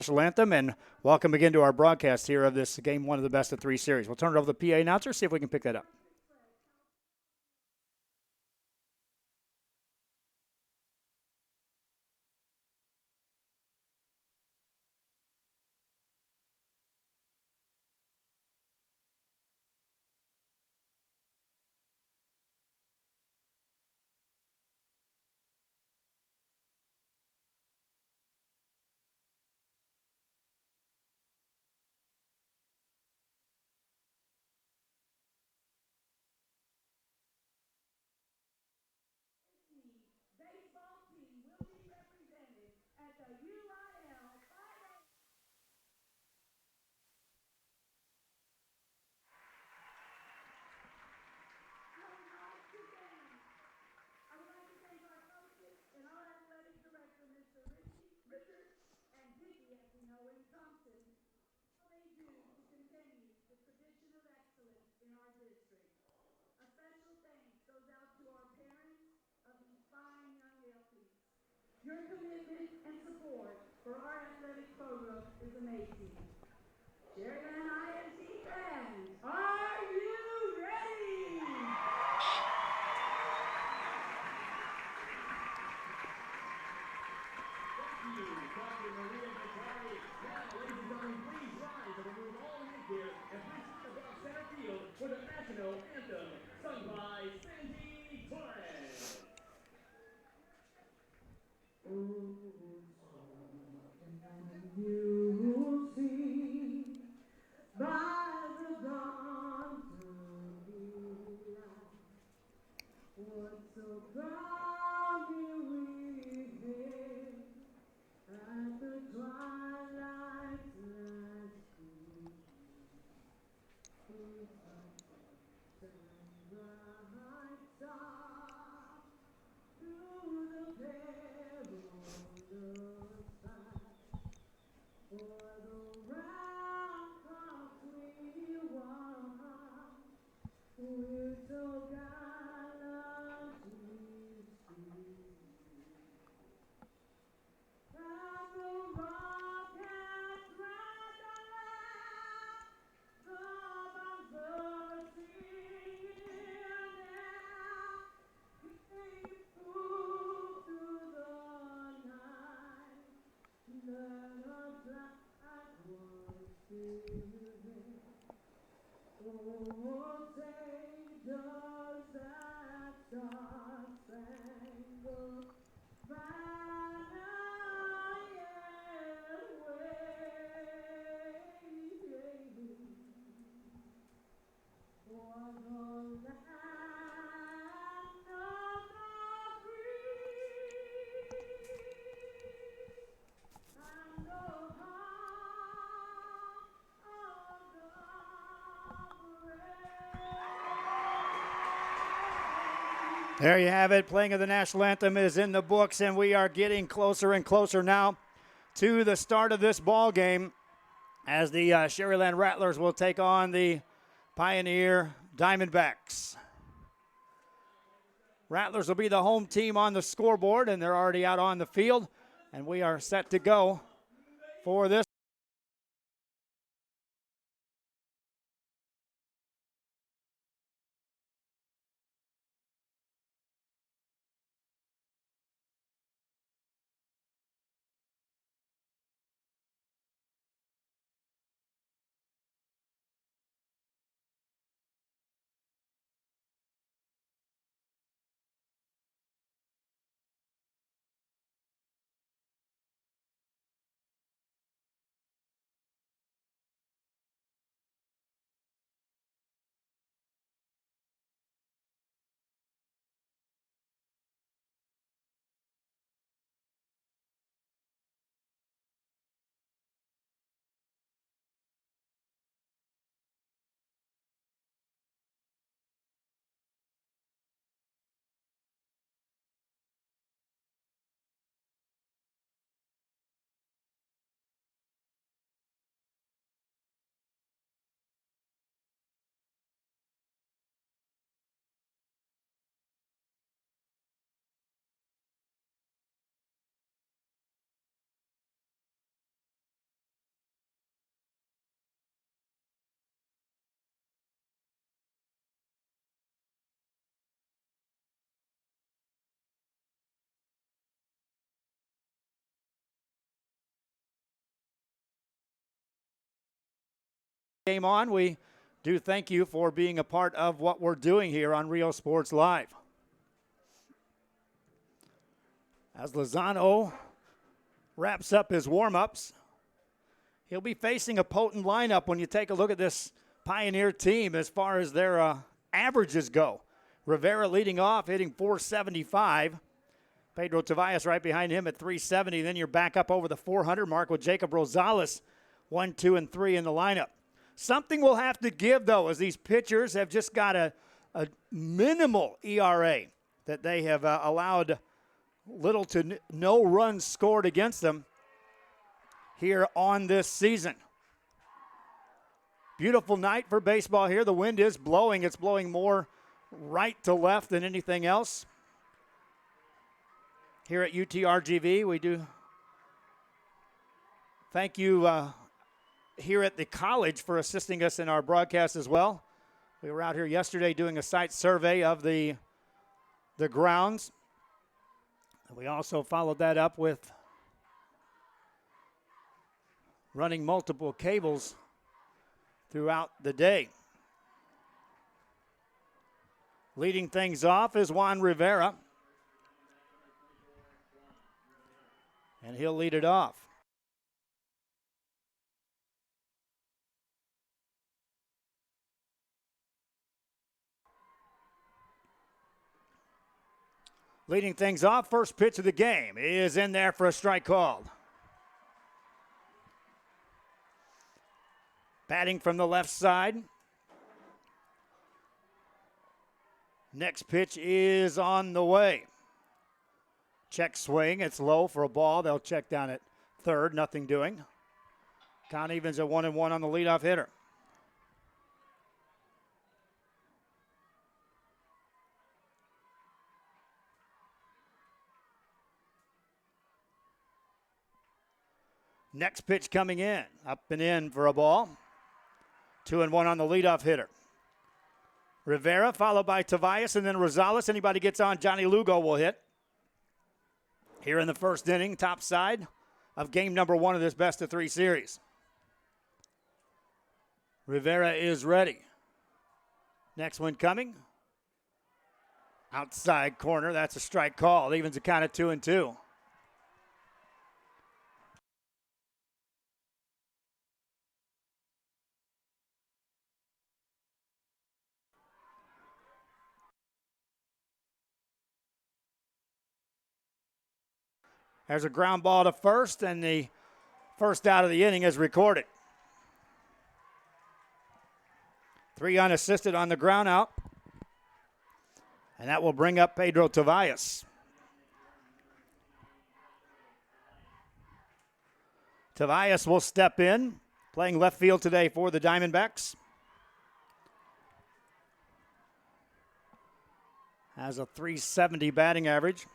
national anthem, and welcome again to our broadcast here of this game one of the best of three series. We'll turn it over to the PA announcer, see if we can pick that up. Your commitment and support for our athletic program is amazing. Sharyland IMC fans, are you ready? Thank you, Dr. Maria Vicari. Now, ladies and gentlemen, please rise and remove all the gear and please stand above center field for the national anthem, sung by Sandy Torres. You see by the dawn's early light what so proudly we hailed at the twilight's last gleam. Whose light shine bright star through the perilous fight. For the round cross we won, we're so gallantly street. And the rockets red alert, the bombers singing out, came through the night. Let us like one spirit. Oh, say does that star-spangled banner yet wave? For the land of the free and the heart of the brave. There you have it. Playing of the national anthem is in the books, and we are getting closer and closer now to the start of this ball game as the Sharyland Rattlers will take on the Pioneer Diamondbacks. Rattlers will be the home team on the scoreboard, and they're already out on the field, and we are set to go for this. game on, we do thank you for being a part of what we're doing here on Rio Sports Live. As Lozano wraps up his warm-ups, he'll be facing a potent lineup when you take a look at this Pioneer team as far as their averages go. Rivera leading off, hitting .475. Pedro Tobias right behind him at .370. Then you're back up over the .400 mark with Jacob Rosales, 1, 2, and 3 in the lineup. Something we'll have to give, though, as these pitchers have just got a minimal ERA that they have allowed little to no runs scored against them here on this season. Beautiful night for baseball here. The wind is blowing. It's blowing more right to left than anything else. Here at UTRGV, we do thank you here at the college for assisting us in our broadcast as well. We were out here yesterday doing a site survey of the grounds. We also followed that up with running multiple cables throughout the day. Leading things off is Juan Rivera, and he'll lead it off. Leading things off, first pitch of the game is in there for a strike called. Batting from the left side. Next pitch is on the way. Check swing, it's low for a ball. They'll check down at third, nothing doing. Count evens at 1-1 on the leadoff hitter. Next pitch coming in, up and in for a ball. 2-1 on the leadoff hitter. Rivera followed by Tobias and then Rosales. Anybody gets on, Johnny Lugo will hit. Here in the first inning, top side of game number 1 of this best-of-3 series. Rivera is ready. Next one coming. Outside corner, that's a strike call. Evens a count of 2-2. There's a ground ball to first, and the first out of the inning is recorded. 3 unassisted on the ground out, and that will bring up Pedro Tobias. Tobias will step in, playing left field today for the Diamondbacks. Has a .370 batting average.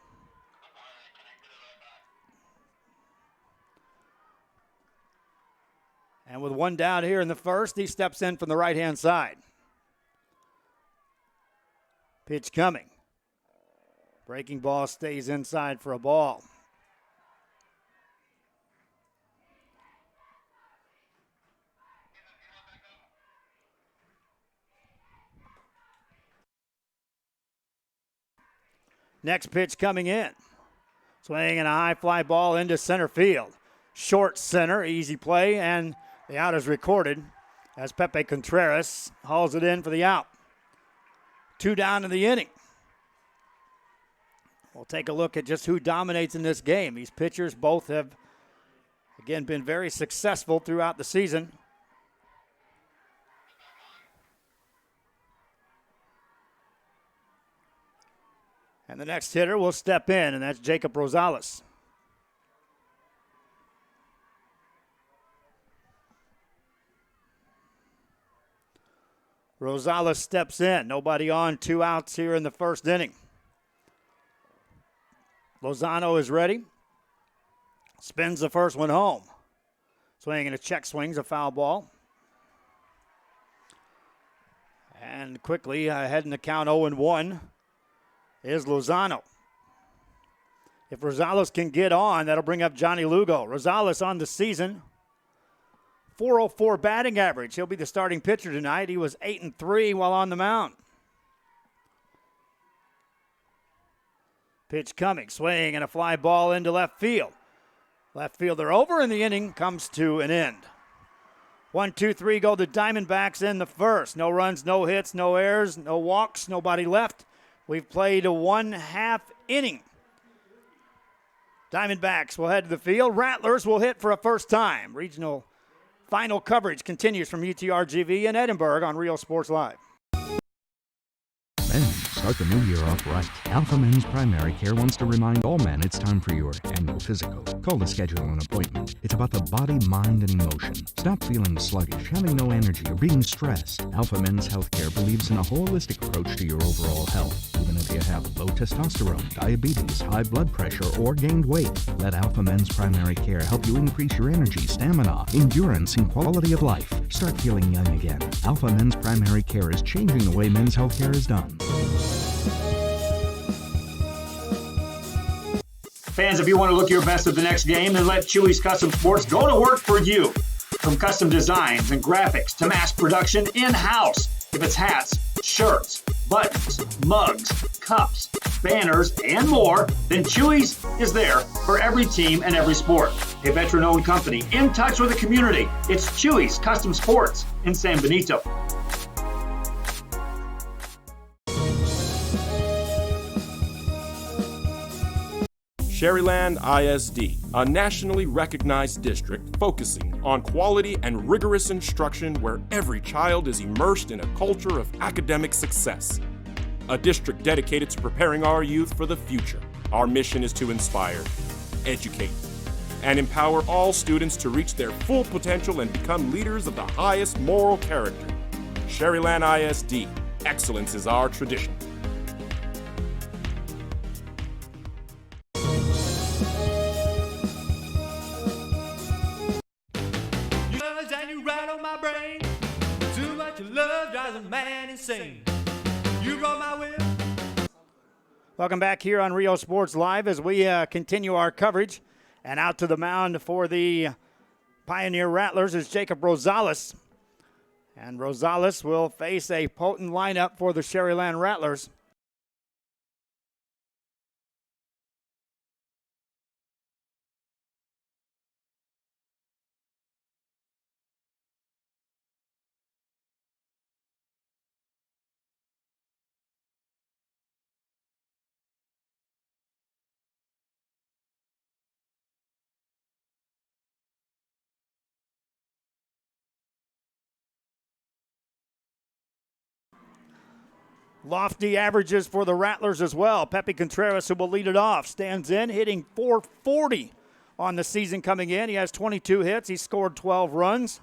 And with one down here in the first, he steps in from the right-hand side. Pitch coming. Breaking ball stays inside for a ball. Next pitch coming in. Swinging a high fly ball into center field. Short center, easy play, and the out is recorded as Pepe Contreras hauls it in for the out. 2 down in the inning. We'll take a look at just who dominates in this game. These pitchers both have, again, been very successful throughout the season. And the next hitter will step in, and that's Jacob Rosales. Rosales steps in. Nobody on, 2 outs here in the first inning. Lozano is ready. Spins the first one home. Swinging a check swings, a foul ball. And quickly ahead in the count 0-1 is Lozano. If Rosales can get on, that'll bring up Johnny Lugo. Rosales on the season, .404 batting average. He'll be the starting pitcher tonight. He was 8-3 while on the mound. Pitch coming, swing, and a fly ball into left field. Left fielder over, and the inning comes to an end. 1-2-3 go the Diamondbacks in the first. No runs, no hits, no errors, no walks, nobody left. We've played a 1/2 inning. Diamondbacks will head to the field. Rattlers will hit for a first time. Regional final coverage continues from UTRGV in Edinburgh on Real Sports Live. Men, start the new year off right. Alpha Men's Primary Care wants to remind all men it's time for your annual physical. Call to schedule an appointment. It's about the body, mind, and emotion. Stop feeling sluggish, having no energy, or being stressed. Alpha Men's Healthcare believes in a holistic approach to your overall health. Even if you have low testosterone, diabetes, high blood pressure, or gained weight, let Alpha Men's Primary Care help you increase your energy, stamina, endurance, and quality of life. Start feeling young again. Alpha Men's Primary Care is changing the way men's healthcare is done. Fans, if you want to look your best at the next game, then let Chewy's Custom Sports go to work for you. From custom designs and graphics to mass production in-house. If it's hats, shirts, buttons, mugs, cups, banners, and more, then Chewy's is there for every team and every sport. A veteran-owned company in touch with the community. It's Chewy's Custom Sports in San Benito. Sharyland ISD, a nationally recognized district focusing on quality and rigorous instruction where every child is immersed in a culture of academic success. A district dedicated to preparing our youth for the future. Our mission is to inspire, educate, and empower all students to reach their full potential and become leaders of the highest moral character. Sharyland ISD, excellence is our tradition. And you ride on my brain. Too much love drives a man insane. You roll my whip. Welcome back here on Real Sports Live as we continue our coverage. And out to the mound for the Pioneer Rattlers is Jacob Rosales. And Rosales will face a potent lineup for the Sharyland Rattlers. Lofty averages for the Rattlers as well. Pepe Contreras, who will lead it off, stands in, hitting .440 on the season coming in. He has 22 hits. He scored 12 runs.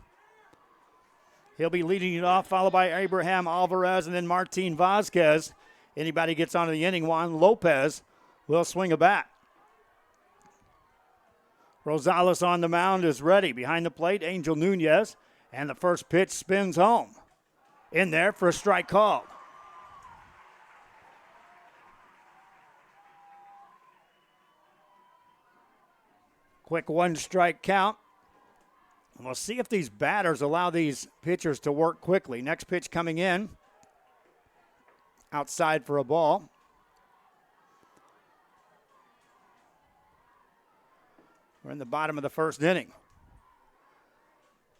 He'll be leading it off, followed by Abraham Alvarez and then Martin Vasquez. Anybody gets onto the inning, Juan Lopez will swing a bat. Rosales on the mound is ready. Behind the plate, Angel Nunez. And the first pitch spins home. In there for a strike called. Quick one-strike count. And we'll see if these batters allow these pitchers to work quickly. Next pitch coming in. Outside for a ball. We're in the bottom of the first inning.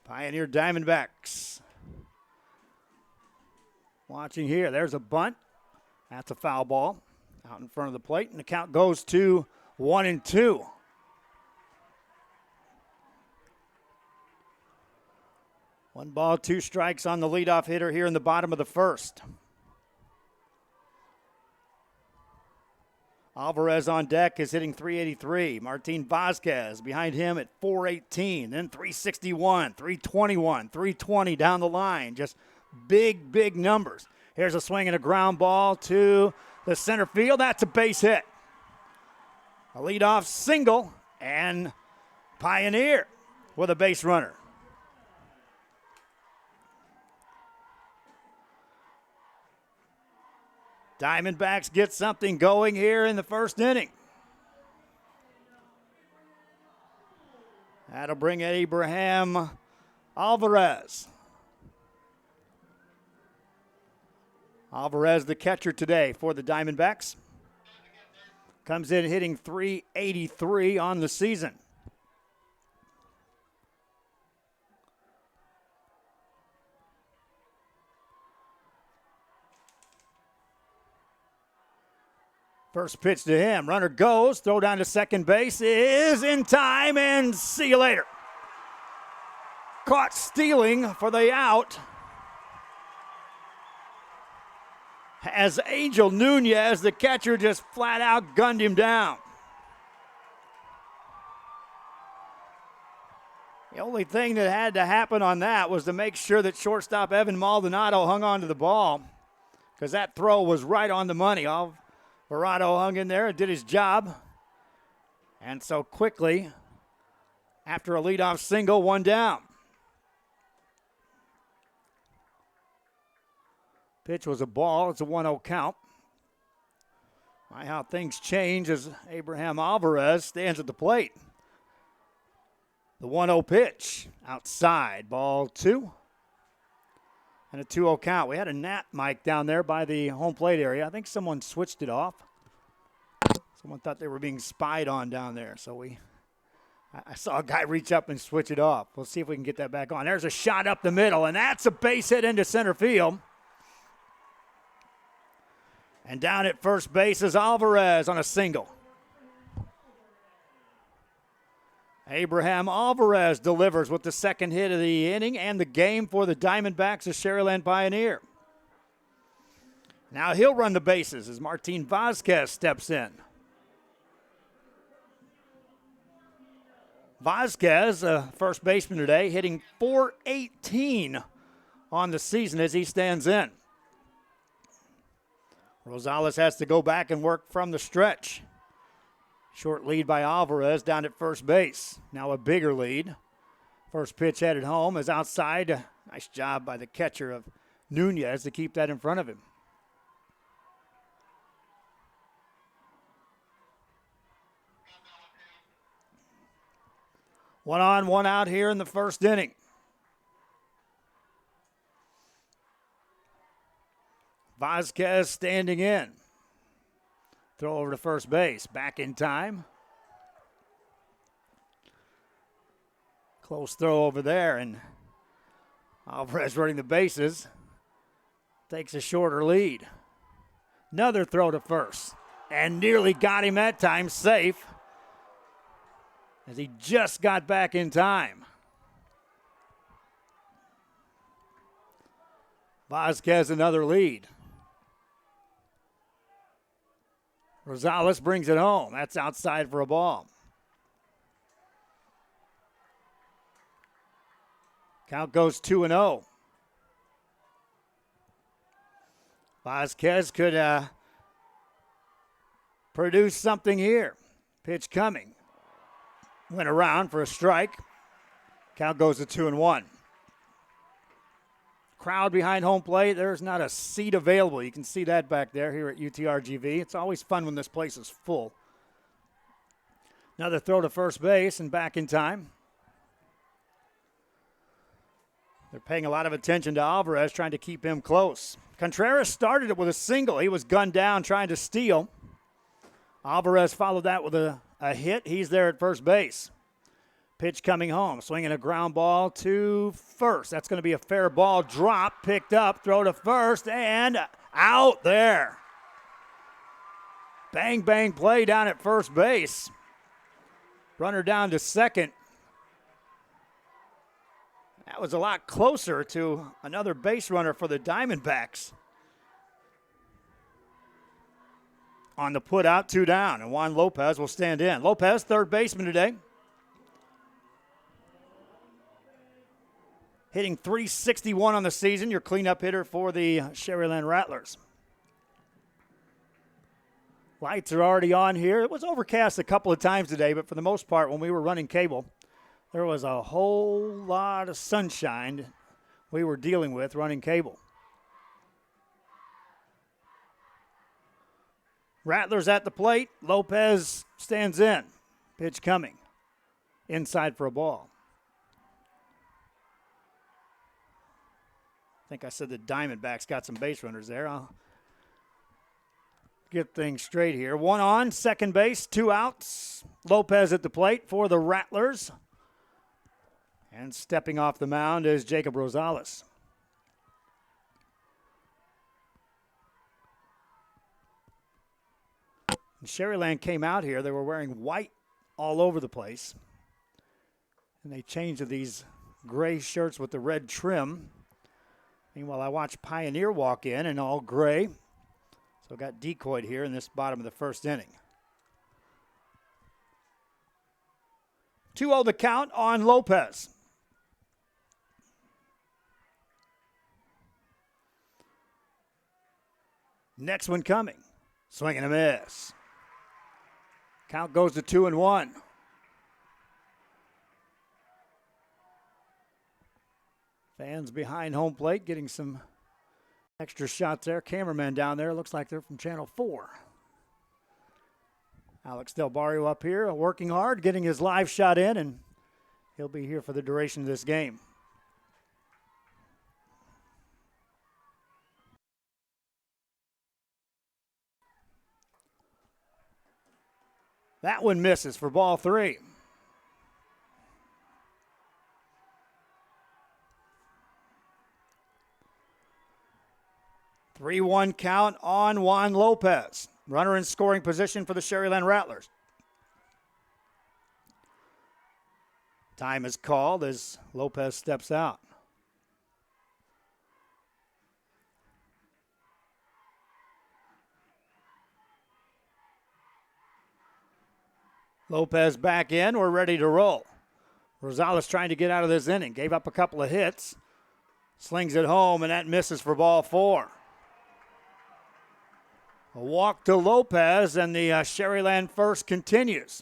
Pioneer Diamondbacks. Watching here. There's a bunt. That's a foul ball. Out in front of the plate. And the count goes to 1-2. One ball, two strikes on the leadoff hitter here in the bottom of the first. Alvarez on deck is hitting .383. Martin Vasquez behind him at .418. Then .361, .321, .320 down the line. Just big, big numbers. Here's a swing and a ground ball to the center field. That's a base hit. A leadoff single, and Pioneer with a base runner. Diamondbacks get something going here in the first inning. That'll bring Abraham Alvarez. Alvarez, the catcher today for the Diamondbacks. Comes in hitting .383 on the season. First pitch to him. Runner goes. Throw down to second base is in time, and see you later. Caught stealing for the out. As Angel Nunez, the catcher, just flat out gunned him down. The only thing that had to happen on that was to make sure that shortstop Evan Maldonado hung on to the ball, because that throw was right on the money. Alvarado hung in there and did his job. And so quickly, after a leadoff single, one down. Pitch was a ball. It's a 1-0 count. My, how things change as Abraham Alvarez stands at the plate. The 1-0 pitch. Outside. Ball 2. And a 2-0 count. We had a Nat mic down there by the home plate area. I think someone switched it off. Someone thought they were being spied on down there. So I saw a guy reach up and switch it off. We'll see if we can get that back on. There's a shot up the middle, and that's a base hit into center field. And down at first base is Alvarez on a single. Abraham Alvarez delivers with the second hit of the inning and the game for the Diamondbacks, a Sharyland Pioneer. Now he'll run the bases as Martin Vazquez steps in. Vazquez, first baseman today, hitting .418 on the season as he stands in. Rosales has to go back and work from the stretch. Short lead by Alvarez down at first base. Now a bigger lead. First pitch headed home is outside. Nice job by the catcher of Nunez to keep that in front of him. One on, one out here in the first inning. Vazquez standing in. Throw over to first base. Back in time. Close throw over there, and Alvarez running the bases. Takes a shorter lead. Another throw to first. And nearly got him that time, safe. As he just got back in time. Vazquez another lead. Rosales brings it home. That's outside for a ball. Count goes 2-0. Vazquez could produce something here. Pitch coming. Went around for a strike. Count goes to 2-1. Crowd behind home plate. There's not a seat available. You can see that back there here at UTRGV. It's always fun when this place is full. Another throw to first base and back in time. They're paying a lot of attention to Alvarez, trying to keep him close. Contreras started it with a single. He was gunned down trying to steal. Alvarez followed that with a hit. He's there at first base. Pitch coming home, swinging a ground ball to first. That's going to be a fair ball. Drop, picked up, throw to first, and out there. Bang, bang play down at first base. Runner down to second. That was a lot closer to another base runner for the Diamondbacks. On the put out, 2 down, and Juan Lopez will stand in. Lopez, third baseman today. Hitting .361 on the season, your cleanup hitter for the Sharyland Rattlers. Lights are already on here. It was overcast a couple of times today, but for the most part, when we were running cable, there was a whole lot of sunshine we were dealing with running cable. Rattlers at the plate. Lopez stands in. Pitch coming. Inside for a ball. think I said the Diamondbacks got some base runners there. I'll get things straight here. One on, second base, 2 outs. Lopez at the plate for the Rattlers. And stepping off the mound is Jacob Rosales. Sharyland came out here. They were wearing white all over the place. And they changed to these gray shirts with the red trim. Meanwhile, I watched Pioneer walk in all gray. So got decoyed here in this bottom of the first inning. 2-0 the count on Lopez. Next one coming. Swing and a miss. Count goes to 2-1. Fans behind home plate getting some extra shots there. Cameraman down there, looks like they're from Channel 4. Alex Del Barrio up here working hard, getting his live shot in, and he'll be here for the duration of this game. That one misses for ball 3. Three-one count on Juan Lopez. Runner in scoring position for the Sharyland Rattlers. Time is called as Lopez steps out. Lopez back in. We're ready to roll. Rosales trying to get out of this inning. Gave up a couple of hits. Slings it home, and that misses for ball 4. A walk to Lopez, and the Sharyland first continues.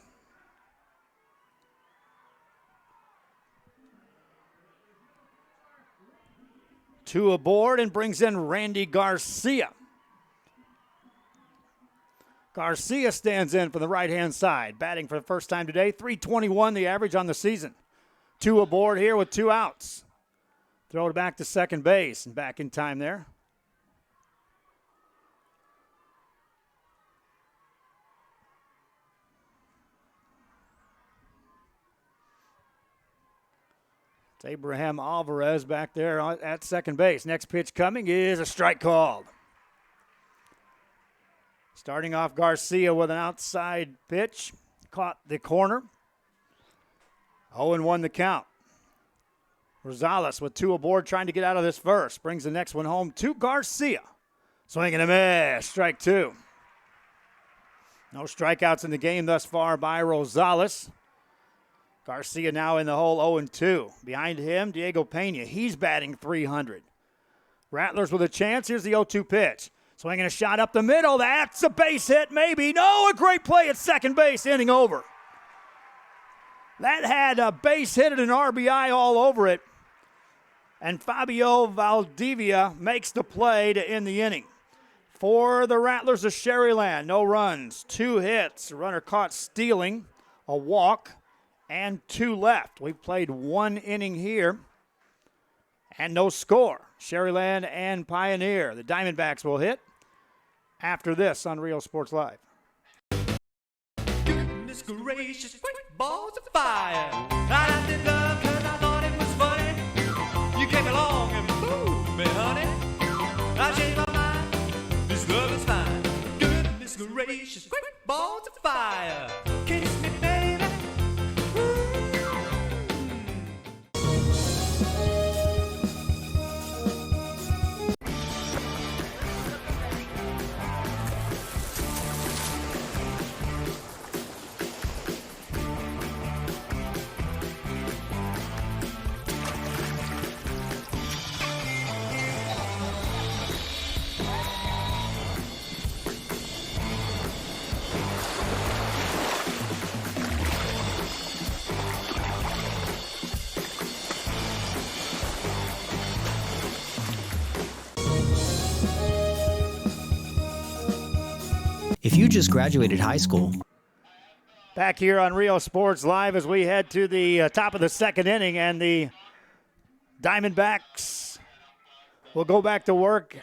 Two aboard and brings in Randy Garcia. Garcia stands in for the right-hand side, batting for the first time today. .321 the average on the season. 2 aboard here with 2 outs. Throw it back to second base and back in time there. It's Abraham Alvarez back there at second base. Next pitch coming is a strike called. Starting off Garcia with an outside pitch. Caught the corner. 0-1 the count. Rosales with 2 aboard trying to get out of this first. Brings the next one home to Garcia. Swing and a miss. Strike 2. No strikeouts in the game thus far by Rosales. Garcia now in the hole 0-2. Behind him, Diego Pena. He's batting .300. Rattlers with a chance. Here's the 0-2 pitch. Swinging a shot up the middle. That's a base hit, maybe. No, a great play at second base. Inning over. That had a base hit and an RBI all over it. And Fabio Valdivia makes the play to end the inning. For the Rattlers of Sharyland, no runs, 2 hits. A runner caught stealing, a walk, and 2 left. We've played 1 inning here and no score. Sharyland and Pioneer. The Diamondbacks will hit after this on Real Sports Live. Goodness gracious, quick balls of fire. I did love 'cause I thought it was funny. You came along and moved me, honey. I changed my mind. This love is fine. Goodness gracious, quick balls of fire. Kiss me, baby. If you just graduated high school, Back here on Real Sports Live as we head to the top of the second inning, and the Diamondbacks will go back to work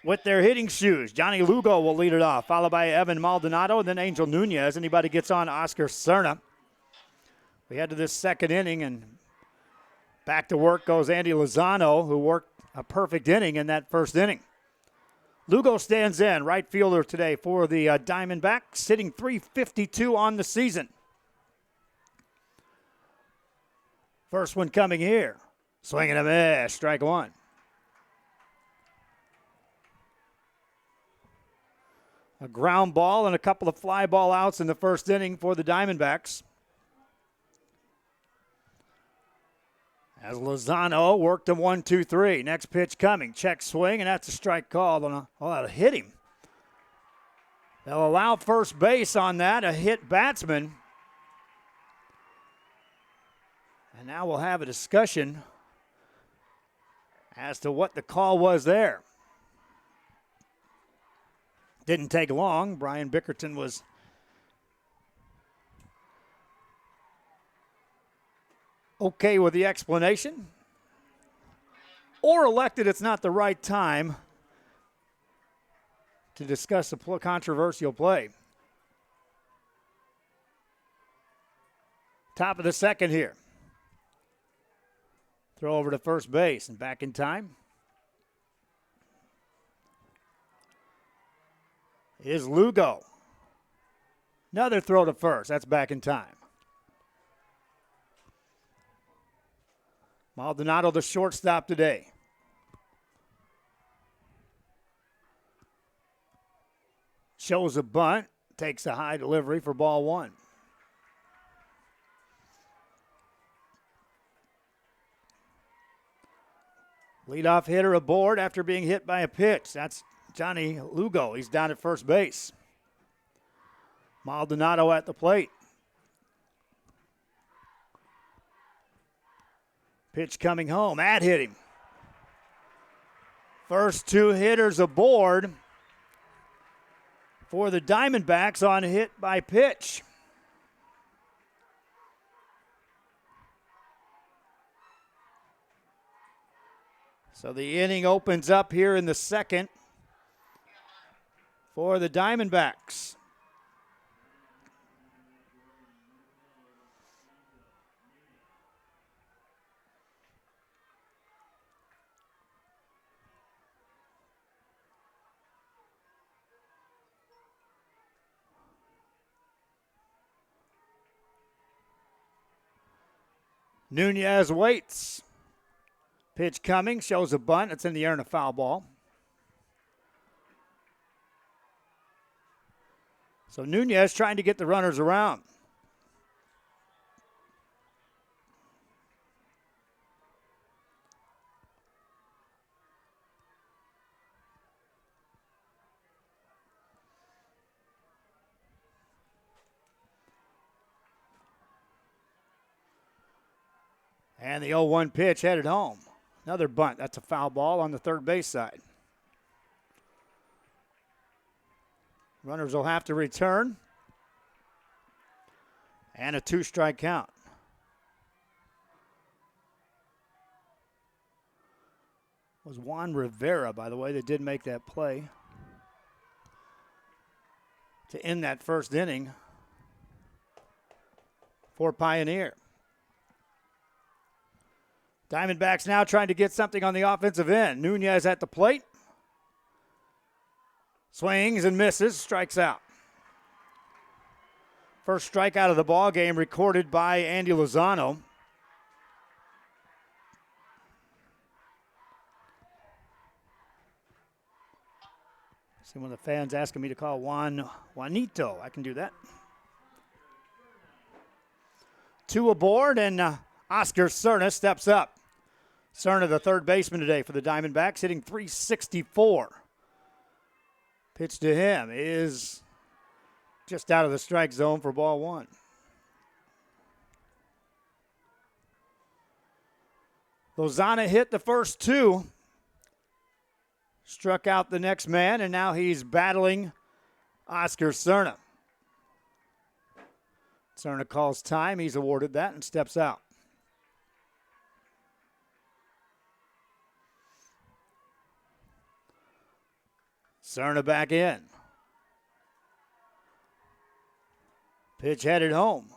with their hitting shoes. Johnny Lugo will lead it off, followed by Evan Maldonado, and then Angel Nunez. Anybody gets on, Oscar Cerna. We head to this second inning, and back to work goes Andy Lozano, who worked a perfect inning in that first inning. Lugo stands in, right fielder today for the Diamondbacks, hitting .352 on the season. First one coming here. Swing and a miss, strike one. A ground ball and a couple of fly ball outs in the first inning for the Diamondbacks. As Lozano worked him 1-2-3. Next pitch coming. Check swing, and that's a strike called on that'll hit him. They'll allow first base on that, a hit batsman. And now we'll have a discussion as to what the call was there. Didn't take long. Brian Bickerton was okay with the explanation, or elected it's not the right time to discuss a controversial play. Top of the second here. Throw over to first base and back in time is Lugo. Another throw to first. That's back in time. Maldonado, the shortstop today. Shows a bunt. Takes a high delivery for ball one. Leadoff hitter aboard after being hit by a pitch. That's Johnny Lugo. He's down at first base. Maldonado at the plate. Pitch coming home. That hit him. First two hitters aboard for the Diamondbacks on hit by pitch. So the inning opens up here in the second for the Diamondbacks. Nunez waits. Pitch coming, shows a bunt. It's in the air and a foul ball. So Nunez trying to get the runners around. And the 0-1 pitch headed home. Another bunt. That's a foul ball on the third base side. Runners will have to return. And a 2-strike count. It was Juan Rivera, by the way, that did make that play to end that first inning for Pioneer. Diamondbacks now trying to get something on the offensive end. Nunez at the plate. Swings and misses, strikes out. First strikeout of the ball game recorded by Andy Lozano. See one of the fans asking me to call Juanito. I can do that. Two aboard, and Oscar Cerna steps up. Cerna, the third baseman today for the Diamondbacks, hitting .364. Pitch to him is just out of the strike zone for ball one. Lozano hit the first two. Struck out the next man, and now he's battling Oscar Cerna. Cerna calls time. He's awarded that and steps out. Cerna back in. Pitch headed home.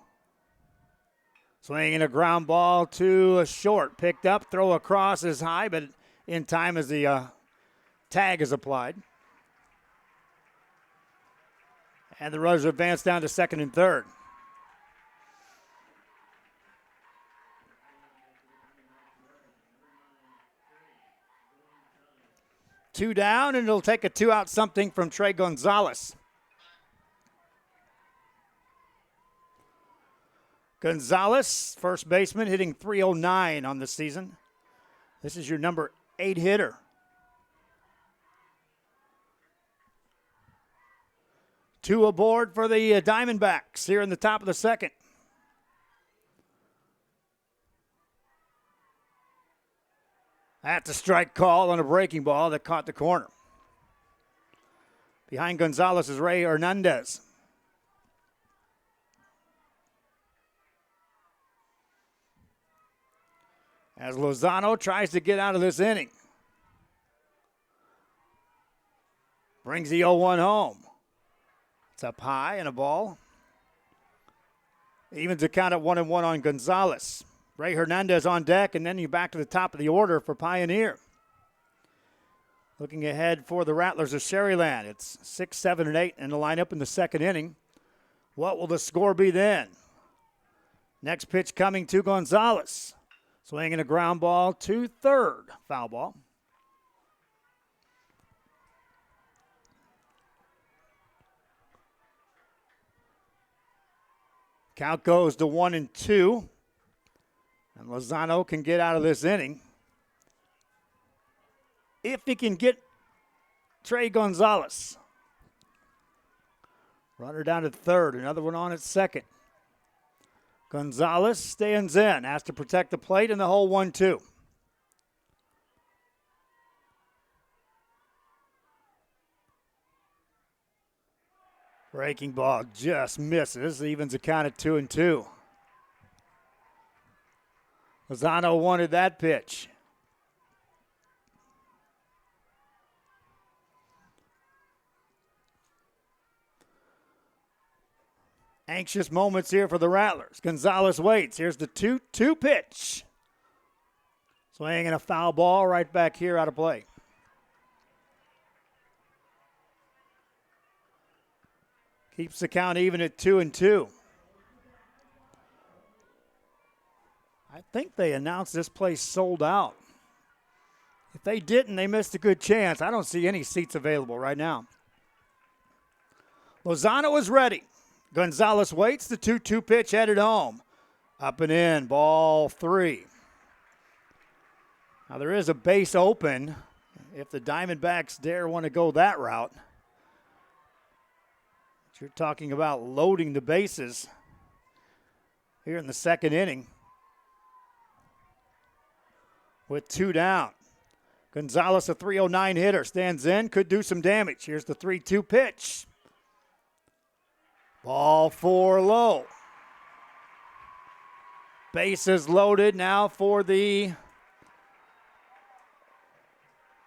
Swinging a ground ball to a short. Picked up, throw across is high, but in time as the tag is applied. And the runners advance down to second and third. Two down, and it'll take a two-out something from Trey Gonzalez. Gonzalez, first baseman, hitting .309 on the season. This is your number 8 hitter. Two aboard for the Diamondbacks here in the top of the second. That's a strike call on a breaking ball that caught the corner. Behind Gonzalez is Ray Hernandez. As Lozano tries to get out of this inning. Brings the 0-1 home. It's up high and a ball. Evens the count at 1-1 on Gonzalez. Ray Hernandez on deck, and then you back to the top of the order for Pioneer. Looking ahead for the Rattlers of Sharyland. It's 6, 7, and 8 in the lineup in the second inning. What will the score be then? Next pitch coming to Gonzalez. Swinging a ground ball to third. Foul ball. Count goes to 1-2. And Lozano can get out of this inning. If he can get Trey Gonzalez. Runner down to third. Another one on at second. Gonzalez stands in. Has to protect the plate in the hole 1-2. Breaking ball just misses. Evens the count at 2-2. Lozano wanted that pitch. Anxious moments here for the Rattlers. Gonzalez waits. Here's the 2-2 pitch. Swinging a foul ball right back here out of play. Keeps the count even at 2-2. I think they announced this place sold out. If they didn't, they missed a good chance. I don't see any seats available right now. Lozano is ready. Gonzalez waits. The 2-2 pitch headed home. Up and in. Ball 3. Now there is a base open if the Diamondbacks dare want to go that route. But you're talking about loading the bases here in the second inning. With 2 down. Gonzalez, a .309 hitter, stands in, could do some damage. Here's the 3-2 pitch. Ball 4 low. Bases loaded now for the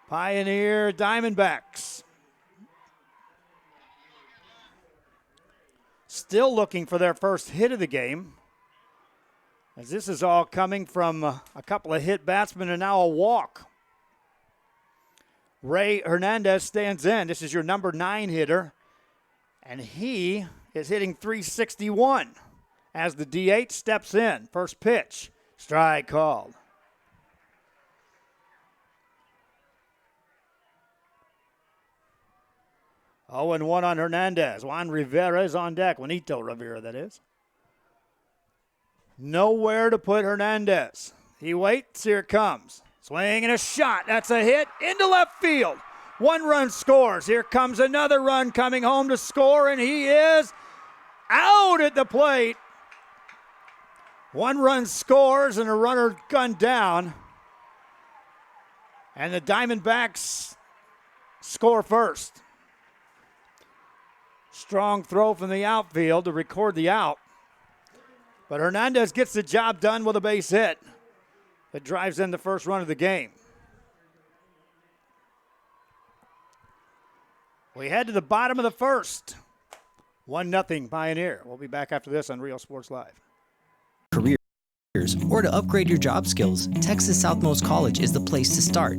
Pioneer Diamondbacks. Still looking for their first hit of the game. As this is all coming from a couple of hit batsmen and now a walk. Ray Hernandez stands in. This is your number 9 hitter. And he is hitting .361 as the DH steps in. First pitch. Strike called. Oh, and 1 on Hernandez. Juan Rivera is on deck. Juanito Rivera, that is. Nowhere to put Hernandez. He waits. Here it comes. Swing and a shot. That's a hit into left field. 1 run scores. Here comes another run coming home to score, and he is out at the plate. 1 run scores and a runner gunned down. And the Diamondbacks score first. Strong throw from the outfield to record the out. But Hernandez gets the job done with a base hit that drives in the first run of the game. We head to the bottom of the first. 1-0 Pioneer. We'll be back after this on Real Sports Live. Careers or to upgrade your job skills, Texas Southmost College is the place to start.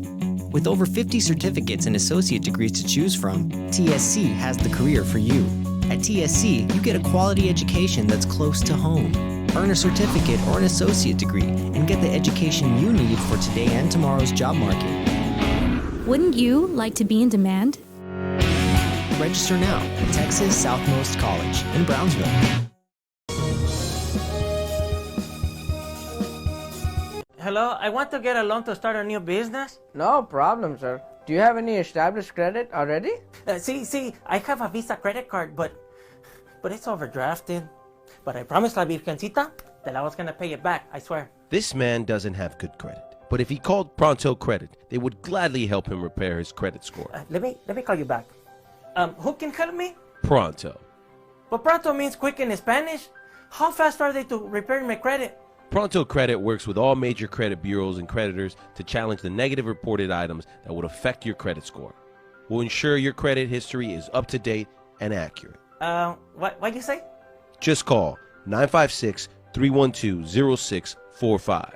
With over 50 certificates and associate degrees to choose from, TSC has the career for you. At TSC, you get a quality education that's close to home. Earn a certificate or an associate degree and get the education you need for today and tomorrow's job market. Wouldn't you like to be in demand? Register now at Texas Southmost College in Brownsville. Hello, I want to get a loan to start a new business. No problem, sir. Do you have any established credit already? See, I have a Visa credit card, but it's overdrafted. But I promised La Virgencita that I was going to pay it back, I swear. This man doesn't have good credit. But if he called Pronto Credit, they would gladly help him repair his credit score. Let me call you back. Who can help me? Pronto. But pronto means quick in Spanish. How fast are they to repair my credit? Pronto Credit works with all major credit bureaus and creditors to challenge the negative reported items that would affect your credit score. We'll ensure your credit history is up to date and accurate. What'd you say? Just call 956-312-0645.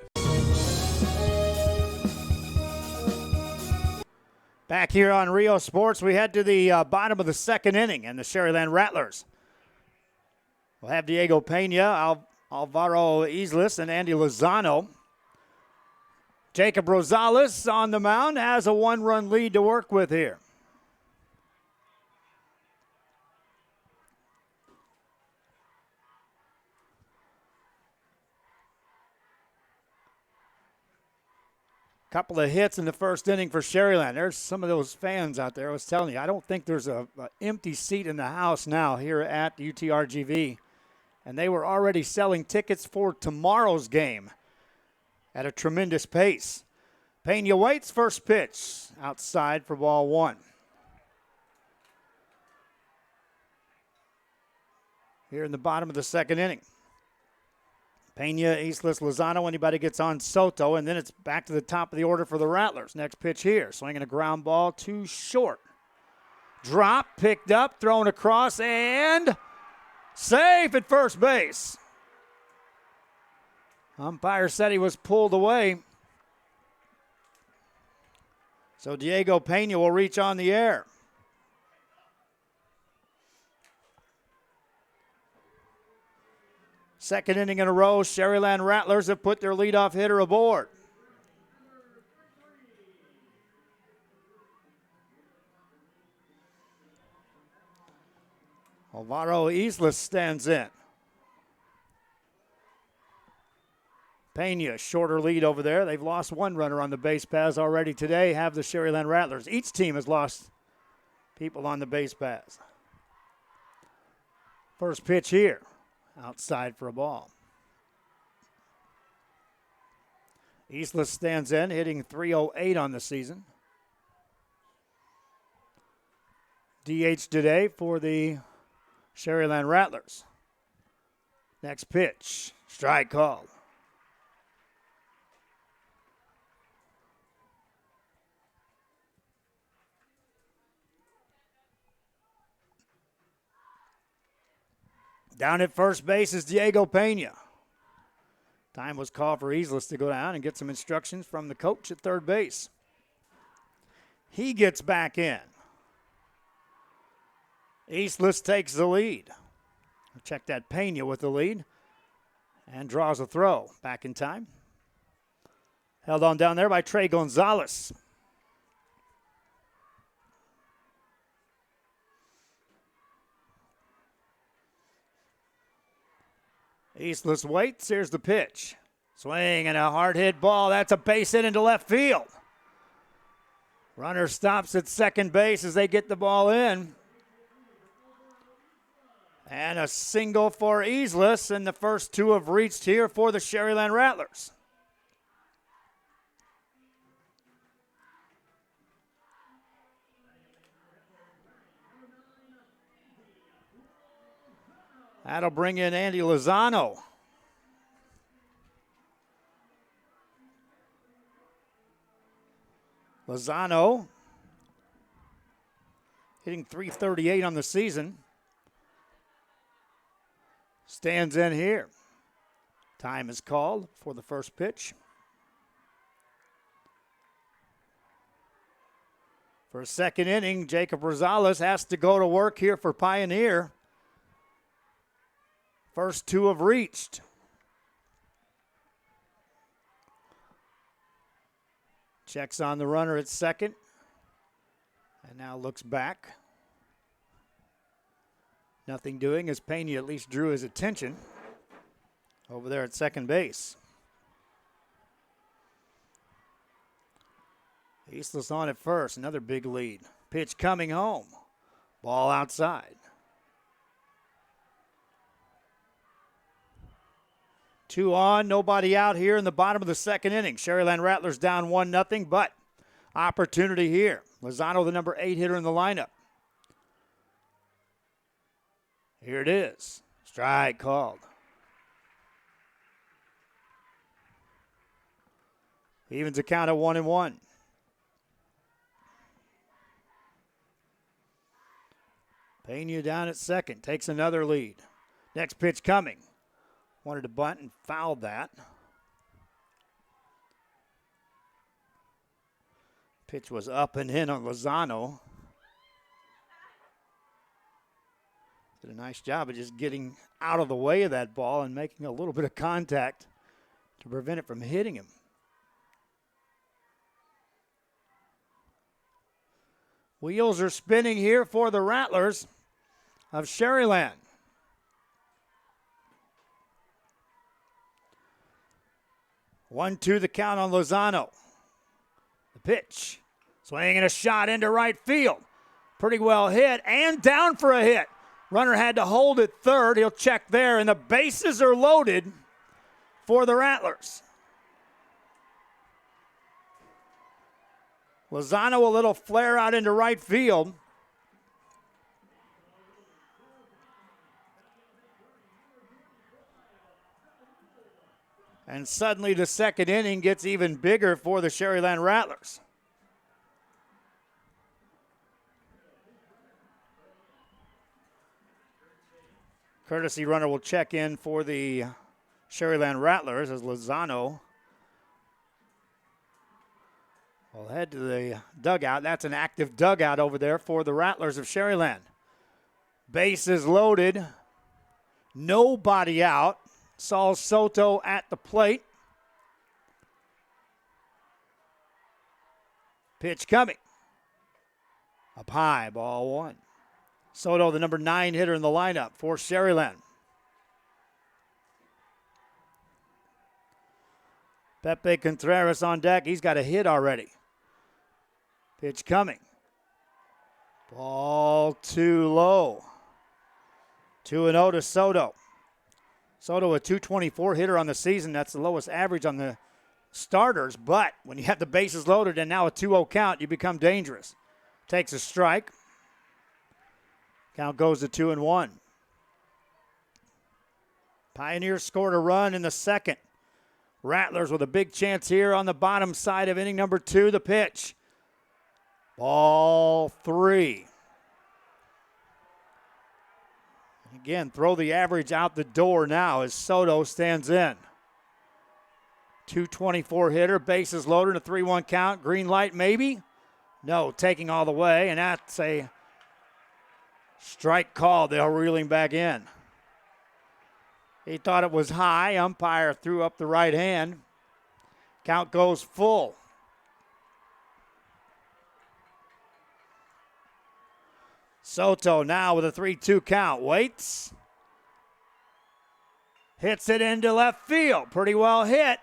Back here on Rio Sports, we head to the bottom of the second inning, and the Sharyland Rattlers will have Diego Pena, Alvaro Islas, and Andy Lozano. Jacob Rosales on the mound has a one-run lead to work with here. Couple of hits in the first inning for Sharyland. There's some of those fans out there. I was telling you, I don't think there's an empty seat in the house now here at UTRGV. And they were already selling tickets for tomorrow's game at a tremendous pace. Pena waits, first pitch outside for ball one. Here in the bottom of the second inning. Pena, Islas, Lozano, anybody gets on Soto, and then it's back to the top of the order for the Rattlers. Next pitch here, swinging a ground ball too short. Drop, picked up, thrown across, and safe at first base. Umpire said he was pulled away. So Diego Pena will reach on the air. Second inning in a row, Sharyland Rattlers have put their leadoff hitter aboard. Alvaro Islas stands in. Pena, shorter lead over there. They've lost one runner on the base paths already today, have the Sharyland Rattlers. Each team has lost people on the base paths. First pitch here. Outside for a ball. Islas stands in, hitting .308 on the season. DH today for the Sharyland Rattlers. Next pitch, strike called. Down at first base is Diego Pena. Time was called for Islas to go down and get some instructions from the coach at third base. He gets back in. Islas takes the lead. Check that, Pena with the lead and draws a throw. Back in time. Held on down there by Trey Gonzalez. Islas waits. Here's the pitch. Swing and a hard hit ball. That's a base hit into left field. Runner stops at second base as they get the ball in. And a single for Islas, and the first two have reached here for the Sharyland Rattlers. That'll bring in Andy Lozano. Lozano hitting .338 on the season. Stands in here. Time is called for the first pitch. For a second inning, Jacob Rosales has to go to work here for Pioneer. First two have reached. Checks on the runner at second. And now looks back. Nothing doing as Pena at least drew his attention over there at second base. Eastless on at first, another big lead. Pitch coming home. Ball outside. 2 on, nobody out here in the bottom of the second inning. Sharyland Rattlers down 1-0, but opportunity here. Lozano, the number 8 hitter in the lineup. Here it is. Strike called. Evens a count at 1-1. Pena down at second, takes another lead. Next pitch coming. Wanted to bunt and fouled that. Pitch was up and in on Lozano. Did a nice job of just getting out of the way of that ball and making a little bit of contact to prevent it from hitting him. Wheels are spinning here for the Rattlers of Sharyland. One, two, the count on Lozano. The pitch. Swinging a shot into right field. Pretty well hit and down for a hit. Runner had to hold it third. He'll check there, and the bases are loaded for the Rattlers. Lozano a little flare out into right field. And suddenly the second inning gets even bigger for the Sharyland Rattlers. Courtesy runner will check in for the Sharyland Rattlers as Lozano will head to the dugout. That's an active dugout over there for the Rattlers of Sharyland. Bases loaded. Nobody out. Saul Soto at the plate. Pitch coming. Up high, ball one. Soto, the number 9 hitter in the lineup for Sharyland. Pepe Contreras on deck. He's got a hit already. Pitch coming. Ball too low. 2-0 to Soto. Soto, a .224 hitter on the season. That's the lowest average on the starters. But when you have the bases loaded and now a 2-0 count, you become dangerous. Takes a strike. Count goes to 2-1. Pioneers scored a run in the second. Rattlers with a big chance here on the bottom side of inning number 2. The pitch. Ball 3. Again, throw the average out the door now as Soto stands in. .224 hitter, bases loaded, a 3-1 count. Green light maybe? No, taking all the way, and that's a strike call. They'll reel him back in. He thought it was high. Umpire threw up the right hand. Count goes full. Soto now with a 3-2 count. Waits. Hits it into left field. Pretty well hit.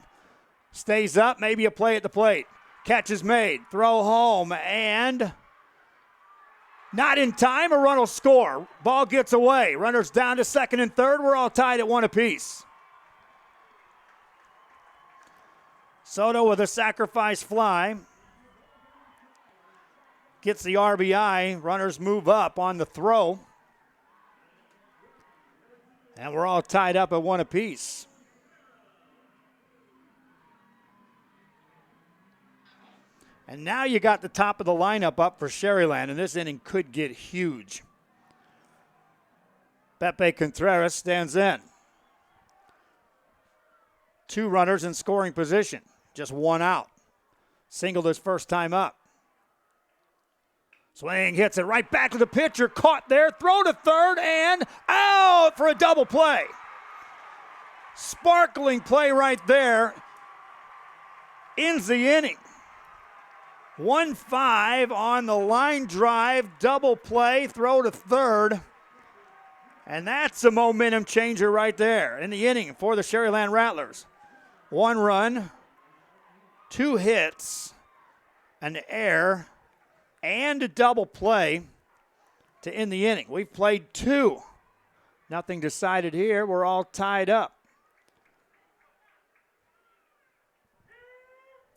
Stays up. Maybe a play at the plate. Catch is made. Throw home and not in time. A run will score. Ball gets away. Runners down to second and third. We're all tied at 1 apiece. Soto with a sacrifice fly. Gets the RBI. Runners move up on the throw. And we're all tied up at 1 apiece. And now you got the top of the lineup up for Sharyland, and this inning could get huge. Pepe Contreras stands in. 2 runners in scoring position, just 1 out. Singled his first time up. Swing, hits it right back to the pitcher, caught there, throw to third, and out for a double play. Sparkling play right there. Ends the inning. 1-5 on the line drive, double play, throw to third. And that's a momentum changer right there in the inning for the Sharyland Rattlers. 1 run, 2 hits, an error, and a double play to end the inning. We've played 2. Nothing decided here. We're all tied up.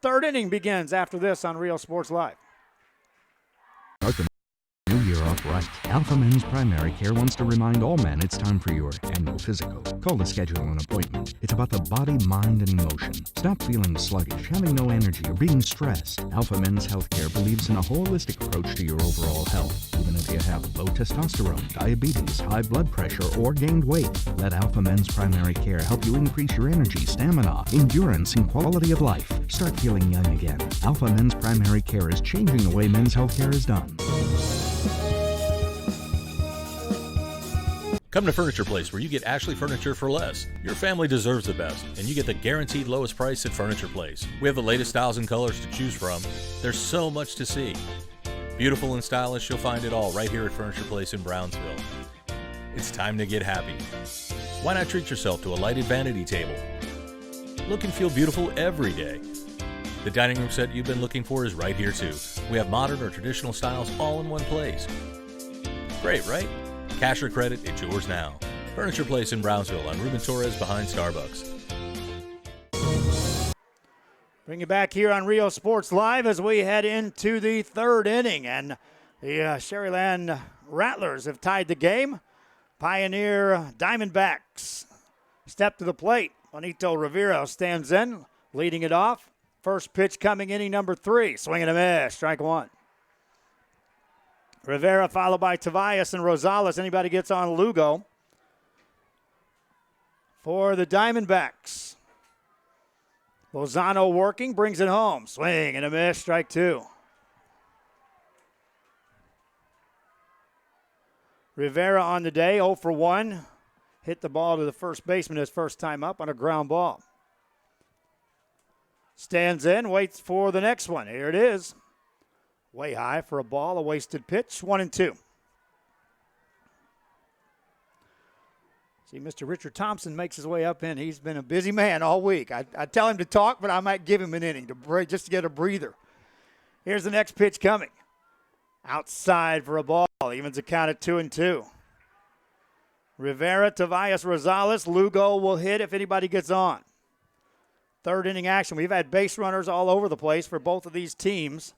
3rd inning begins after this on Real Sports Live. Start the new year off right. Alpha Men's Primary Care wants to remind all men it's time for your annual physical. Call to schedule an appointment. It's about the body, mind, and emotion. Stop feeling sluggish, having no energy, or being stressed. Alpha Men's Healthcare believes in a holistic approach to your overall health. Even if you have low testosterone, diabetes, high blood pressure, or gained weight, let Alpha Men's Primary Care help you increase your energy, stamina, endurance, and quality of life. Start feeling young again. Alpha Men's Primary Care is changing the way men's healthcare is done. Come to Furniture Place, where you get Ashley furniture for less. Your family deserves the best, and you get the guaranteed lowest price at Furniture Place. We have the latest styles and colors to choose from. There's so much to see. Beautiful and stylish, you'll find it all right here at Furniture Place in Brownsville. It's time to get happy. Why not treat yourself to a lighted vanity table? Look and feel beautiful every day. The dining room set you've been looking for is right here too. We have modern or traditional styles all in one place. Great, right? Cash or credit, it's yours now. Furniture Place in Brownsville on Ruben Torres behind Starbucks. Bring you back here on Real Sports Live as we head into the 3rd inning. And the Sharyland Rattlers have tied the game. Pioneer Diamondbacks step to the plate. Juanito Rivera stands in, leading it off. First pitch coming inning number 3. Swing and a miss, strike 1. Rivera followed by Tobias and Rosales. Anybody gets on Lugo for the Diamondbacks. Lozano working, brings it home. Swing and a miss, strike 2. Rivera on the day, 0 for 1. Hit the ball to the first baseman his first time up on a ground ball. Stands in, waits for the next one. Here it is. Way high for a ball, a wasted pitch, 1-2. See, Mr. Richard Thompson makes his way up in. He's been a busy man all week. I tell him to talk, but I might give him an inning just to get a breather. Here's the next pitch coming. Outside for a ball, evens the count at 2-2. Rivera, Tobias, Rosales, Lugo will hit if anybody gets on. 3rd inning action. We've had base runners all over the place for both of these teams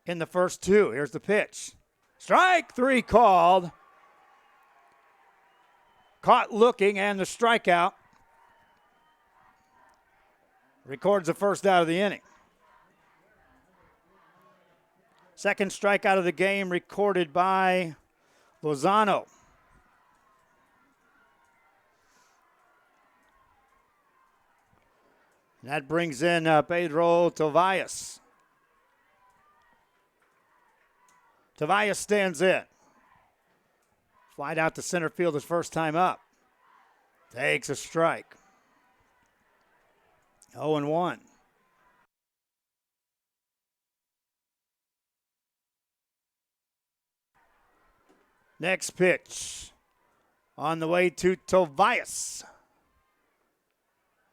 in the first 2. Here's the pitch. Strike 3 called. Caught looking, and the strikeout records the first out of the inning. Second strikeout of the game recorded by Lozano. And that brings in Pedro Tobias. Tobias stands in. Flied out to center field his first time up. Takes a strike. 0-1. Next pitch. On the way to Tobias.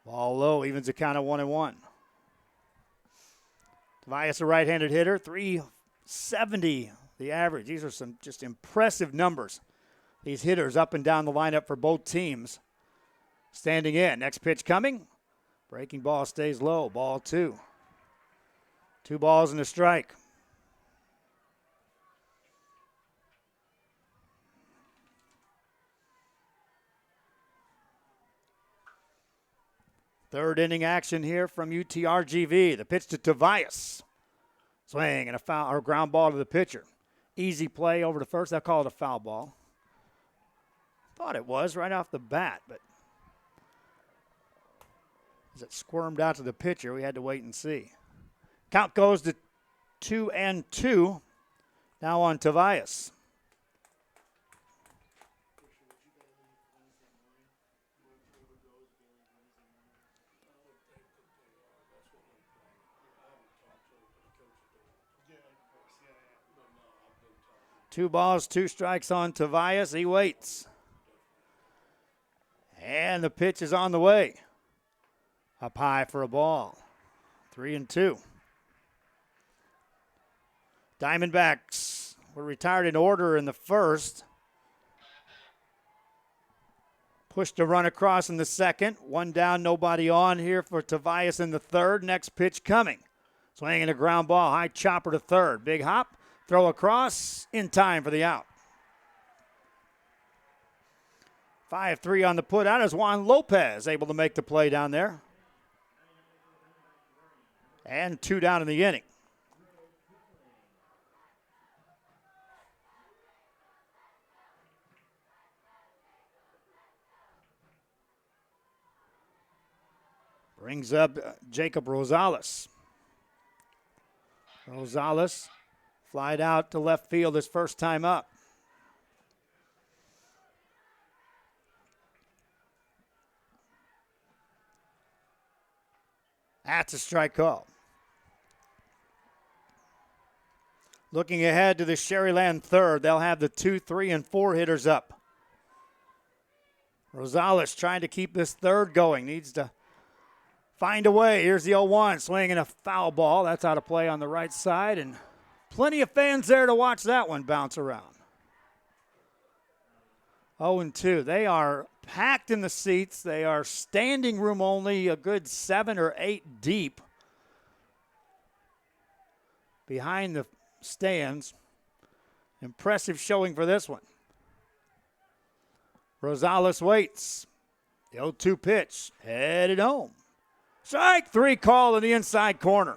Ball low, evens the count of 1-1. Tobias, a right-handed hitter, 370 the average. These are some just impressive numbers. These hitters up and down the lineup for both teams. Standing in. Next pitch coming. Breaking ball stays low. Ball 2. 2 balls and a strike. Third inning action here from UTRGV. The pitch to Tobias. Swing and a foul or ground ball to the pitcher. Easy play over to first. They'll call it a foul ball. Thought it was right off the bat, but as it squirmed out to the pitcher, we had to wait and see. Count goes to 2-2. Now on Tobias. Two balls, two strikes on Tobias. He waits. And the pitch is on the way. Up high for a ball. 3-2. Diamondbacks were retired in order in the first. Pushed a run across in the second. One down, nobody on here for Tobias in the third. Next pitch coming. Swinging a ground ball, high chopper to third. Big hop, throw across, in time for the out. 5-3 on the put out as Juan Lopez able to make the play down there. And 2 down in the inning. Brings up Jacob Rosales. Rosales flied out to left field his first time up. That's a strike call. Looking ahead to the Sharyland third, they'll have the 2, 3, and 4 hitters up. Rosales trying to keep this third going. Needs to find a way. Here's the 0-1, swinging a foul ball. That's out of play on the right side, and plenty of fans there to watch that one bounce around. 0-2. They are packed in the seats. They are standing room only, a good 7 or 8 deep behind the stands. Impressive showing for this one. Rosales waits. The 0-2 pitch, headed home. Strike 3 call in the inside corner.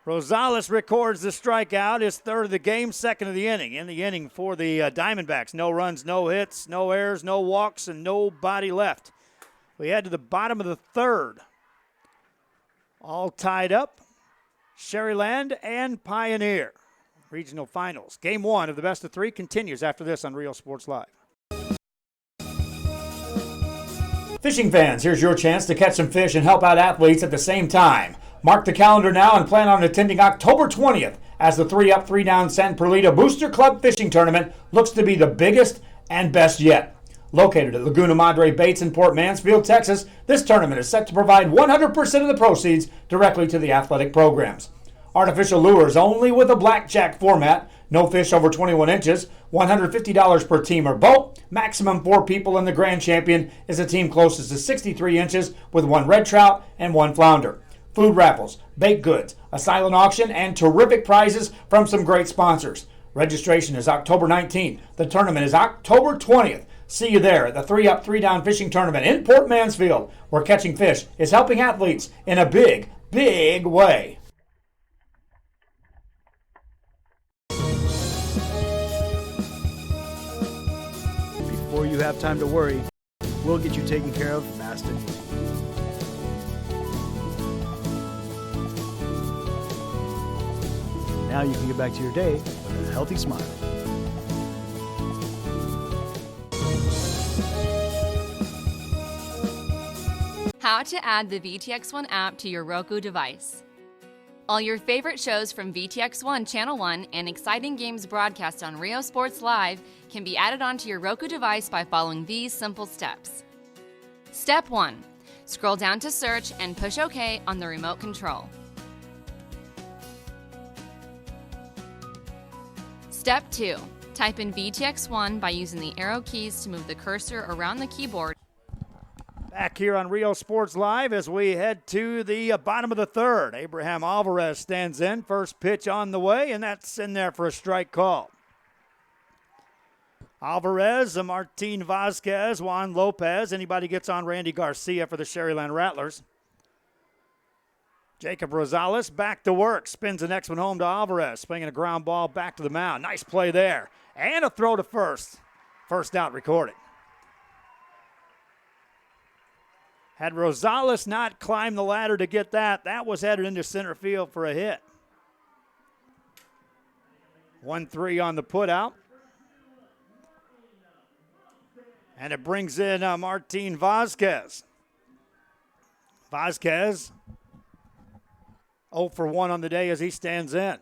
Rosales records the strikeout, his third of the game, second of the inning. In the inning for the Diamondbacks. No runs, no hits, no errors, no walks, and nobody left. We head to the bottom of the third. All tied up. Sharyland and Pioneer. Regional finals. Game 1 of the best of 3 continues after this on Real Sports Live. Fishing fans, here's your chance to catch some fish and help out athletes at the same time. Mark the calendar now and plan on attending October 20th as the 3-Up, 3-Down San Perlito Booster Club Fishing Tournament looks to be the biggest and best yet. Located at Laguna Madre Baits in Port Mansfield, Texas, this tournament is set to provide 100% of the proceeds directly to the athletic programs. Artificial lures only with a blackjack format, no fish over 21 inches, $150 per team or boat, maximum 4 people, and the grand champion is a team closest to 63 inches with 1 red trout and 1 flounder. Food raffles, baked goods, a silent auction, and terrific prizes from some great sponsors. Registration is October 19th. The tournament is October 20th. See you there at the 3-Up, 3-Down Fishing Tournament in Port Mansfield, where catching fish is helping athletes in a big, big way. Before you have time to worry, we'll get you taken care of fast and easy. Now you can get back to your day with a healthy smile. How to add the VTX1 app to your Roku device. All your favorite shows from VTX1 Channel 1 and exciting games broadcast on Rio Sports Live can be added onto your Roku device by following these simple steps. Step 1. Scroll down to search and push OK on the remote control. Step 2. Type in VTX1 by using the arrow keys to move the cursor around the keyboard. Back here on Rio Sports Live as we head to the bottom of the third. Abraham Alvarez stands in. First pitch on the way, and that's in there for a strike call. Alvarez, Martin Vasquez, Juan Lopez. Anybody gets on Randy Garcia for the Sharyland Rattlers. Jacob Rosales back to work. Spins the next one home to Alvarez. Swinging a ground ball back to the mound. Nice play there. And a throw to first. First out recorded. Had Rosales not climbed the ladder to get that, that was headed into center field for a hit. 1-3 on the putout. And it brings in Martin Vazquez. Vazquez 0 for 1 on the day as he stands in.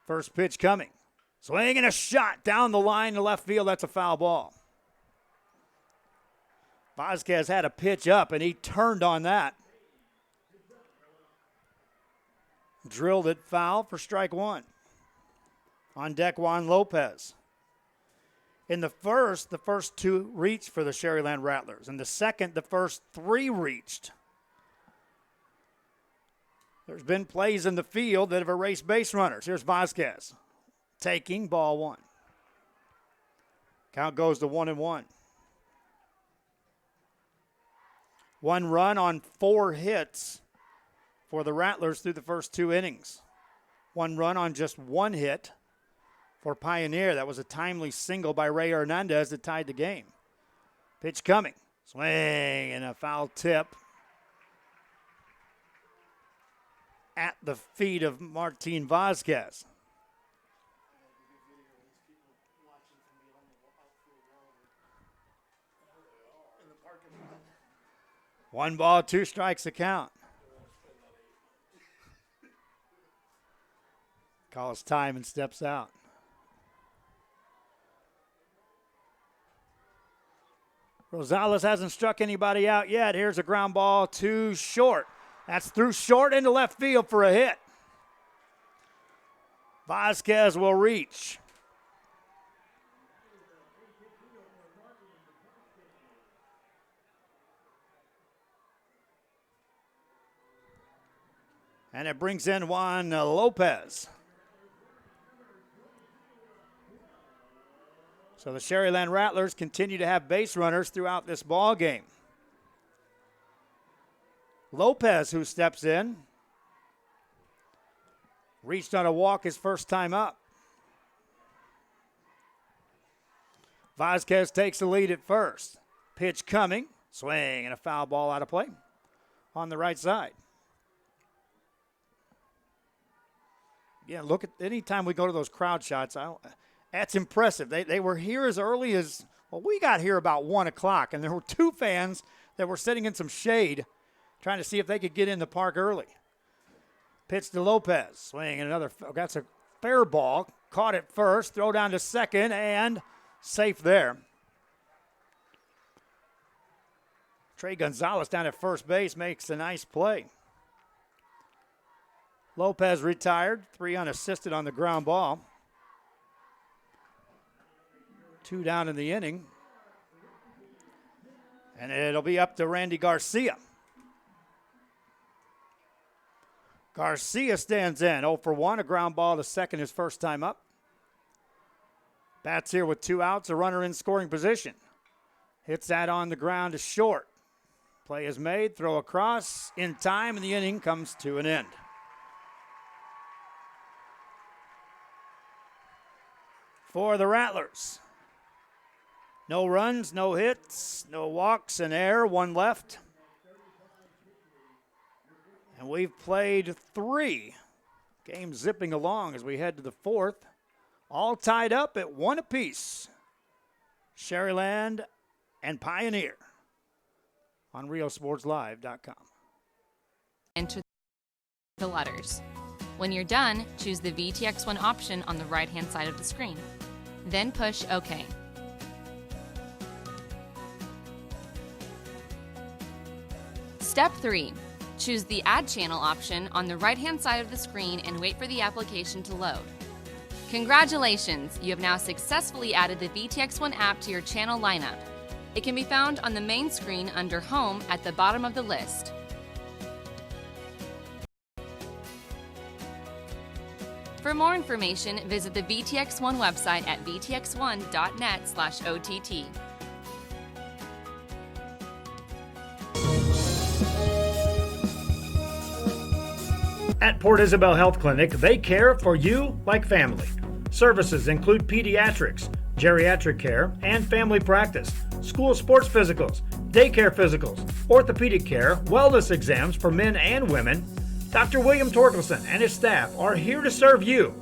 First pitch coming. Swing and a shot down the line to left field. That's a foul ball. Vazquez had a pitch up and he turned on that. Drilled it foul for strike one. On deck, Juan Lopez. In the first two reached for the Sharyland Rattlers. In the second, the first three reached. There's been plays in the field that have erased base runners. Here's Vazquez. Taking ball one. Count goes to 1-1. 1 run on 4 hits for the Rattlers through the first 2 innings. 1 run on just 1 hit for Pioneer. That was a timely single by Ray Hernandez that tied the game. Pitch coming. Swing and a foul tip at the feet of Martin Vazquez. One ball, 2 strikes to count. Calls time and steps out. Rosales hasn't struck anybody out yet. Here's a ground ball to short. That's through short into left field for a hit. Vazquez will reach. And it brings in Juan Lopez. So the Sharyland Rattlers continue to have base runners throughout this ball game. Lopez, who steps in, reached on a walk his first time up. Vazquez takes the lead at first. Pitch coming. Swing and a foul ball out of play on the right side. Yeah, look at any time we go to those crowd shots, that's impressive. They were here as early as, well, we got here about 1 o'clock, and there were 2 fans that were sitting in some shade trying to see if they could get in the park early. Pitch to Lopez. Swing and another, that's a fair ball. Caught it first, throw down to second, and safe there. Trey Gonzalez down at first base makes a nice play. Lopez retired, 3 unassisted on the ground ball. 2 down in the inning. And it'll be up to Randy Garcia. Garcia stands in, 0 for 1, a ground ball to second his first time up. Bats here with 2 outs, a runner in scoring position. Hits that on the ground to short. Play is made, throw across, in time, and the inning comes to an end. For the Rattlers, no runs, no hits, no walks, an error, 1 left. And we've played 3. Game zipping along as we head to the 4th. All tied up at 1 apiece. Sharyland and Pioneer on RioSportsLive.com. Enter the letters. When you're done, choose the VTX1 option on the right-hand side of the screen. Then push OK. Step 3. Choose the Add Channel option on the right-hand side of the screen and wait for the application to load. Congratulations! You have now successfully added the VTX1 app to your channel lineup. It can be found on the main screen under Home at the bottom of the list. For more information, visit the VTX1 website at vtx1.net/OTT. At Port Isabel Health Clinic, they care for you like family. Services include pediatrics, geriatric care, and family practice, school sports physicals, daycare physicals, orthopedic care, wellness exams for men and women. Dr. William Torkelson and his staff are here to serve you.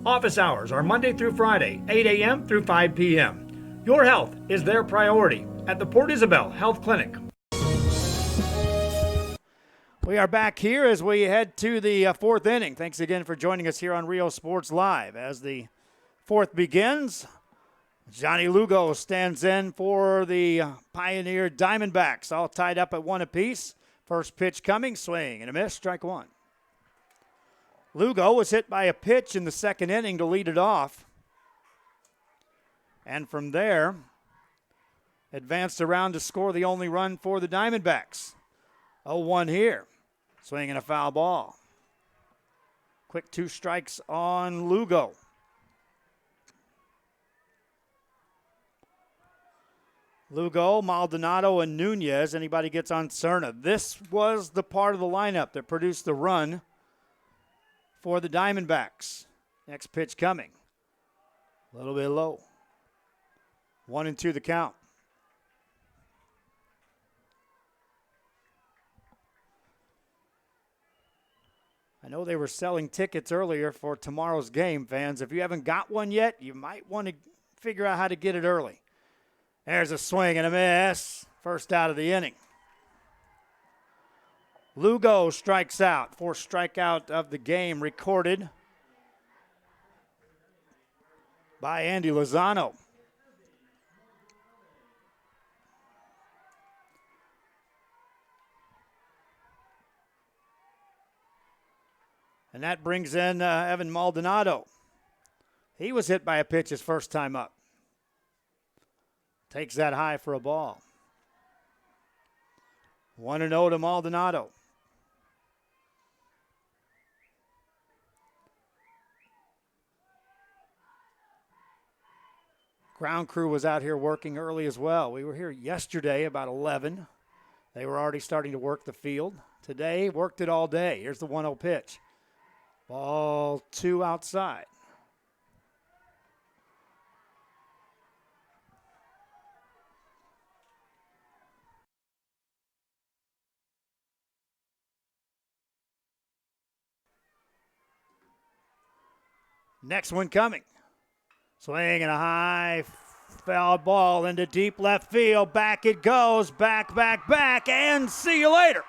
Office hours are Monday through Friday, 8 a.m. through 5 p.m. Your health is their priority at the Port Isabel Health Clinic. We are back here as we head to the fourth inning. Thanks again for joining us here on Rio Sports Live. As the fourth begins, Johnny Lugo stands in for the Pioneer Diamondbacks, all tied up at 1 apiece. First pitch coming, swing and a miss, strike one. Lugo was hit by a pitch in the second inning to lead it off. And from there, advanced around to score the only run for the Diamondbacks. 0-1 here. Swing and a foul ball. Quick 2 strikes on Lugo. Lugo, Maldonado, and Nunez. Anybody gets on Cerna. This was the part of the lineup that produced the run for the Diamondbacks. Next pitch coming. A little bit low. 1-2 the count. I know they were selling tickets earlier for tomorrow's game, fans. If you haven't got one yet, you might want to figure out how to get it early. There's a swing and a miss. First out of the inning. Lugo strikes out. Fourth strikeout of the game recorded by Andy Lozano. And that brings in Evan Maldonado. He was hit by a pitch his first time up. Takes that high for a ball. 1-0 to Maldonado. Ground crew was out here working early as well. We were here yesterday about 11. They were already starting to work the field. Today, worked it all day. Here's the 1-0 pitch. Ball 2 outside. Next one coming. Swing and a high foul ball into deep left field. Back it goes. Back, and see you later.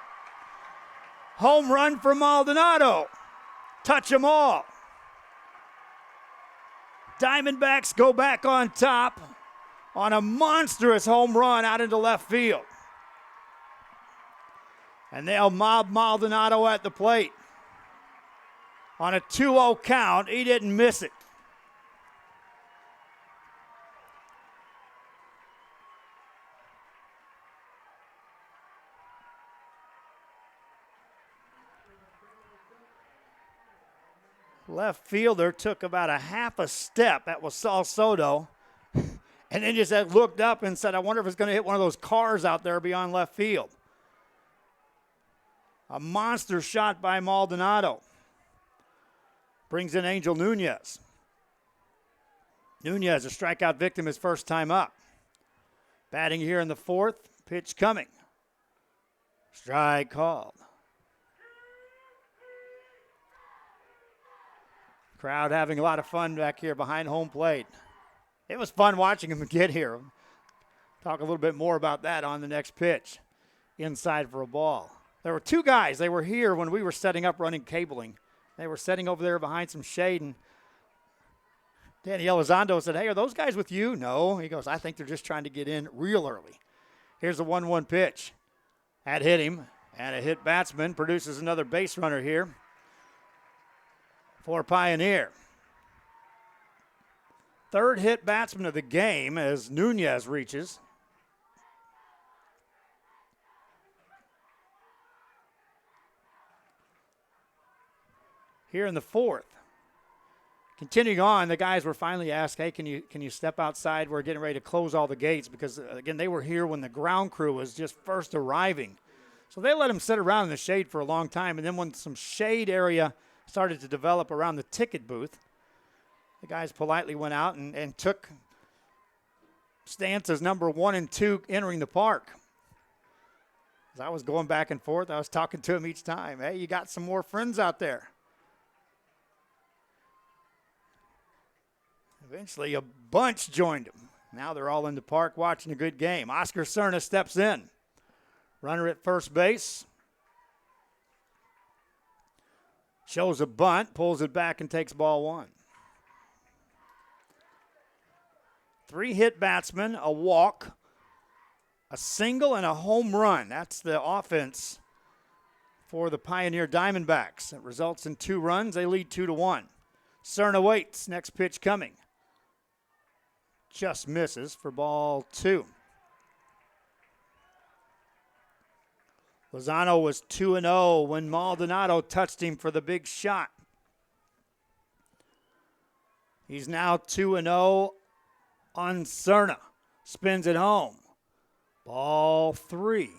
Home run for Maldonado. Touch them all. Diamondbacks go back on top on a monstrous home run out into left field. And they'll mob Maldonado at the plate. On a 2-0 count, he didn't miss it. Left fielder took about a half a step. That was Sal Soto. And then just looked up and said, I wonder if it's going to hit one of those cars out there beyond left field. A monster shot by Maldonado. Brings in Angel Nunez. Nunez, a strikeout victim his first time up. Batting here in the fourth. Pitch coming. Strike called. Crowd having a lot of fun back here behind home plate. It was fun watching him get here. Talk a little bit more about that on the next pitch. Inside for a ball. There were 2 guys. They were here when we were setting up running cabling. They were sitting over there behind some shade, and Danny Elizondo said, hey, are those guys with you? No. He goes, I think they're just trying to get in real early. Here's a 1-1 pitch. That hit him, and a hit batsman produces another base runner here for Pioneer. Third hit batsman of the game as Nunez reaches. Here in the fourth. Continuing on, the guys were finally asked, hey, can you step outside? We're getting ready to close all the gates because, again, they were here when the ground crew was just first arriving. So they let him sit around in the shade for a long time, and then when some shade area started to develop around the ticket booth, the guys politely went out and took stances number 1 and 2 entering the park. As I was going back and forth, I was talking to him each time. Hey, you got some more friends out there. Eventually, a bunch joined him. Now they're all in the park watching a good game. Oscar Cerna steps in. Runner at first base. Shows a bunt, pulls it back, and takes ball 1. 3 hit batsmen, a walk, a single, and a home run. That's the offense for the Pioneer Diamondbacks. It results in 2 runs. They lead 2-1. Cerna waits. Next pitch coming. Just misses for ball 2. Lozano was 2-0 when Maldonado touched him for the big shot. He's now 2-0 on Cerna. Spins it home. Ball 3.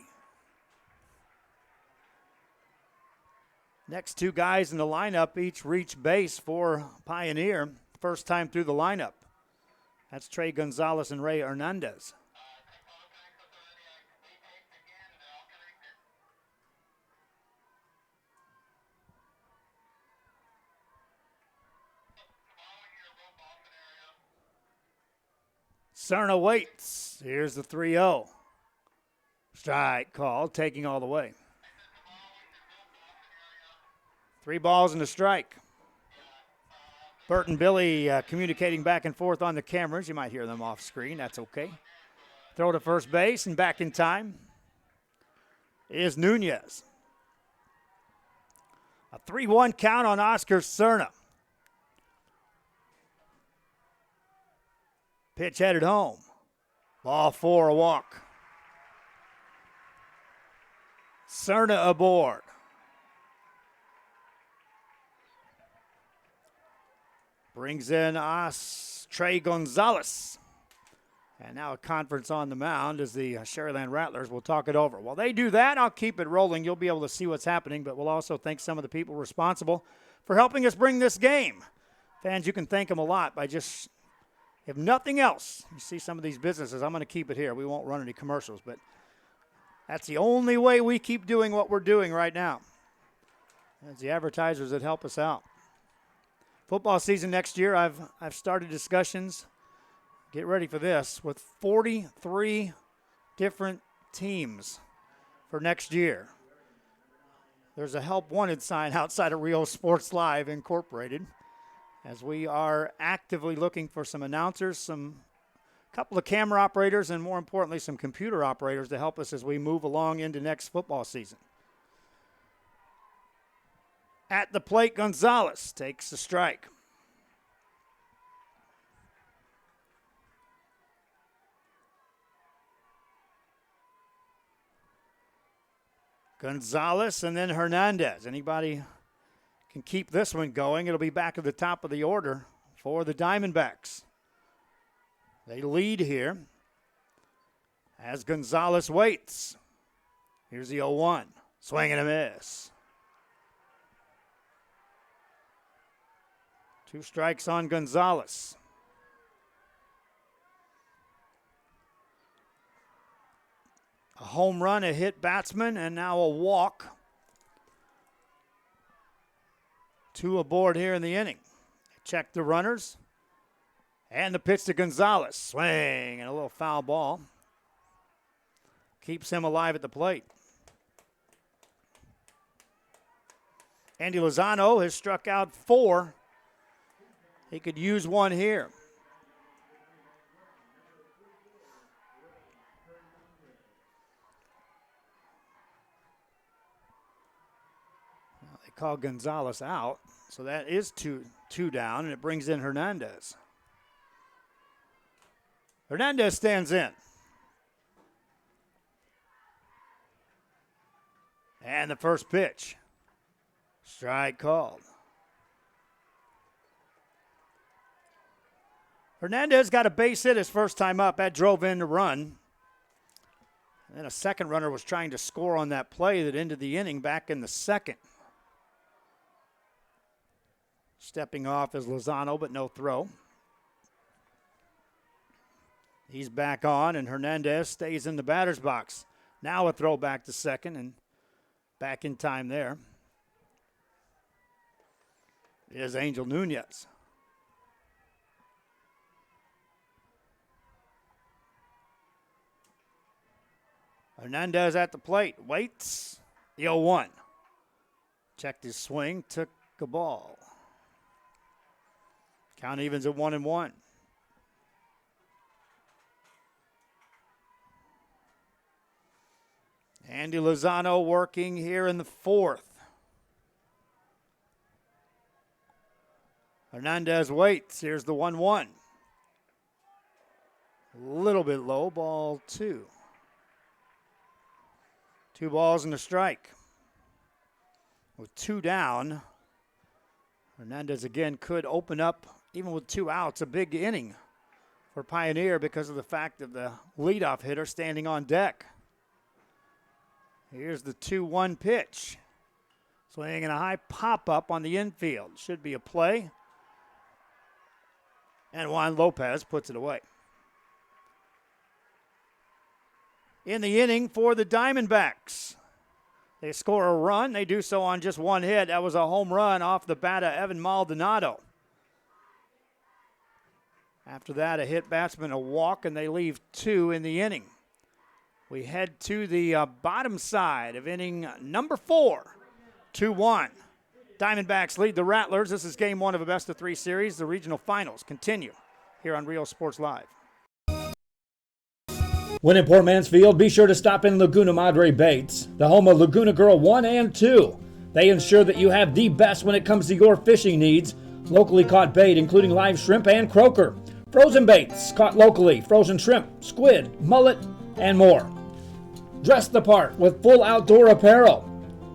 Next 2 guys in the lineup each reach base for Pioneer. First time through the lineup. That's Trey Gonzalez and Ray Hernandez. Cerna waits. Here's the 3-0. Strike call, taking all the way. 3 balls and a strike. Bert and Billy communicating back and forth on the cameras. You might hear them off screen. That's okay. Throw to first base and back in time is Nunez. A 3-1 count on Oscar Cerna. Pitch headed home. Ball 4, a walk. Cerna aboard. Brings in Trey Gonzalez. And now a conference on the mound as the Sharyland Rattlers will talk it over. While they do that, I'll keep it rolling. You'll be able to see what's happening, but we'll also thank some of the people responsible for helping us bring this game. Fans, you can thank them a lot by just, if nothing else, you see some of these businesses, I'm going to keep it here. We won't run any commercials, but that's the only way we keep doing what we're doing right now. It's the advertisers that help us out. Football season next year, I've started discussions, get ready for this, with 43 different teams for next year. There's a help wanted sign outside of Rio Sports Live Incorporated, as we are actively looking for some announcers, couple of camera operators, and more importantly, some computer operators to help us as we move along into next football season. At the plate, Gonzalez takes the strike. Gonzalez and then Hernandez. Anybody can keep this one going. It'll be back at the top of the order for the Diamondbacks. They lead here as Gonzalez waits. Here's the 0-1. Swing and a miss. 2 strikes on Gonzalez. A home run, a hit batsman, and now a walk. 2 aboard here in the inning. Check the runners. And the pitch to Gonzalez. Swing and a little foul ball. Keeps him alive at the plate. Andy Lozano has struck out 4. He could use 1 here. Now they call Gonzalez out, so that is two down, and it brings in Hernandez. Hernandez stands in. And the first pitch. Strike called. Hernandez got a base hit his first time up. That drove in the run. And a second runner was trying to score on that play that ended the inning back in the second. Stepping off is Lozano, but no throw. He's back on, and Hernandez stays in the batter's box. Now a throw back to second, and back in time there is Angel Nunez. Hernandez at the plate, waits, the 0-1. Checked his swing, took a ball. Count evens at 1-1. Andy Lozano working here in the fourth. Hernandez waits. Here's the 1-1. A little bit low, ball 2. 2 balls and a strike. With 2 down, Hernandez again could open up, even with 2 outs, a big inning for Pioneer because of the fact of the leadoff hitter standing on deck. Here's the 2-1 pitch. Swinging a high pop-up on the infield. Should be a play. And Juan Lopez puts it away. In the inning for the Diamondbacks. They score a run. They do so on just 1 hit. That was a home run off the bat of Evan Maldonado. After that, a hit batsman, a walk, and they leave 2 in the inning. We head to the bottom side of inning number 4, 2-1. Diamondbacks lead the Rattlers. This is game 1 of a best-of-3 series. The regional finals continue here on Rio Sports Live. When in Port Mansfield, be sure to stop in Laguna Madre Baits, the home of Laguna Girl 1 and 2. They ensure that you have the best when it comes to your fishing needs. Locally caught bait, including live shrimp and croaker. Frozen baits, caught locally, frozen shrimp, squid, mullet, and more. Dress the part with full outdoor apparel.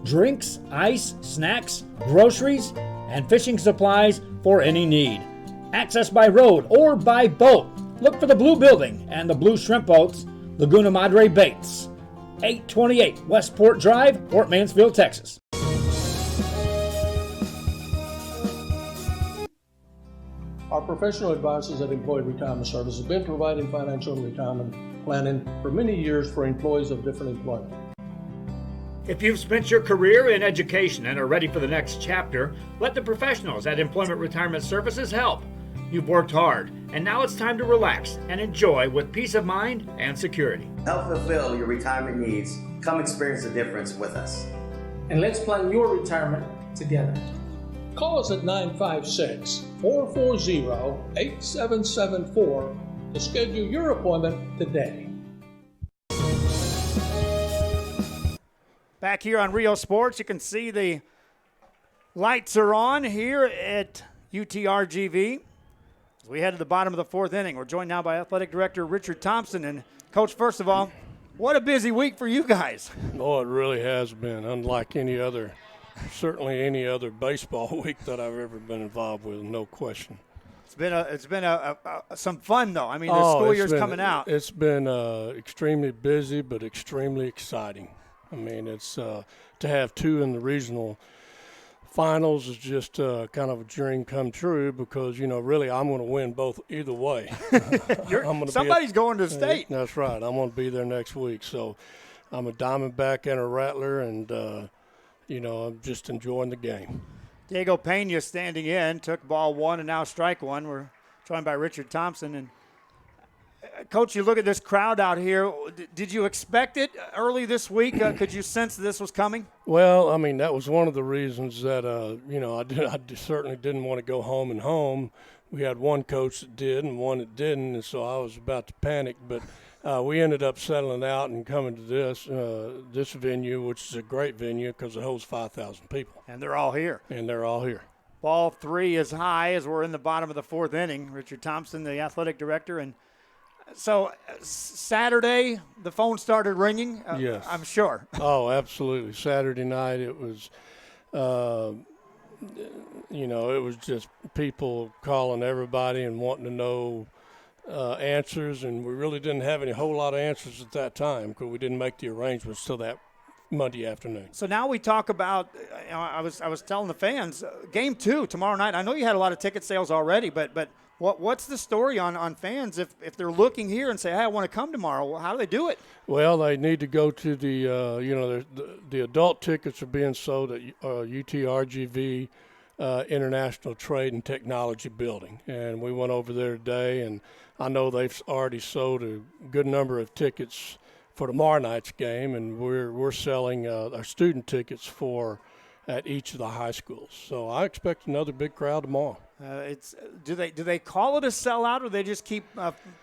Drinks, ice, snacks, groceries, and fishing supplies for any need. Access by road or by boat. Look for the blue building and the blue shrimp boats, Laguna Madre Baits. 828 Westport Drive, Port Mansfield, Texas. Our professional advisors at Employee Retirement Services have been providing financial and retirement planning for many years for employees of different employment. If you've spent your career in education and are ready for the next chapter, let the professionals at Employment Retirement Services help. You've worked hard, and now it's time to relax and enjoy with peace of mind and security. Help fulfill your retirement needs. Come experience the difference with us. And let's plan your retirement together. Call us at 956-440-8774 to schedule your appointment today. Back here on Rio Sports, you can see the lights are on here at UTRGV. As we head to the bottom of the 4th inning, we're joined now by Athletic Director Richard Thompson. And, Coach, first of all, what a busy week for you guys. Oh, it really has been, unlike any other, certainly any other baseball week that I've ever been involved with, no question. It's been some fun, though. I mean, the school year's coming out. It's been extremely busy, but extremely exciting. I mean, it's to have 2 in the regional finals is just kind of a dream come true because, you know, really I'm going to win both either way. Somebody's going to state. That's right. I'm going to be there next week. So I'm a Diamondback and a Rattler, and, you know, I'm just enjoying the game. Diego Pena standing in, took ball 1 and now strike 1. We're joined by Richard Thompson. And Coach, you look at this crowd out here. Did you expect it early this week? Could you sense this was coming? Well, I mean, that was one of the reasons that, you know, I certainly didn't want to go home. We had one coach that did and one that didn't, and so I was about to panic. But we ended up settling out and coming to this venue, which is a great venue because it holds 5,000 people. And they're all here. Ball 3 is high as we're in the bottom of the 4th inning. Richard Thompson, the athletic director, and so Saturday, the phone started ringing, yes. I'm sure. Oh, absolutely. Saturday night, it was, you know, it was just people calling everybody and wanting to know answers, and we really didn't have any whole lot of answers at that time because we didn't make the arrangements till that Monday afternoon. So now we talk about, I was telling the fans, game 2 tomorrow night. I know you had a lot of ticket sales already, but what's the story on fans if they're looking here and say, hey, I want to come tomorrow? Well, how do they do it? Well, they need to go to the adult tickets are being sold at UTRGV International Trade and Technology Building, and we went over there today, and I know they've already sold a good number of tickets for tomorrow night's game, and we're selling our student tickets at each of the high schools. So I expect another big crowd tomorrow. Do they call it a sellout, or they just keep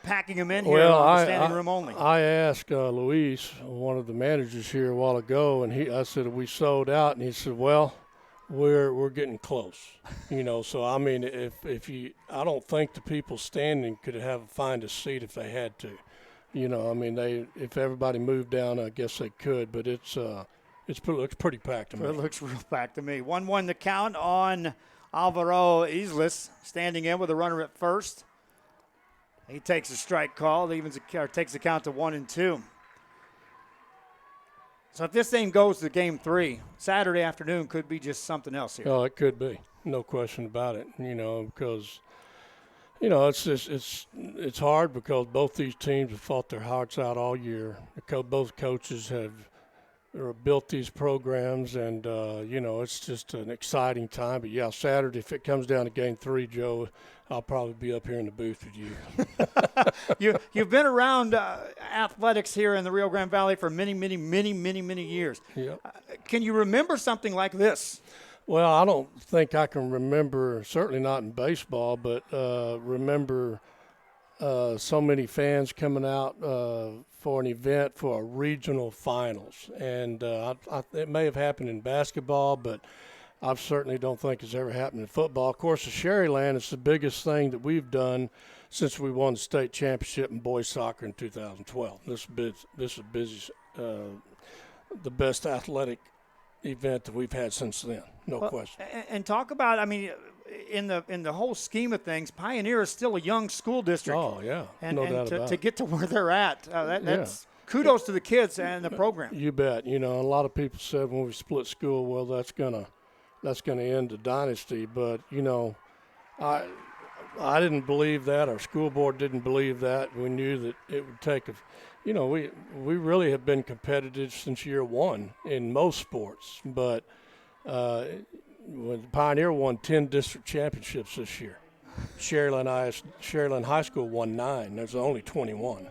packing them in here on the standing room only? I asked Luis, one of the managers here a while ago, and I said, "We sold out," and he said, "Well, we're getting close." So I mean, I don't think the people standing could find a seat if they had to. I mean, if everybody moved down, I guess they could, but it looks pretty packed to me. It looks real packed to me. 1-1 the count on Alvaro Islas, standing in with a runner at first. He takes a strike call, takes the count to 1-2. So if this thing goes to game 3, Saturday afternoon could be just something else here. Oh, it could be, no question about it. Because. It's hard because both these teams have fought their hearts out all year. Both coaches have built these programs, and it's just an exciting time. But yeah, Saturday, if it comes down to game 3, Joe, I'll probably be up here in the booth with you. You've been around athletics here in the Rio Grande Valley for many years. Yeah. Can you remember something like this? Well, I don't think I can remember, certainly not in baseball, but remember so many fans coming out for an event for a regional finals. And it may have happened in basketball, but I certainly don't think it's ever happened in football. Of course, the Sharyland is the biggest thing that we've done since we won the state championship in boys soccer in 2012. This is the best athletic event that we've had since then, no question. And talk about, I mean, in the whole scheme of things, Pioneer is still a young school district. Oh, yeah, no doubt about it. To get to where they're at, that's kudos to the kids and the program. You bet. A lot of people said when we split school, well, that's gonna end the dynasty. But I didn't believe that. Our school board didn't believe that. We knew that it would take we really have been competitive since year one in most sports, but when Pioneer won 10 district championships this year. Sharyland High School won 9. There's only 21.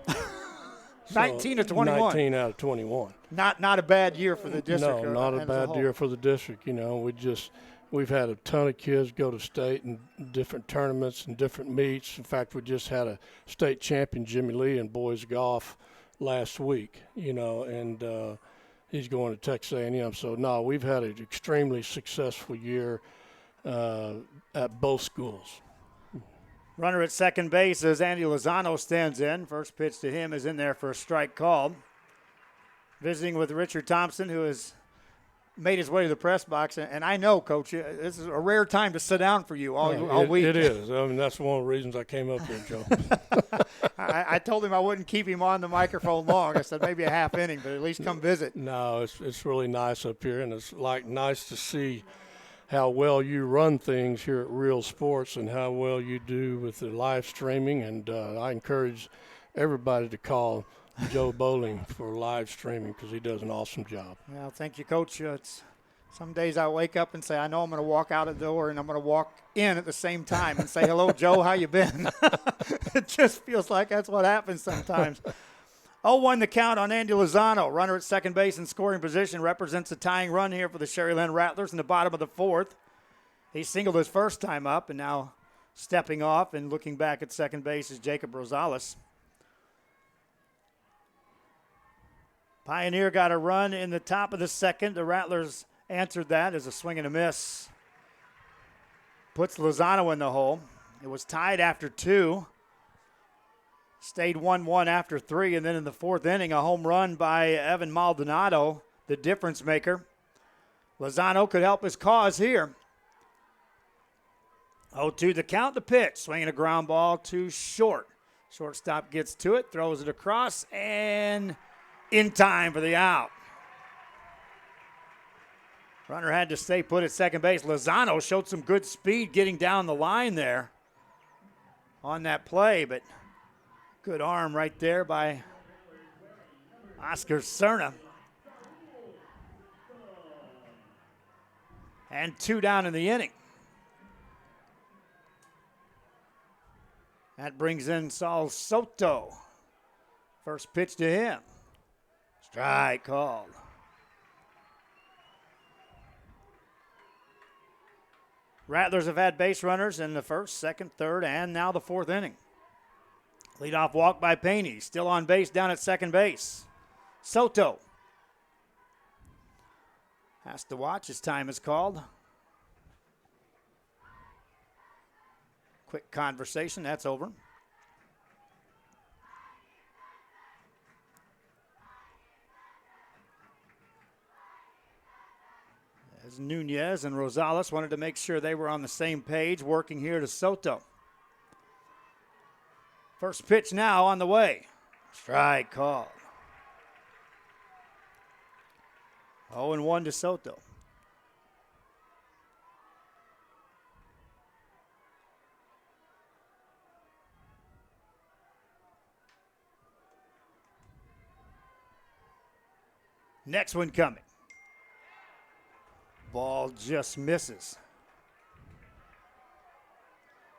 19 to 21. 19 out of 21. Not a bad year for the district. No, not a bad year for the district. We've had a ton of kids go to state and different tournaments and different meets. In fact, we just had a state champion, Jimmy Lee, in boys golf last week, and he's going to Texas A&M. So, no, we've had an extremely successful year at both schools. Runner at second base as Andy Lozano stands in. First pitch to him is in there for a strike called. Visiting with Richard Thompson, who has made his way to the press box. And I know, Coach, this is a rare time to sit down for you all week. It is. I mean, that's one of the reasons I came up here, Joe. I told him I wouldn't keep him on the microphone long. I said maybe a half inning, but at least come visit. No, it's really nice up here, and it's nice to see how well you run things here at Real Sports and how well you do with the live streaming. And I encourage everybody to call Joe Bowling for live streaming because he does an awesome job. Well, thank you, Coach. Some days I wake up and say, I know I'm going to walk out the door and I'm going to walk in at the same time and say, hello, Joe, how you been? It just feels like that's what happens sometimes. 0-1 the count on Andy Lozano. Runner at second base in scoring position represents a tying run here for the Sharyland Rattlers in the bottom of the fourth. He singled his first time up, and now stepping off and looking back at second base is Jacob Rosales. Pioneer got a run in the top of the second. The Rattlers answered that as a swing and a miss. Puts Lozano in the hole. It was tied after 2. Stayed 1-1 after 3, and then in the fourth inning, a home run by Evan Maldonado, the difference maker. Lozano could help his cause here. 0-2 the count, the pitch. Swinging a ground ball too short. Shortstop gets to it, throws it across, and in time for the out. Runner had to stay put at second base. Lozano showed some good speed getting down the line there on that play, but good arm right there by Oscar Cerna. And 2 down in the inning. That brings in Saul Soto. First pitch to him. Strike called. Rattlers have had base runners in the first, second, third, and now the fourth inning. Leadoff walk by Paney. Still on base down at second base. Soto has to watch. His time is called. Quick conversation. That's over. As Nunez and Rosales wanted to make sure they were on the same page, working here to Soto. First pitch now on the way. Strike called. 0-1 to Soto. Next one coming. Ball just misses.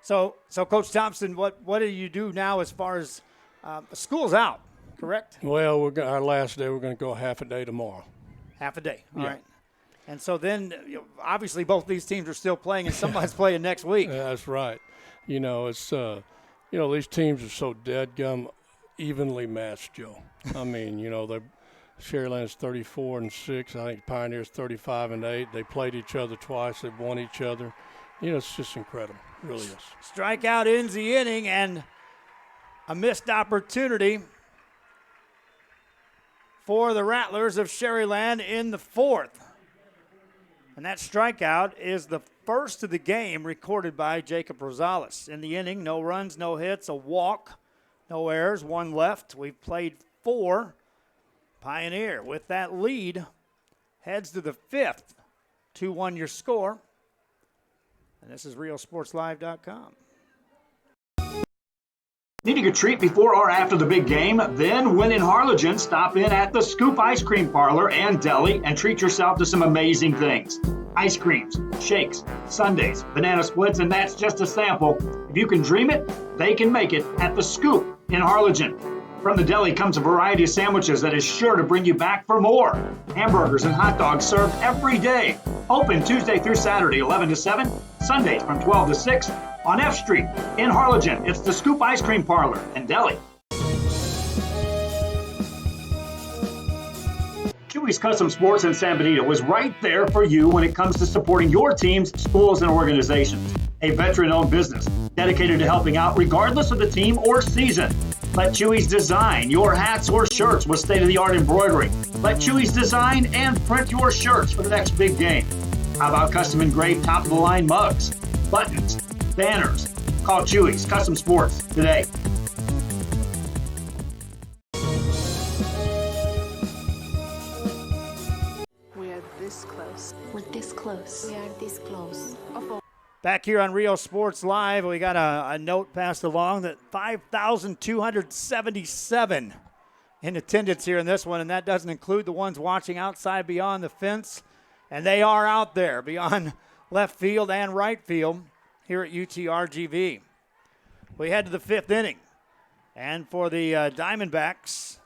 So Coach Thompson, what do you do now as far as school's out, correct? Well, our last day, we're going to go half a day tomorrow. Half a day, all right. And so then, obviously, both these teams are still playing, and somebody's playing next week. Yeah, that's right. It's these teams are so dadgum evenly matched, Joe. I mean, they're Sharyland's 34-6. I think Pioneer's 35-8. They played each other twice. They've won each other. It's just incredible. It really is. Strikeout ends the inning, and a missed opportunity for the Rattlers of Sharyland in the fourth. And that strikeout is the first of the game recorded by Jacob Rosales. In the inning, no runs, no hits, a walk, no errors, 1 left. We've played 4. Pioneer, with that lead, heads to the 5th. 2-1 your score. And this is RealSportsLive.com. Needing a treat before or after the big game? Then, when in Harlingen, stop in at the Scoop Ice Cream Parlor and Deli and treat yourself to some amazing things. Ice creams, shakes, sundaes, banana splits, and that's just a sample. If you can dream it, they can make it at the Scoop in Harlingen. From the deli comes a variety of sandwiches that is sure to bring you back for more. Hamburgers and hot dogs served every day. Open Tuesday through Saturday, 11 to 7, Sundays from 12 to 6 on F Street in Harlingen. It's the Scoop Ice Cream Parlor and Deli. Chewy's Custom Sports in San Benito is right there for you when it comes to supporting your teams, schools, and organizations. A veteran-owned business dedicated to helping out regardless of the team or season. Let Chewy's design your hats or shirts with state-of-the-art embroidery. Let Chewy's design and print your shirts for the next big game. How about custom engraved top-of-the-line mugs, buttons, banners? Call Chewy's Custom Sports today. We are this close. We're this close. We are this close. Back here on Real Sports Live, we got a note passed along that 5,277 in attendance here in this one, and that doesn't include the ones watching outside beyond the fence. And they are out there beyond left field and right field here at UTRGV. We head to the 5th inning. And for the Diamondbacks,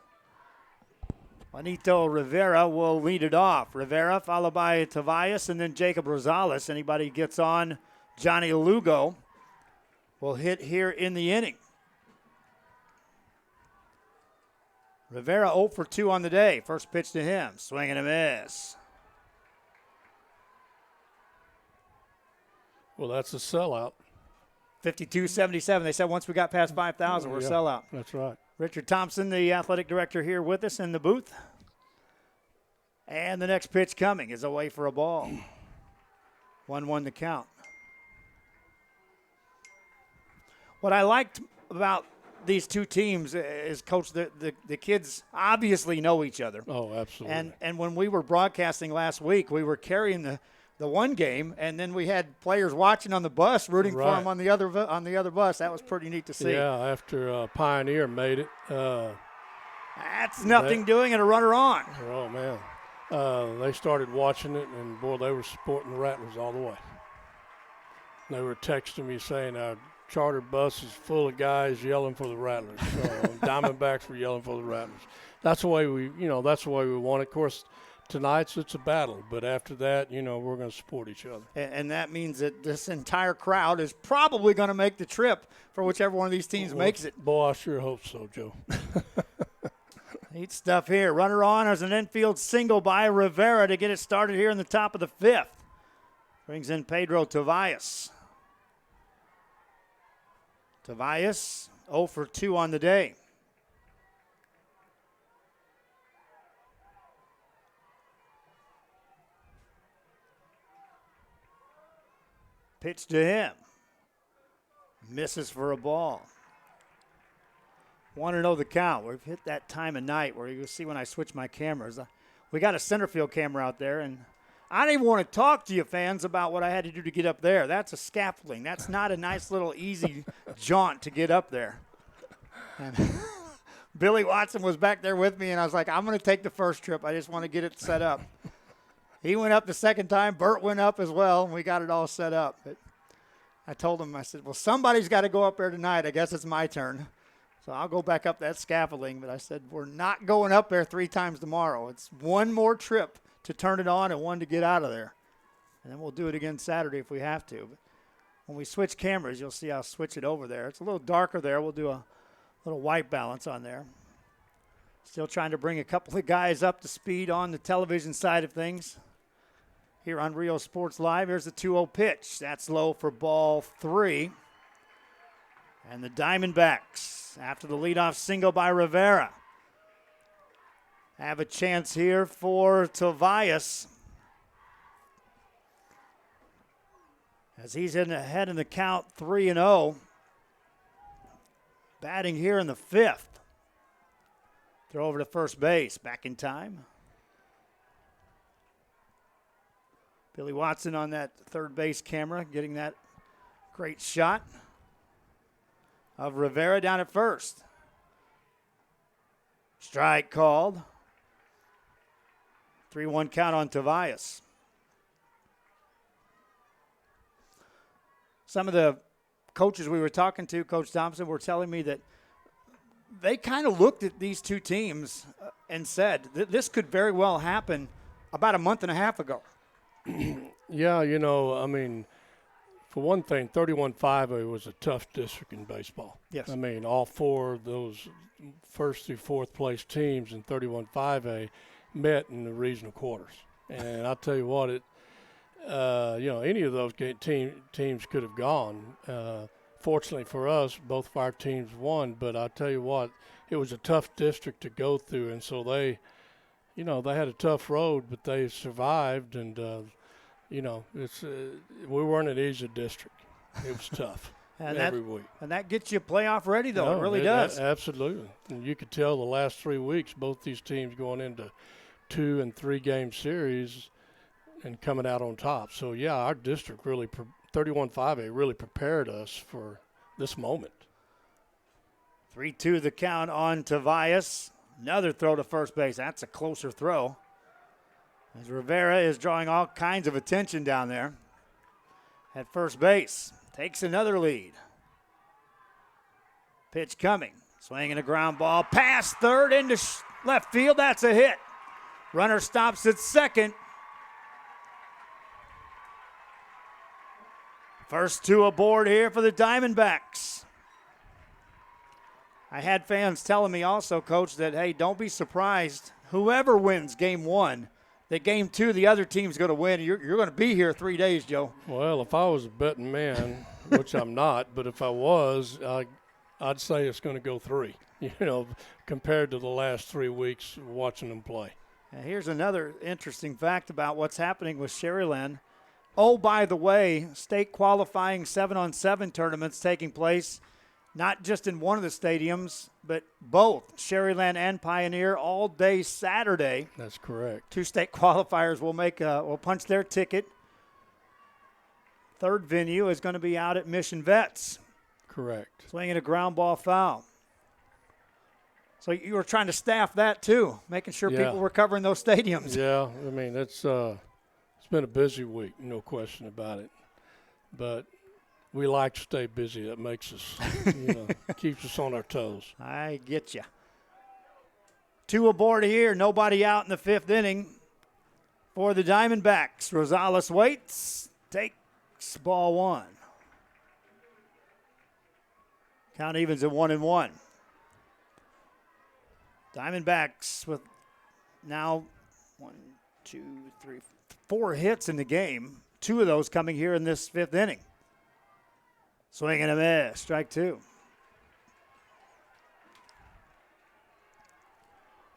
Juanito Rivera will lead it off. Rivera followed by Tavias and then Jacob Rosales. Anybody gets on Johnny Lugo will hit here in the inning. Rivera 0 for 2 on the day. First pitch to him. Swing and a miss. Well, that's a sellout. 52-77. They said once we got past 5,000, we're sellout. That's right. Richard Thompson, the athletic director, here with us in the booth. And the next pitch coming is away for a ball. 1-1 the count. What I liked about these two teams is, Coach, the kids obviously know each other. Oh, absolutely. And when we were broadcasting last week, we were carrying the one game, and then we had players watching on the bus, rooting for them on the other bus. That was pretty neat to see. Yeah, after Pioneer made it. That's nothing doing and a runner on. Oh, man. They started watching it, and, boy, they were supporting the Rattlers all the way. They were texting me saying our charter bus is full of guys yelling for the Rattlers. Diamondbacks were yelling for the Rattlers. That's the way we want it. Of course, tonight's it's a battle, but after that, we're going to support each other. And that means that this entire crowd is probably going to make the trip for whichever one of these teams makes it. Boy, I sure hope so, Joe. Neat stuff here. Runner on as an infield single by Rivera to get it started here in the top of the fifth. Brings in Pedro Tobias. Tobias 0 for 2 on the day. Pitch to him. Misses for a ball. 1-0 the count. We've hit that time of night where you'll see when I switch my cameras. We got a center field camera out there, and I don't even want to talk to you fans about what I had to do to get up there. That's a scaffolding. That's not a nice little easy jaunt to get up there. And Billy Watson was back there with me, and I was like, I'm going to take the first trip. I just want to get it set up. He went up the second time. Bert went up as well, and we got it all set up. But I told him, I said, well, somebody's got to go up there tonight. I guess it's my turn. So I'll go back up that scaffolding. But I said, we're not going up there 3 times tomorrow. It's one more trip to turn it on and one to get out of there. And then we'll do it again Saturday if we have to. But when we switch cameras, you'll see I'll switch it over there. It's a little darker there. We'll do a little white balance on there. Still trying to bring a couple of guys up to speed on the television side of things. Here on Rio Sports Live, here's the 2-0 pitch. That's low for ball 3. And the Diamondbacks, after the leadoff single by Rivera, have a chance here for Tobias. As he's ahead in the count 3-0. Batting here in the 5th. Throw over to first base. Back in time. Billy Watson on that third base camera, getting that great shot of Rivera down at first. Strike called. 3-1 count on Tobias. Some of the coaches we were talking to, Coach Thompson, were telling me that they kind of looked at these two teams and said this could very well happen about a month and a half ago. Yeah, I mean, for one thing, 31-5A was a tough district in baseball. Yes. I mean, all 4 of those first through fourth place teams in 31-5A met in the regional quarters. And I'll tell you what, any of those teams could have gone. Fortunately for us, both of our teams won, but I'll tell you what, it was a tough district to go through, and so they had a tough road, but they survived, and we weren't an easy district. It was tough every week. And that gets you playoff ready, though. It really does. Absolutely. And you could tell the last 3 weeks, both these teams going into 2- and 3-game series and coming out on top. So, yeah, our district really, 31-5A really prepared us for this moment. 3-2 the count on Tobias. Another throw to first base. That's a closer throw. As Rivera is drawing all kinds of attention down there at first base. Takes another lead. Pitch coming. Swinging a ground ball. Past third into left field. That's a hit. Runner stops at second. First 2 aboard here for the Diamondbacks. I had fans telling me also, Coach, that, hey, don't be surprised. Whoever wins game 1, that game 2, the other team's going to win. You're going to be here 3 days, Joe. Well, if I was a betting man, which I'm not, but if I was, I'd say it's going to go 3, compared to the last 3 weeks watching them play. And here's another interesting fact about what's happening with Sharyland. Oh, by the way, state qualifying 7-on-7 tournaments taking place not just in one of the stadiums, but both, Sharyland and Pioneer, all day Saturday. That's correct. 2 state qualifiers will punch their ticket. Third venue is going to be out at Mission Vets. Correct. Swinging a ground ball foul. So you were trying to staff that too, making sure people were covering those stadiums. Yeah, I mean, it's been a busy week, no question about it. But we like to stay busy. That makes us, keeps us on our toes. I get you. 2 aboard here, nobody out in the 5th inning for the Diamondbacks. Rosales waits, takes ball 1. Count evens at 1-1. Diamondbacks with now 4 hits in the game. 2 of those coming here in this 5th inning. Swing and a miss, strike 2.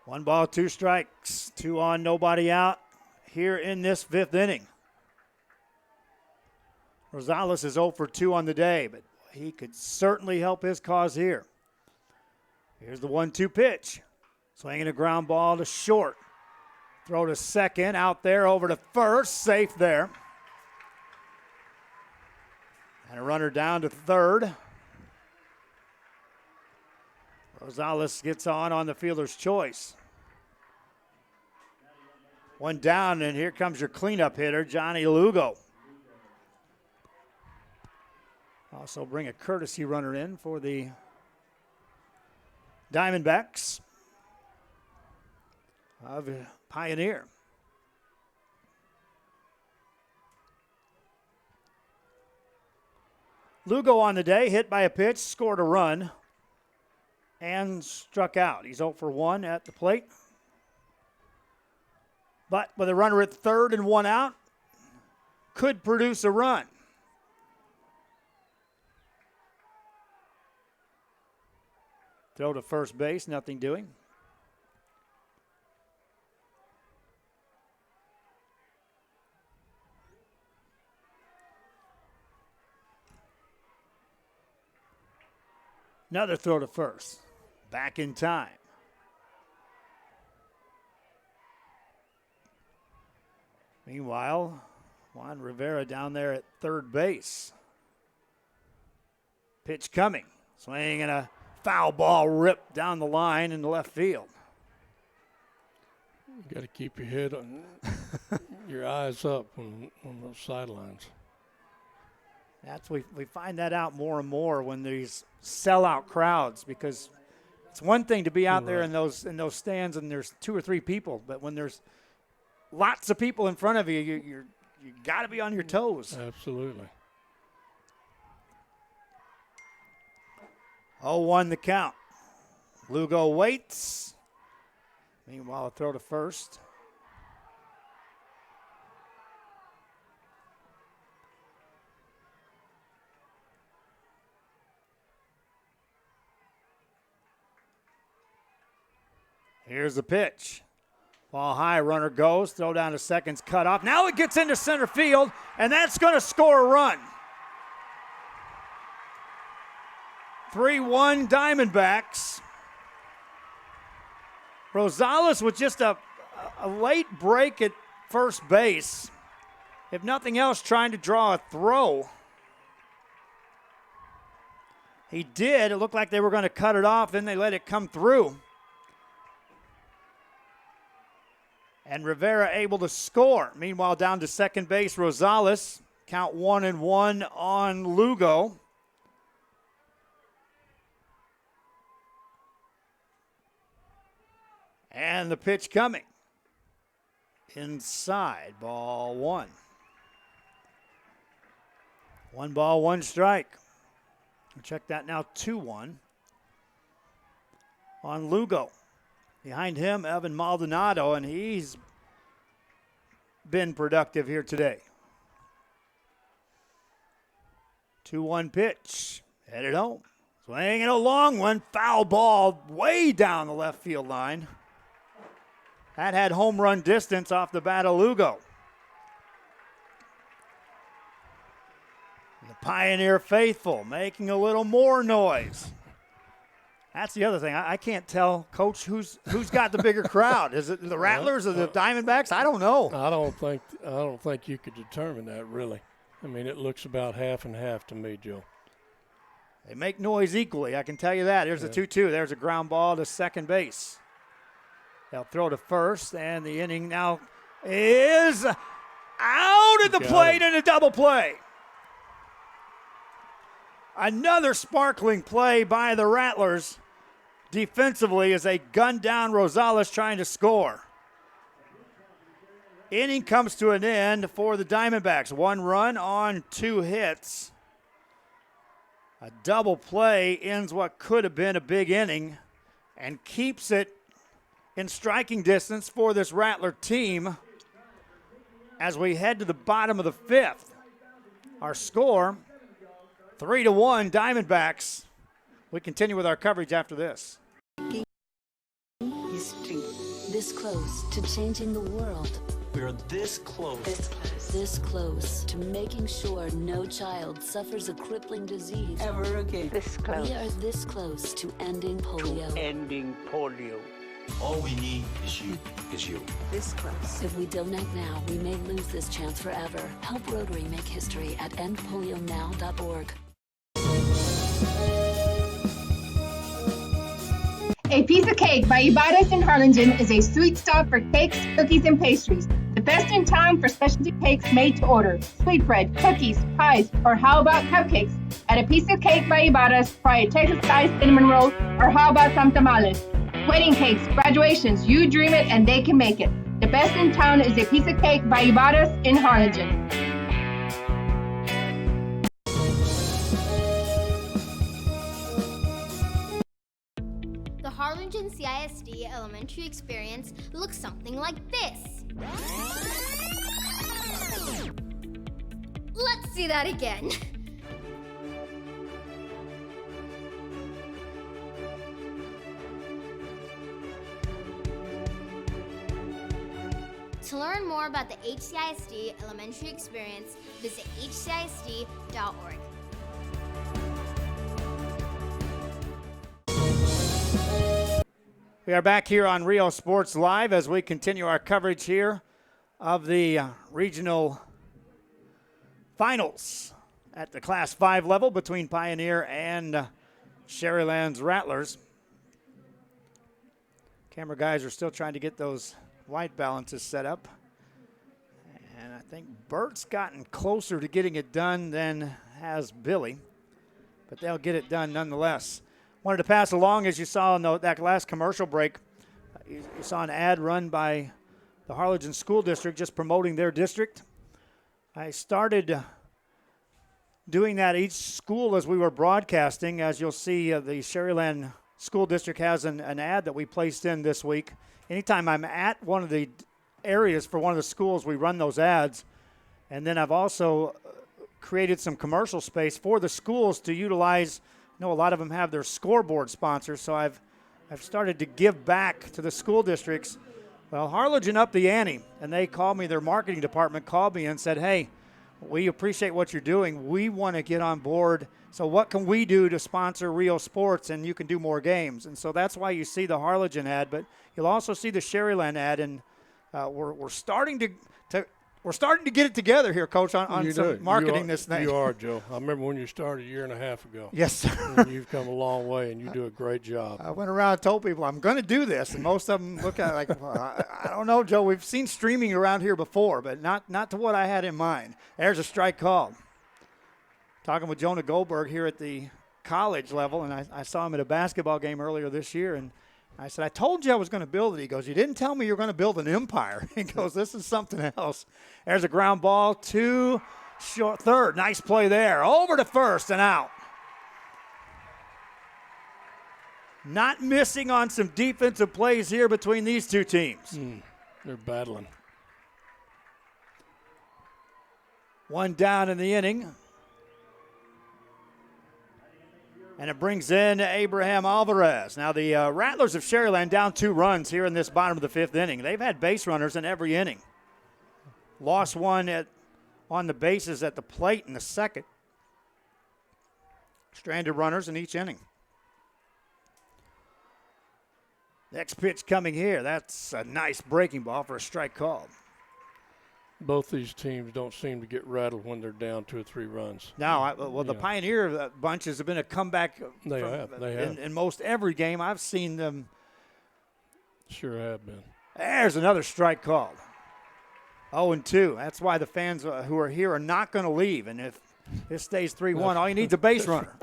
1 ball, 2 strikes. 2 on, nobody out here in this 5th inning. Rosales is 0 for 2 on the day, but he could certainly help his cause here. Here's the 1-2 pitch. Swinging a ground ball to short. Throw to second, out there over to first, safe there. And a runner down to third. Rosales gets on the fielder's choice. 1 down, and here comes your cleanup hitter, Johnny Lugo. Also bring a courtesy runner in for the Diamondbacks of Pioneer. Lugo on the day, hit by a pitch, scored a run, and struck out. He's 0 for 1 at the plate. But with a runner at third and 1 out, could produce a run. Throw to first base, nothing doing. Another throw to first. Back in time. Meanwhile, Juan Rivera down there at third base. Pitch coming. Swing and a foul ball ripped down the line in the left field. You got to keep your head on, your eyes up on those sidelines. We find that out more and more when these sellout crowds, because it's one thing to be out there in those stands and there's 2 or 3 people, but when there's lots of people in front of you, you got to be on your toes. Absolutely. 0-1 the count. Lugo waits. Meanwhile, a throw to first. Here's the pitch. Ball high, runner goes, throw down to second's cut off. Now it gets into center field, and that's going to score a run. 3-1 Diamondbacks. Rosales with just a late break at first base. If nothing else, trying to draw a throw. He did. It looked like they were going to cut it off, then they let it come through. And Rivera able to score. Meanwhile, down to second base, Rosales. Count 1-1 on Lugo. And the pitch coming. Inside, ball 1. 1 ball, 1 strike. We'll check that now, 2-1 on Lugo. Behind him, Evan Maldonado, and he's been productive here today. 2-1 pitch, headed home. Swinging a long one, foul ball way down the left field line. That had home run distance off the bat of Lugo. The Pioneer faithful making a little more noise. That's the other thing. I can't tell, Coach, who's got the bigger crowd. Is it the Rattlers or the Diamondbacks? I don't know. I don't think you could determine that, really. I mean, it looks about half and half to me, Joe. They make noise equally, I can tell you that. Here's a 2-2. There's a ground ball to second base. They'll throw to first, and the inning now is out at the plate in a double play. Another sparkling play by the Rattlers defensively as they gun down Rosales trying to score. Inning comes to an end for the Diamondbacks. 1 run on 2 hits. A double play ends what could have been a big inning and keeps it in striking distance for this Rattler team as we head to the bottom of the 5th. Our score, 3-1 Diamondbacks. We continue with our coverage after this. History. This close to changing the world. We're this close. This close to making sure no child suffers a crippling disease Ever again. This close. We are this close to ending polio. Ending polio. All we need is you. This close. If we don't act now, we may lose this chance forever. Help Rotary make history at endpolionow.org. A Piece of Cake by Ibadas in Harlingen is a sweet stop for cakes, cookies, and pastries. The best in town for specialty cakes made to order. Sweetbread, cookies, pies, or how about cupcakes? At A Piece of Cake by Ibadas, try a Texas-sized cinnamon roll, or how about some tamales? Wedding cakes, graduations, you dream it and they can make it. The best in town is A Piece of Cake by Ibadas in Harlingen. The Harlingen CISD elementary experience looks something like this. Let's see that again. To learn more about the HCISD elementary experience, visit hcisd.org. We are back here on Rio Sports Live as we continue our coverage here of the regional finals at the Class 5 level between Pioneer and Sharyland's Rattlers. Camera guys are still trying to get those white balances set up. And I think Bert's gotten closer to getting it done than has Billy, but they'll get it done nonetheless. Wanted to pass along, as you saw in that last commercial break, you saw an ad run by the Harlingen School District just promoting their district. I started doing that each school as we were broadcasting. As you'll see, the Sharyland School District has an ad that we placed in this week. Anytime I'm at one of the areas for one of the schools, we run those ads. And then I've also created some commercial space for the schools to utilize. I know a lot of them have their scoreboard sponsors, so I've started to give back to the school districts. Well, Harlingen upped the ante, and they called me, their marketing department called me and said, hey, we appreciate what you're doing. We want to get on board. So what can we do to sponsor Rio Sports, and you can do more games? And so that's why you see the Harlingen ad, but you'll also see the Sharyland ad, and we're starting to get it together here, Coach, on some marketing this thing. You are, Joe. I remember when you started a year and a half ago. Yes, sir. And you've come a long way, and you do a great job. I went around and told people I'm going to do this, and most of them look at it like, well, I don't know, Joe. We've seen streaming around here before, but not to what I had in mind. There's a strike called. Talking with Jonah Goldberg here at the college level, and I saw him at a basketball game earlier this year, and I said, I told you I was going to build it. He goes, you didn't tell me you were going to build an empire. He goes, this is something else. There's a ground ball to third. Nice play there. Over to first and out. Not missing on some defensive plays here between these two teams. They're battling. One down in the inning. And it brings in Abraham Alvarez. Now the Rattlers of Sharyland down 2 runs here in this bottom of the 5th inning. They've had base runners in every inning. Lost one on the bases at the plate in the second. stranded runners in each inning. Next pitch coming here. That's a nice breaking ball for a strike called. Both these teams don't seem to get rattled when they're down 2 or 3 runs. No, the Pioneer bunches have been a comeback. They have. In most every game I've seen them. Sure have been. There's another strike called. 0-2. That's why the fans who are here are not going to leave. And if this stays 3-1, all you need is a base runner.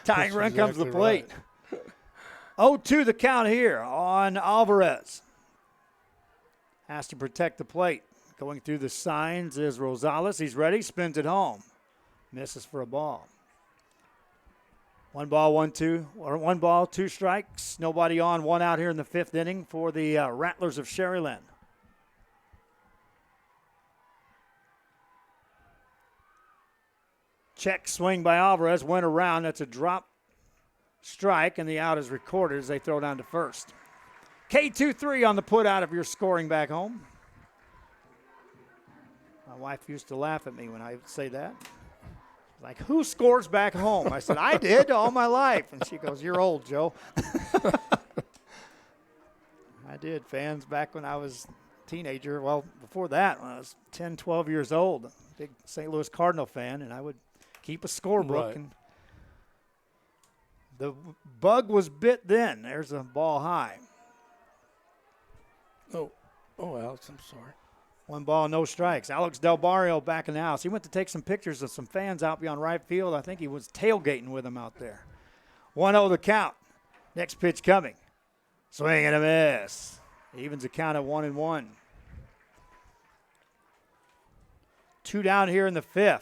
Tying run comes to the plate. Right. 0-2 the count here on Alvarez. Has to protect the plate. Going through the signs is Rosales. He's ready. Spins it home. Misses for a ball. 1 ball, 1-2. Or 1 ball, 2 strikes. Nobody on, 1 out here in the 5th inning for the Rattlers of Sharyland. Check swing by Alvarez. Went around. That's a drop strike, and the out is recorded as they throw down to first. K2-3 on the put out if you're scoring back home. My wife used to laugh at me when I would say that. Like, who scores back home? I said, I did all my life. And she goes, you're old, Joe. I did. Fans back when I was a teenager. Well, before that, when I was 10, 12 years old, big St. Louis Cardinal fan, and I would keep a scorebook. Right. And the bug was bit then. There's a ball high. Oh, Alex, I'm sorry. 1 ball, no strikes. Alex Del Barrio back in the house. He went to take some pictures of some fans out beyond right field. I think he was tailgating with them out there. 1-0 the count. Next pitch coming. Swing and a miss. Evens the count at 1-1. 2 down here in the 5th.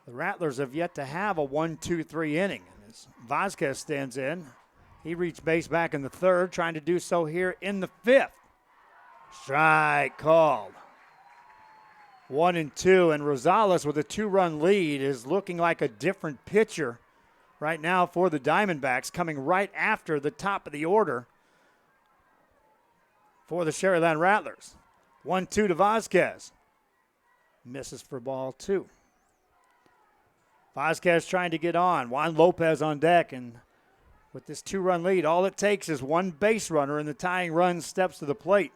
The Rattlers have yet to have a 1-2-3 inning. As Vasquez stands in, he reached base back in the 3rd, trying to do so here in the 5th. Strike called. 1-2, and Rosales with a 2-run lead is looking like a different pitcher right now for the Diamondbacks, coming right after the top of the order for the Sharyland Rattlers. 1-2 to Vasquez. Misses for ball 2. Vasquez trying to get on. Juan Lopez on deck, and with this 2-run lead, all it takes is 1 base runner, and the tying run steps to the plate.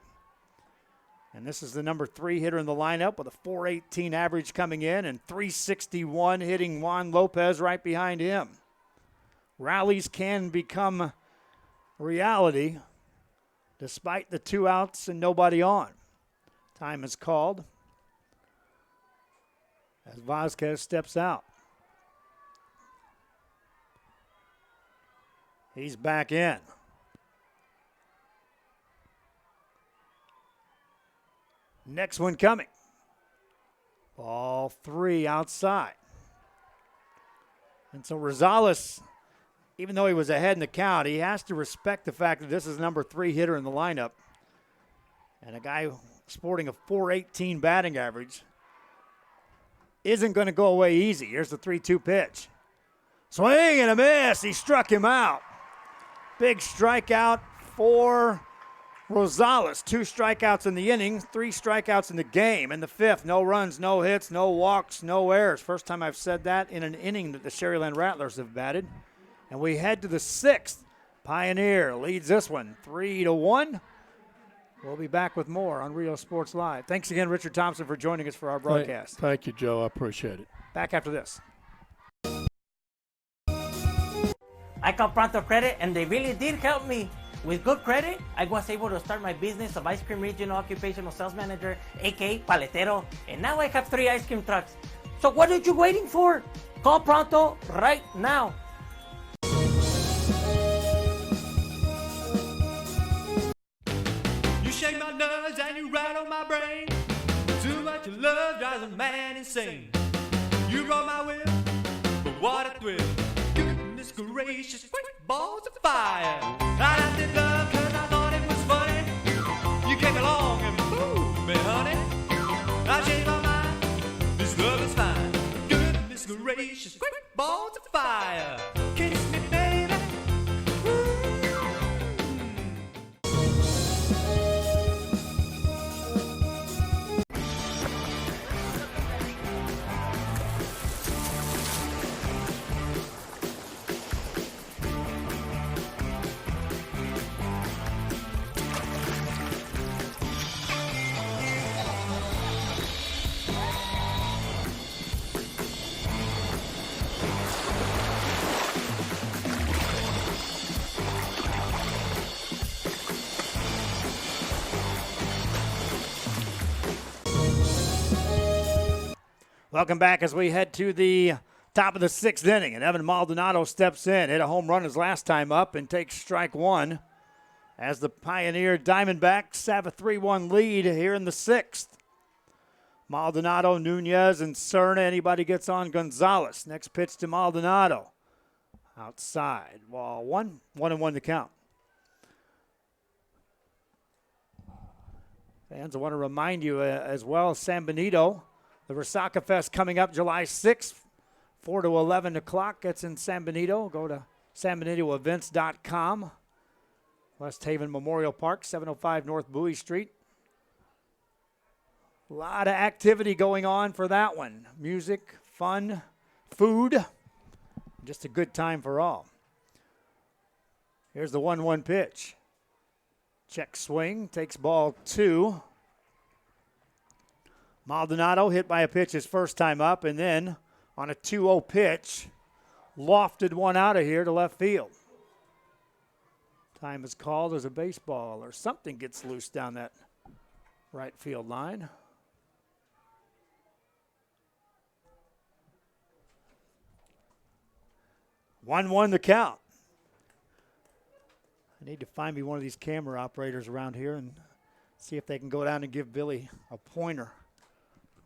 And this is the number 3 hitter in the lineup with a .418 average coming in and .361 hitting Juan Lopez right behind him. Rallies can become reality despite the 2 outs and nobody on. Time is called as Vasquez steps out. He's back in. Next one coming. Ball 3 outside. And so Rosales, even though he was ahead in the count, he has to respect the fact that this is number 3 hitter in the lineup. And a guy sporting a .418 batting average isn't going to go away easy. Here's the 3-2 pitch. Swing and a miss. He struck him out. Big strikeout for Rosales. 2 strikeouts in the inning, 3 strikeouts in the game. In the 5th, no runs, no hits, no walks, no errors. First time I've said that in an inning that the Sharyland Rattlers have batted. And we head to the 6th. Pioneer leads this one 3-1. We'll be back with more on Rio Sports Live. Thanks again, Richard Thompson, for joining us for our broadcast. Thank you, Joe. I appreciate it. Back after this. I called Pronto Credit, and they really did help me. With good credit, I was able to start my business of ice cream regional occupational sales manager, aka paletero, and now I have 3 ice cream trucks. So what are you waiting for? Call Pronto right now. You shake my nerves and you rattle my brain. Too much love drives a man insane. You roll my whip, but what a thrill. Goodness gracious, quick balls of fire. I did love cause I thought it was funny. You came along and moved me, honey. I changed my mind, this love is fine. Goodness gracious, quick balls of fire. Kiss me, baby. Welcome back as we head to the top of the 6th inning. And Evan Maldonado steps in, hit a home run his last time up, and takes strike one as the Pioneer Diamondbacks have a 3-1 lead here in the 6th. Maldonado, Nunez, and Cerna. Anybody gets on Gonzalez. Next pitch to Maldonado. Outside. Ball 1, 1-1 to count. Fans, I want to remind you as well, San Benito, the Resaca Fest coming up July 6th, 4 to 11 o'clock. That's in San Benito. Go to sanbenitoevents.com. West Haven Memorial Park, 705 North Bowie Street. A lot of activity going on for that one. Music, fun, food. Just a good time for all. Here's the 1-1 pitch. Check swing, takes ball 2. Maldonado hit by a pitch his first time up, and then on a 2-0 pitch, lofted one out of here to left field. Time is called as a baseball or something gets loose down that right field line. One the count. I need to find me one of these camera operators around here and see if they can go down and give Billy a pointer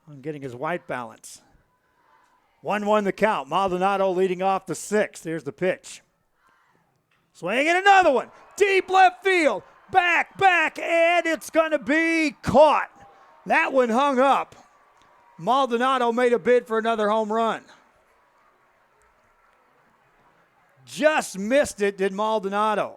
on getting his white balance. 1-1 the count. Maldonado leading off the 6th. Here's the pitch. Swing and another one. Deep left field. Back, and it's going to be caught. That one hung up. Maldonado made a bid for another home run. Just missed it, did Maldonado.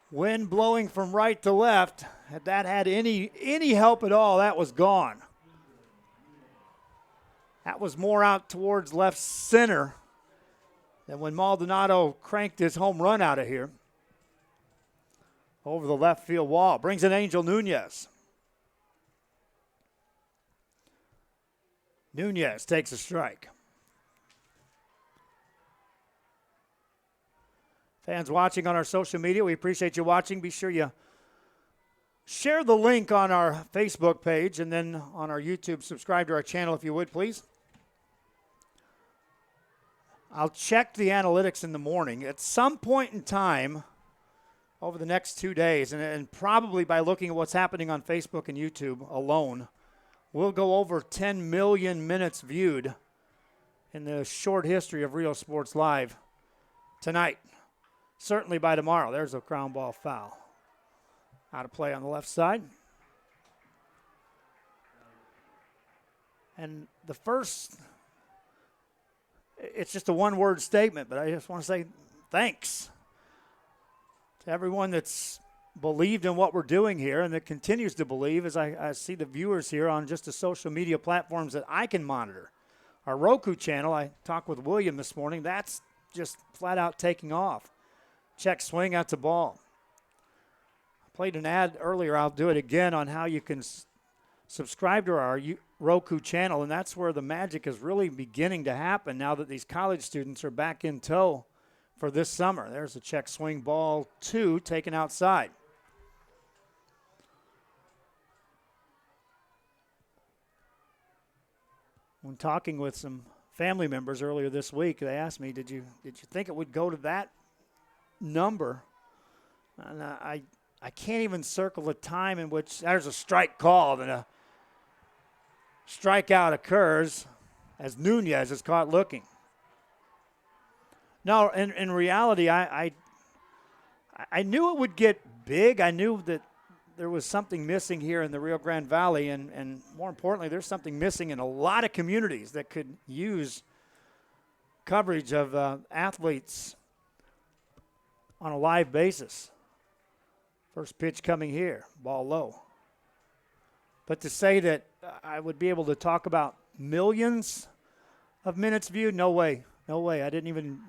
Wind blowing from right to left. Had that had any help at all, that was gone. That was more out towards left center than when Maldonado cranked his home run out of here. Over the left field wall. Brings in Angel Nunez. Nunez takes a strike. Fans watching on our social media, we appreciate you watching. Be sure you share the link on our Facebook page and then on our YouTube. Subscribe to our channel if you would, please. I'll check the analytics in the morning. At some point in time over the next 2 days, and probably by looking at what's happening on Facebook and YouTube alone, we'll go over 10 million minutes viewed in the short history of Rio Sports Live tonight. Certainly by tomorrow. There's a ground ball foul. Out of play on the left side. And the first, it's just a one-word statement, but I just want to say thanks to everyone that's believed in what we're doing here and that continues to believe as I see the viewers here on just the social media platforms that I can monitor. Our Roku channel, I talked with William this morning, that's just flat out taking off. Check swing out to ball. I played an ad earlier. I'll do it again on how you can subscribe to our Roku channel, and that's where the magic is really beginning to happen now that these college students are back in tow for this summer. There's a check swing, ball 2 taken outside. When talking with some family members earlier this week, they asked me, did you think it would go to that number? And I can't even circle a time in which there's a strike called and a strikeout occurs as Nunez is caught looking. No, in reality, I knew it would get big. I knew that there was something missing here in the Rio Grande Valley, and more importantly, there's something missing in a lot of communities that could use coverage of athletes on a live basis. First pitch coming here, ball low. But to say that I would be able to talk about millions of minutes viewed, no way. No way. I didn't even,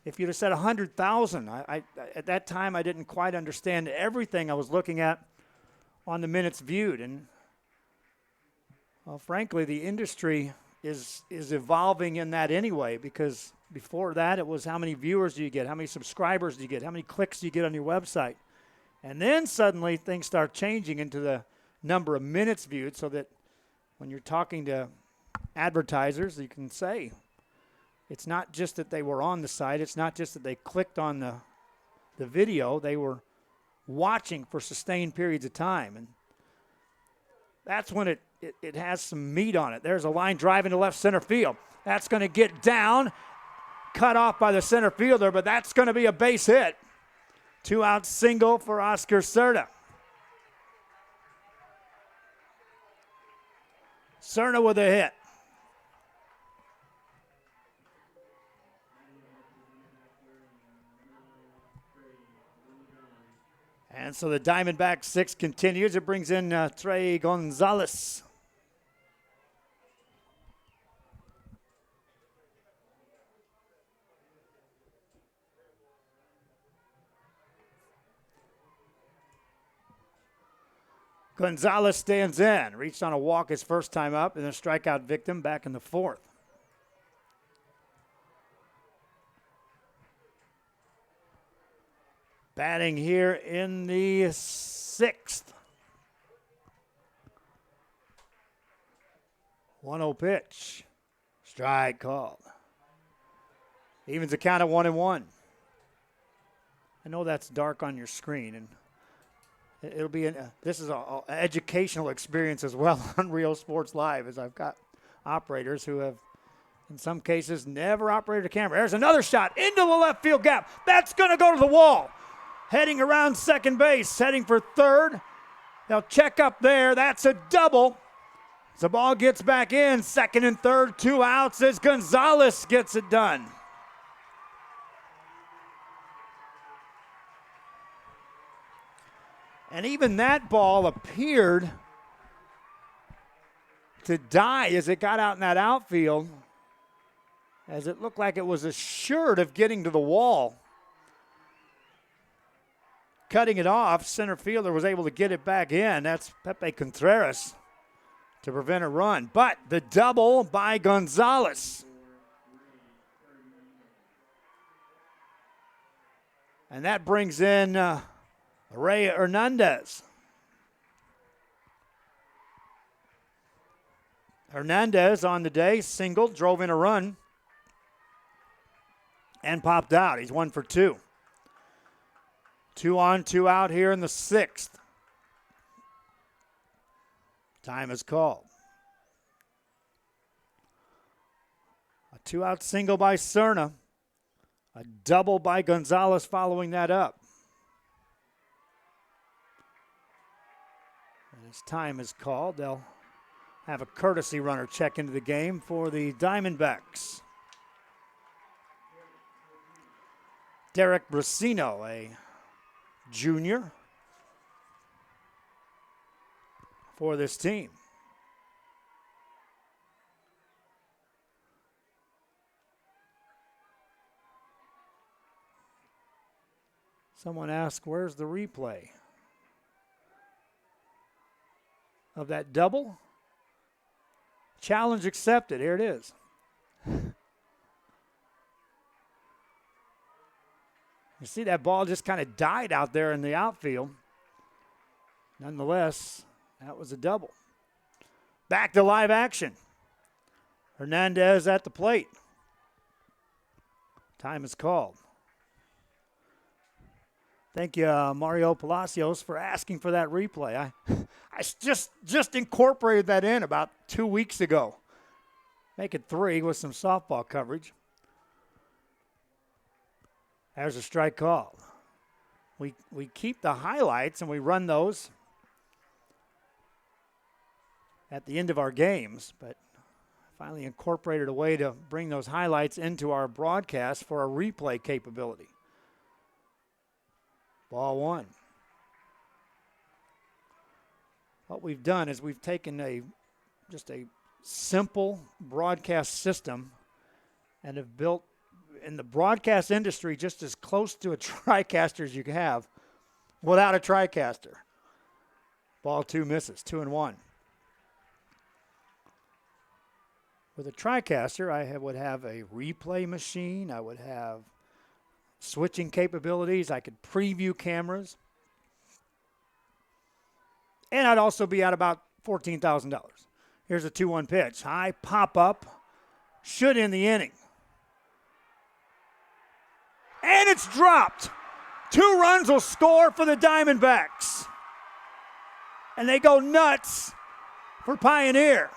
if you'd have said 100,000, I at that time I didn't quite understand everything I was looking at on the minutes viewed. And well, frankly, the industry is evolving in that anyway, because before that it was how many viewers do you get, how many subscribers do you get, how many clicks do you get on your website. And then suddenly things start changing into the number of minutes viewed, so that when you're talking to advertisers, you can say it's not just that they were on the site. It's not just that they clicked on the video. They were watching for sustained periods of time. And that's when it has some meat on it. There's a line drive into left center field. That's going to get down, cut off by the center fielder, but that's going to be a base hit. 2-out single for Oscar Cerda. Cerna with a hit. And so the Diamondback 6 continues. It brings in Trey Gonzalez. Gonzalez stands in. Reached on a walk his first time up, and a strikeout victim back in the fourth. Batting here in the sixth. 1-0 pitch. Strike called. Evens the count at 1-1. I know that's dark on your screen, and it'll be this is an educational experience as well on Rio Sports Live, as I've got operators who have, in some cases, never operated a camera. There's another shot into the left field gap. That's going to go to the wall. Heading around second base, heading for third. They'll check up there. That's a double. As the ball gets back in, second and third, 2 outs as Gonzalez gets it done. And even that ball appeared to die as it got out in that outfield, as it looked like it was assured of getting to the wall. Cutting it off, center fielder was able to get it back in. That's Pepe Contreras to prevent a run. But the double by Gonzalez. And that brings in Ray Hernandez. Hernandez on the day, singled, drove in a run, and popped out. He's 1 for 2. 2 on, 2 out here in the sixth. Time is called. A 2-out single by Cerna. A double by Gonzalez following that up. And as time is called, they'll have a courtesy runner check into the game for the Diamondbacks. Derek Brasino, a junior for this team. Someone asked, where's the replay of that double? Challenge accepted. Here it is. You see that ball just kind of died out there in the outfield. Nonetheless, that was a double. Back to live action. Hernandez at the plate. Time is called. Thank you, Mario Palacios, for asking for that replay. I just incorporated that in about 2 weeks ago. Make it 3 with some softball coverage. There's a strike call. We keep the highlights and we run those at the end of our games, but finally incorporated a way to bring those highlights into our broadcast for a replay capability. Ball 1. What we've done is we've taken just a simple broadcast system and have built in the broadcast industry just as close to a TriCaster as you can have without a TriCaster. Ball 2 misses, 2-1. With a TriCaster, I would have a replay machine. I would have switching capabilities. I could preview cameras. And I'd also be at about $14,000. Here's a 2-1 pitch. High pop-up. Should end the inning. And it's dropped. 2 runs will score for the Diamondbacks. And they go nuts for Pioneer.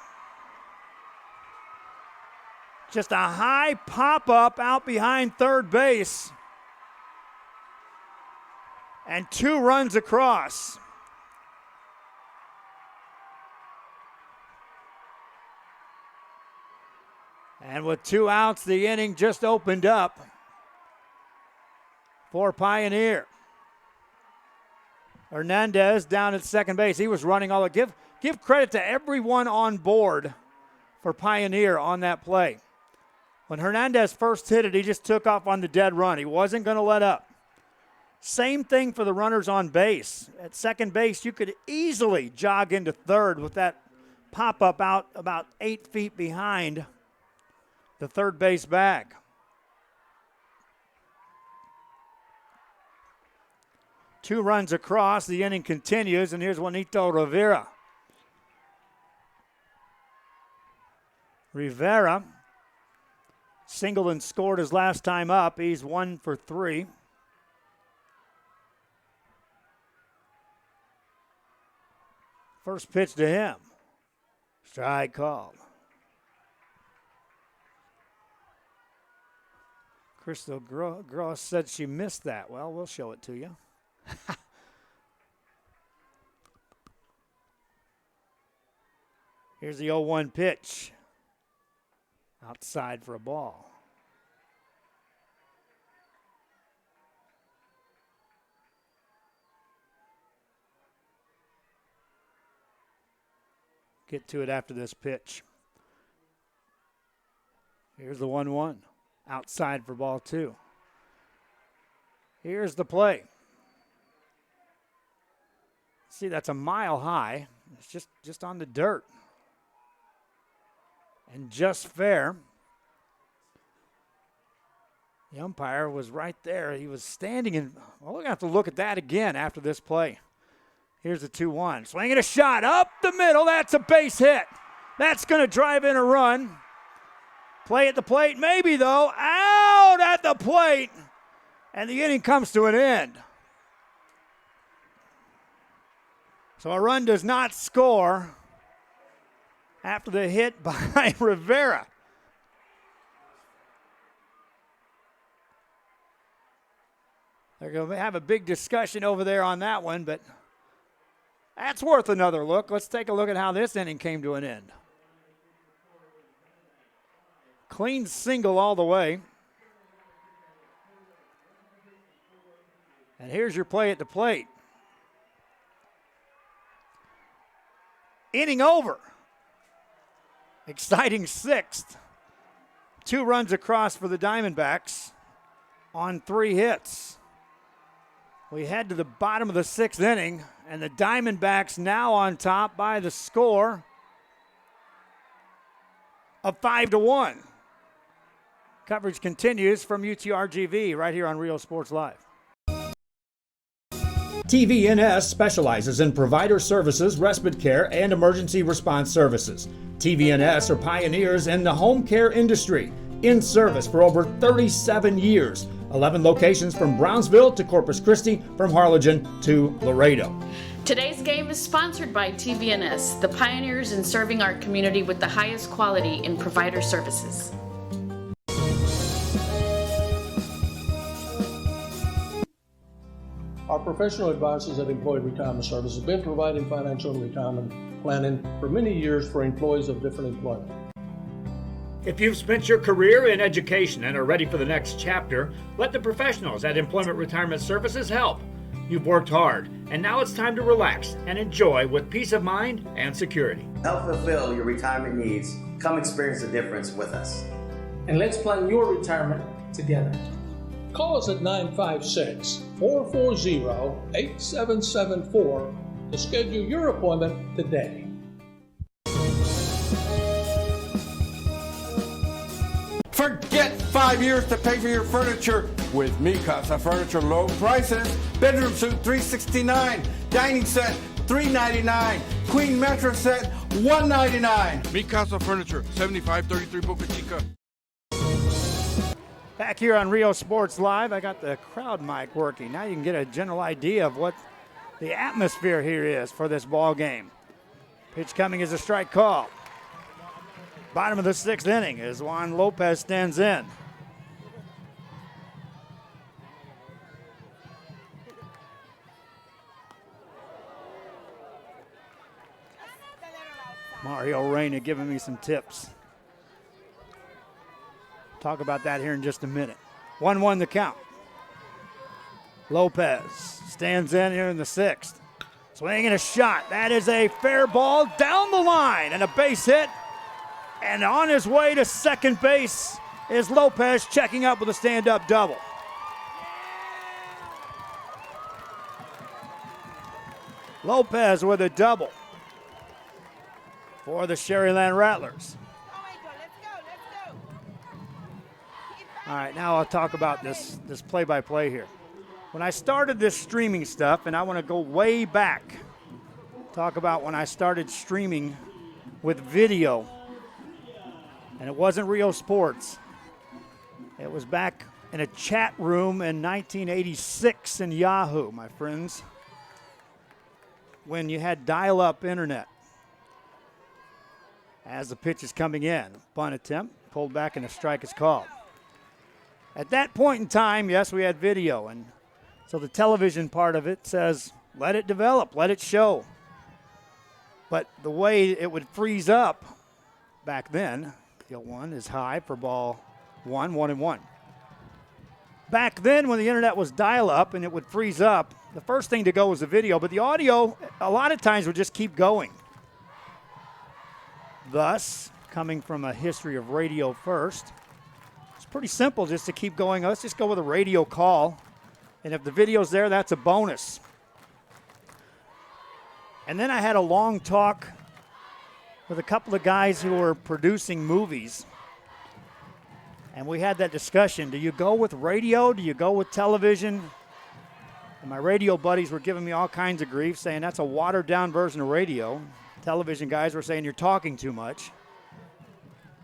Just a high pop-up out behind third base. And 2 runs across. And with 2 outs, the inning just opened up for Pioneer. Hernandez down at second base. He was running all the give credit to everyone on board for Pioneer on that play. When Hernandez first hit it, he just took off on the dead run. He wasn't going to let up. Same thing for the runners on base. At second base, you could easily jog into third with that pop-up out about 8 feet behind the third base bag. Two runs across, the inning continues, and here's Juanito Rivera. Rivera singled and scored his last time up. He's 1 for 3. First pitch to him. Strike called. Crystal Gross said she missed that. Well, we'll show it to you. Here's the 0-1 pitch. Outside for a ball. Get to it after this pitch. Here's the 1-1. Outside for ball 2. Here's the play. See, that's a mile high. It's just on the dirt. And just fair. The umpire was right there. He was standing in. Well, we're going to have to look at that again after this play. Here's the 2-1. Swinging a shot up the middle. That's a base hit. That's going to drive in a run. Play at the plate, maybe though. Out at the plate. And the inning comes to an end. So a run does not score after the hit by Rivera. They're going to have a big discussion over there on that one, but that's worth another look. Let's take a look at how this inning came to an end. Clean single all the way. And here's your play at the plate. Inning over. Exciting 6th. 2 runs across for the Diamondbacks on 3 hits. We head to the bottom of the 6th inning, and the Diamondbacks now on top by the score of 5-1. Coverage continues from UTRGV right here on Rio Sports Live. TVNS specializes in provider services, respite care, and emergency response services. TVNS are pioneers in the home care industry, in service for over 37 years. 11 locations from Brownsville to Corpus Christi, from Harlingen to Laredo. Today's game is sponsored by TVNS, the pioneers in serving our community with the highest quality in provider services. Our professional advisors at Employee Retirement Services have been providing financial and retirement planning for many years for employees of different employment. If you've spent your career in education and are ready for the next chapter, let the professionals at Employment Retirement Services help. You've worked hard, and now it's time to relax and enjoy with peace of mind and security. Help fulfill your retirement needs. Come experience the difference with us. And let's plan your retirement together. Call us at 956-440-8774 to schedule your appointment today. Forget 5 years to pay for your furniture with Mi Casa Furniture. Low prices. Bedroom suite $369, dining set $399. Queen mattress set, $199. Mi Casa Furniture, 7533 Boca Chica. Back here on Rio Sports Live, I got the crowd mic working. Now you can get a general idea of what the atmosphere here is for this ball game. Pitch coming is a strike call. Bottom of the 6th inning as Juan Lopez stands in. Mario Reyna giving me some tips. Talk about that here in just a minute. 1-1 the count. Lopez stands in here in the 6th. Swinging a shot. That is a fair ball down the line and a base hit. And on his way to second base is Lopez checking up with a stand-up double. Lopez with a double for the Sharyland Rattlers. All right, now I'll talk about this play-by-play here. When I started this streaming stuff, and I want to go way back, talk about when I started streaming with video, and it wasn't Rio Sports. It was back in a chat room in 1986 in Yahoo, my friends, when you had dial-up internet. As the pitch is coming in, bunt attempt, pulled back and a strike is called. At that point in time, yes, we had video, and so the television part of it says, let it develop, let it show. But the way it would freeze up back then, field one is high for ball 1-1. Back then when the internet was dial-up and it would freeze up, the first thing to go was the video, but the audio a lot of times would just keep going. Thus, coming from a history of radio first, it's pretty simple just to keep going. Let's just go with a radio call. And if the video's there, that's a bonus. And then I had a long talk with a couple of guys who were producing movies. And we had that discussion. Do you go with radio? Do you go with television? And my radio buddies were giving me all kinds of grief, saying that's a watered-down version of radio. Television guys were saying you're talking too much.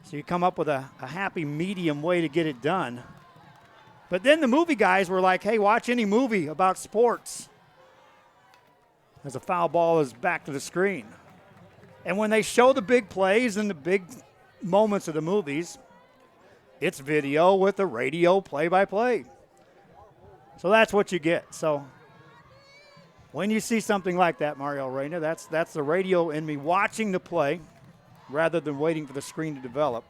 So you come up with a happy medium way to get it done. But then the movie guys were like, hey, watch any movie about sports as a foul ball is back to the screen. And when they show the big plays and the big moments of the movies, it's video with the radio play-by-play. So that's what you get. So when you see something like that, Mario Reyna, that's the radio in me watching the play rather than waiting for the screen to develop.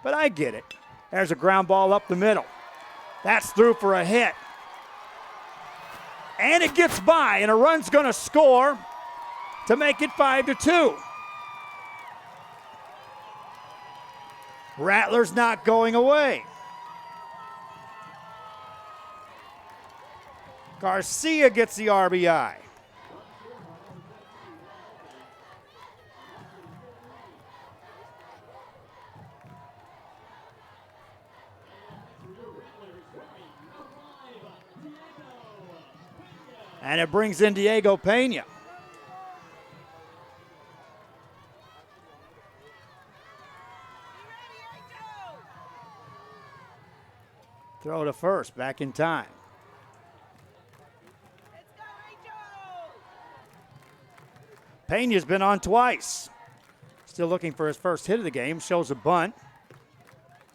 But I get it. There's a ground ball up the middle. That's through for a hit. And it gets by, and a run's going to score to make it 5-2. Rattlers not going away. Garcia gets the RBI. And it brings in Diego Pena. Throw to first, back in time. Pena's been on twice. Still looking for his first hit of the game. Shows a bunt.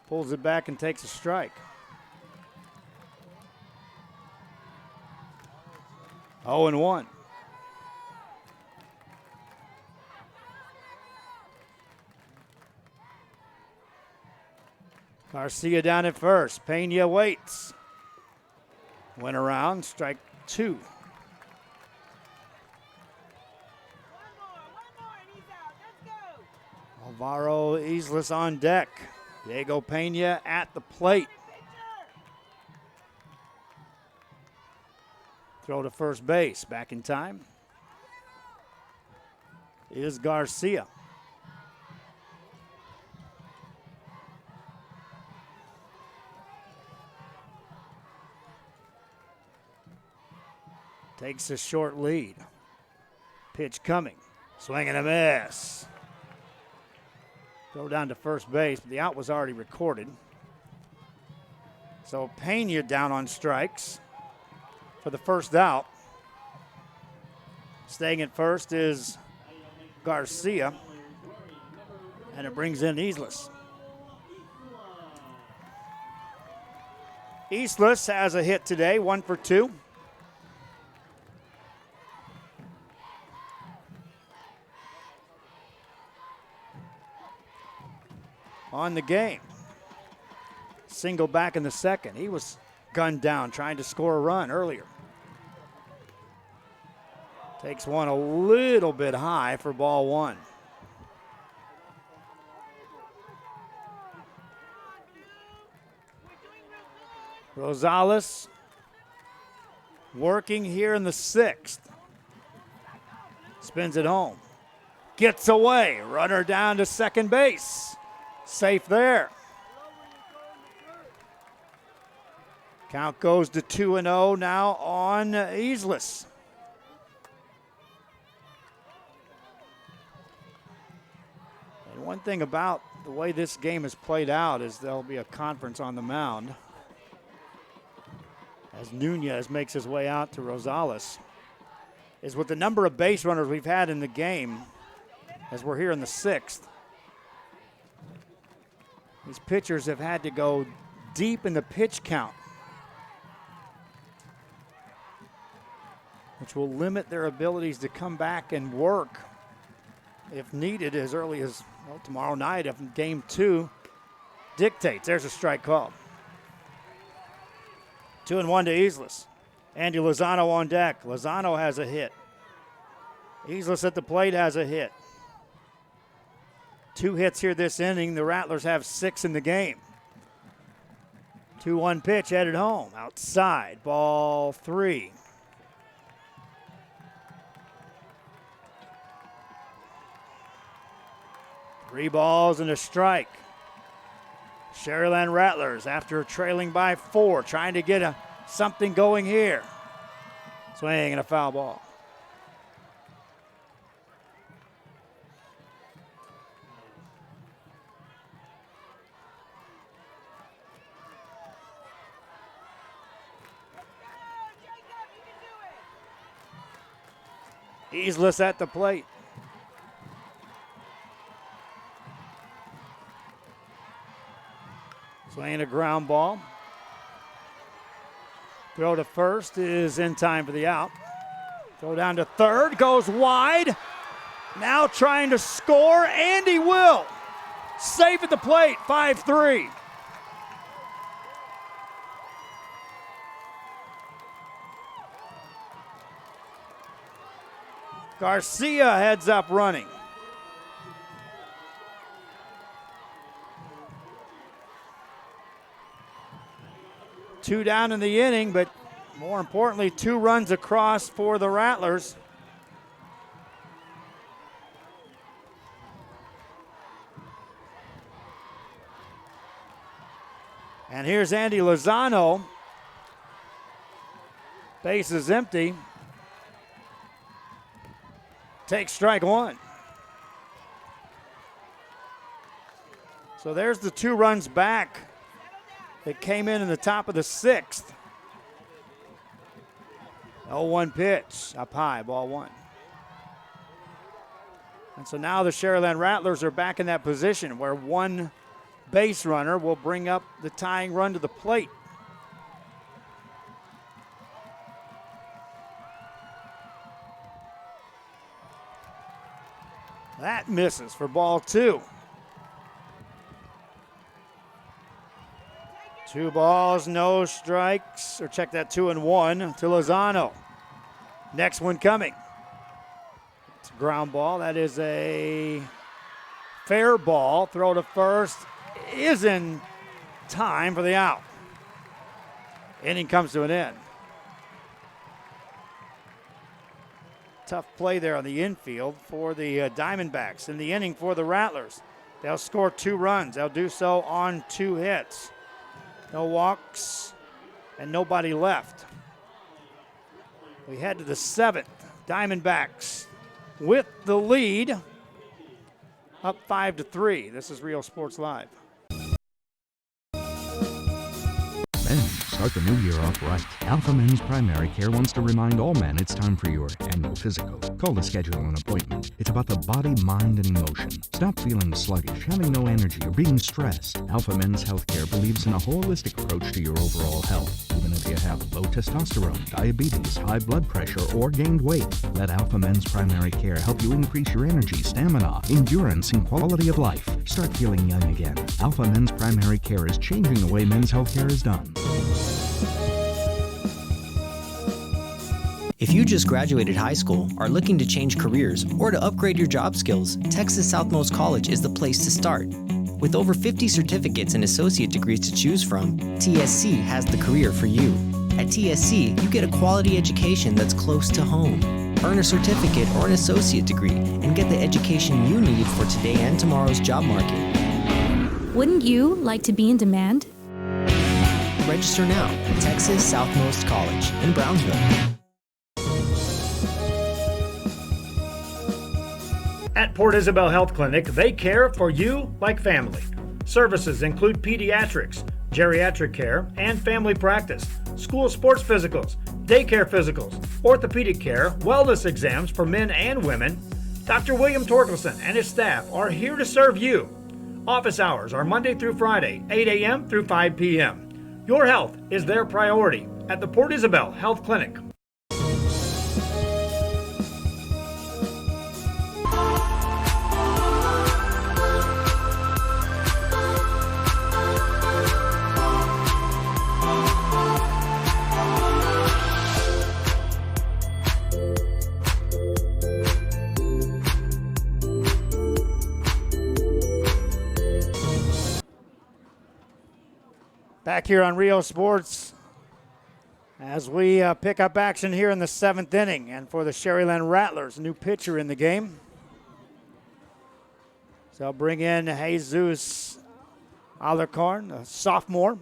Pulls it back and takes a strike. 0-1. Garcia down at first. Pena waits. Went around, strike two. Alvaro Islas on deck. Diego Pena at the plate. Throw to first base. Back in time is Garcia. Takes a short lead. Pitch coming. Swing and a miss. Throw down to first base, but the out was already recorded. So Pena down on strikes for the first out. Staying at first is Garcia, and it brings in Islas. Islas has a hit today, 1 for 2. On the game. Single back in the second. He was gunned down trying to score a run earlier. Takes one a little bit high for ball 1. Rosales working here in the 6th. Spins it home. Gets away. Runner down to second base. Safe there. Count goes to 2-0 now on Islas. And one thing about the way this game is played out is there'll be a conference on the mound as Nunez makes his way out to Rosales, is with the number of base runners we've had in the game, as we're here in the 6th, these pitchers have had to go deep in the pitch count, which will limit their abilities to come back and work if needed as early as tomorrow night if game 2 dictates. There's a strike call. 2-1 to Islas. Andy Lozano on deck. Lozano has a hit. Islas at the plate has a hit. 2 hits here this inning. The Rattlers have 6 in the game. 2-1 pitch headed home. Outside. Ball 3. Three balls and a strike. Sharyland Rattlers, after trailing by 4, trying to get something going here. Swing and a foul ball. Islas at the plate. Swinging a ground ball. Throw to first is in time for the out. Throw down to third, goes wide. Now trying to score, and he will. Safe at the plate, 5-3. Garcia heads up running. Two down in the inning, but more importantly, 2 runs across for the Rattlers. And here's Andy Lozano. Base is empty. Takes strike 1. So there's the 2 runs back. It came in the top of the 6th. 0-1 pitch, up high, ball 1. And so now the Sharyland Rattlers are back in that position where 1 base runner will bring up the tying run to the plate. That misses for ball 2. 2 balls, no strikes, or check that, 2-1 to Lozano. Next one coming. It's a ground ball. That is a fair ball. Throw to first is in time for the out. Inning comes to an end. Tough play there on the infield for the Diamondbacks. In the inning for the Rattlers, they'll score 2 runs. They'll do so on 2 hits. No walks and nobody left. We head to the 7th. Diamondbacks with the lead, up 5-3. This is Real Sports Live. Men, start the new year off right. Alpha Men's Primary Care wants to remind all men it's time for your annual physical. Call to schedule an appointment. It's about the body, mind, and emotion. Stop feeling sluggish, having no energy, or being stressed. Alpha Men's Healthcare believes in a holistic approach to your overall health. Even if you have low testosterone, diabetes, high blood pressure, or gained weight, let Alpha Men's Primary Care help you increase your energy, stamina, endurance, and quality of life. Start feeling young again. Alpha Men's Primary Care is changing the way men's healthcare is done. If you just graduated high school, are looking to change careers, or to upgrade your job skills, Texas Southmost College is the place to start. With over 50 certificates and associate degrees to choose from, TSC has the career for you. At TSC, you get a quality education that's close to home. Earn a certificate or an associate degree and get the education you need for today and tomorrow's job market. Wouldn't you like to be in demand? Register now at Texas Southmost College in Brownsville. At Port Isabel Health Clinic, they care for you like family. Services include pediatrics, geriatric care, and family practice, school sports physicals, daycare physicals, orthopedic care, wellness exams for men and women. Dr. William Torkelson and his staff are here to serve you. Office hours are Monday through Friday, 8 a.m. through 5 p.m. Your health is their priority at the Port Isabel Health Clinic. Back here on Rio Sports as we pick up action here in the 7th inning. And for the Sharyland Rattlers, new pitcher in the game. So I'll bring in Jesus Alarcon, a sophomore.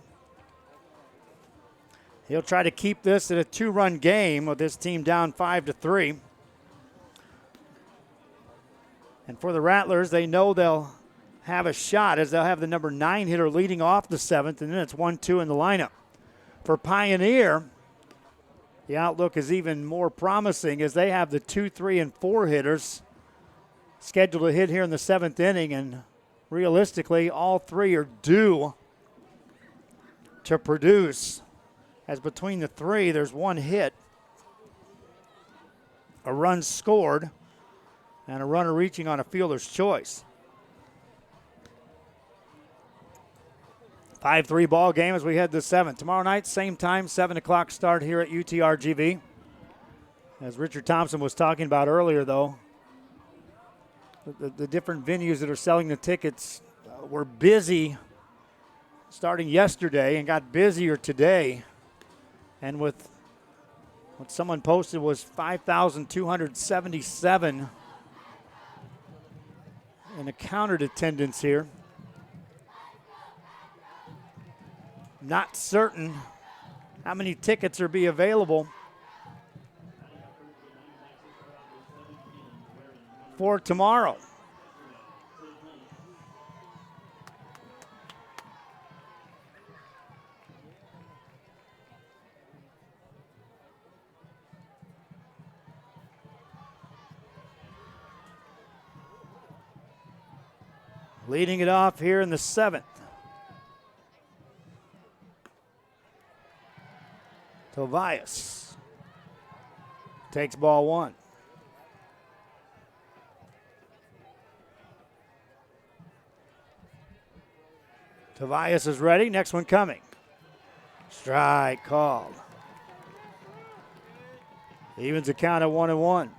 He'll try to keep this at a 2-run game with this team down 5-3. And for the Rattlers, they know they'll have a shot as they'll have the number 9 hitter leading off the 7th, and then it's 1-2 in the lineup. For Pioneer, the outlook is even more promising as they have the 2, 3, and 4 hitters scheduled to hit here in the 7th inning, and realistically, all 3 are due to produce. As between the 3, there's 1 hit, a run scored, and a runner reaching on a fielder's choice. 5-3 ball game as we head to 7th. Tomorrow night, same time, 7 o'clock start here at UTRGV. As Richard Thompson was talking about earlier, though, the different venues that are selling the tickets were busy starting yesterday and got busier today. And with what someone posted was 5,277 in accounted attendance here. Not certain how many tickets are be available for tomorrow. Leading it off here in the 7th. Tobias takes ball 1. Tobias is ready. Next one coming. Strike called. Evens the count at 1-1.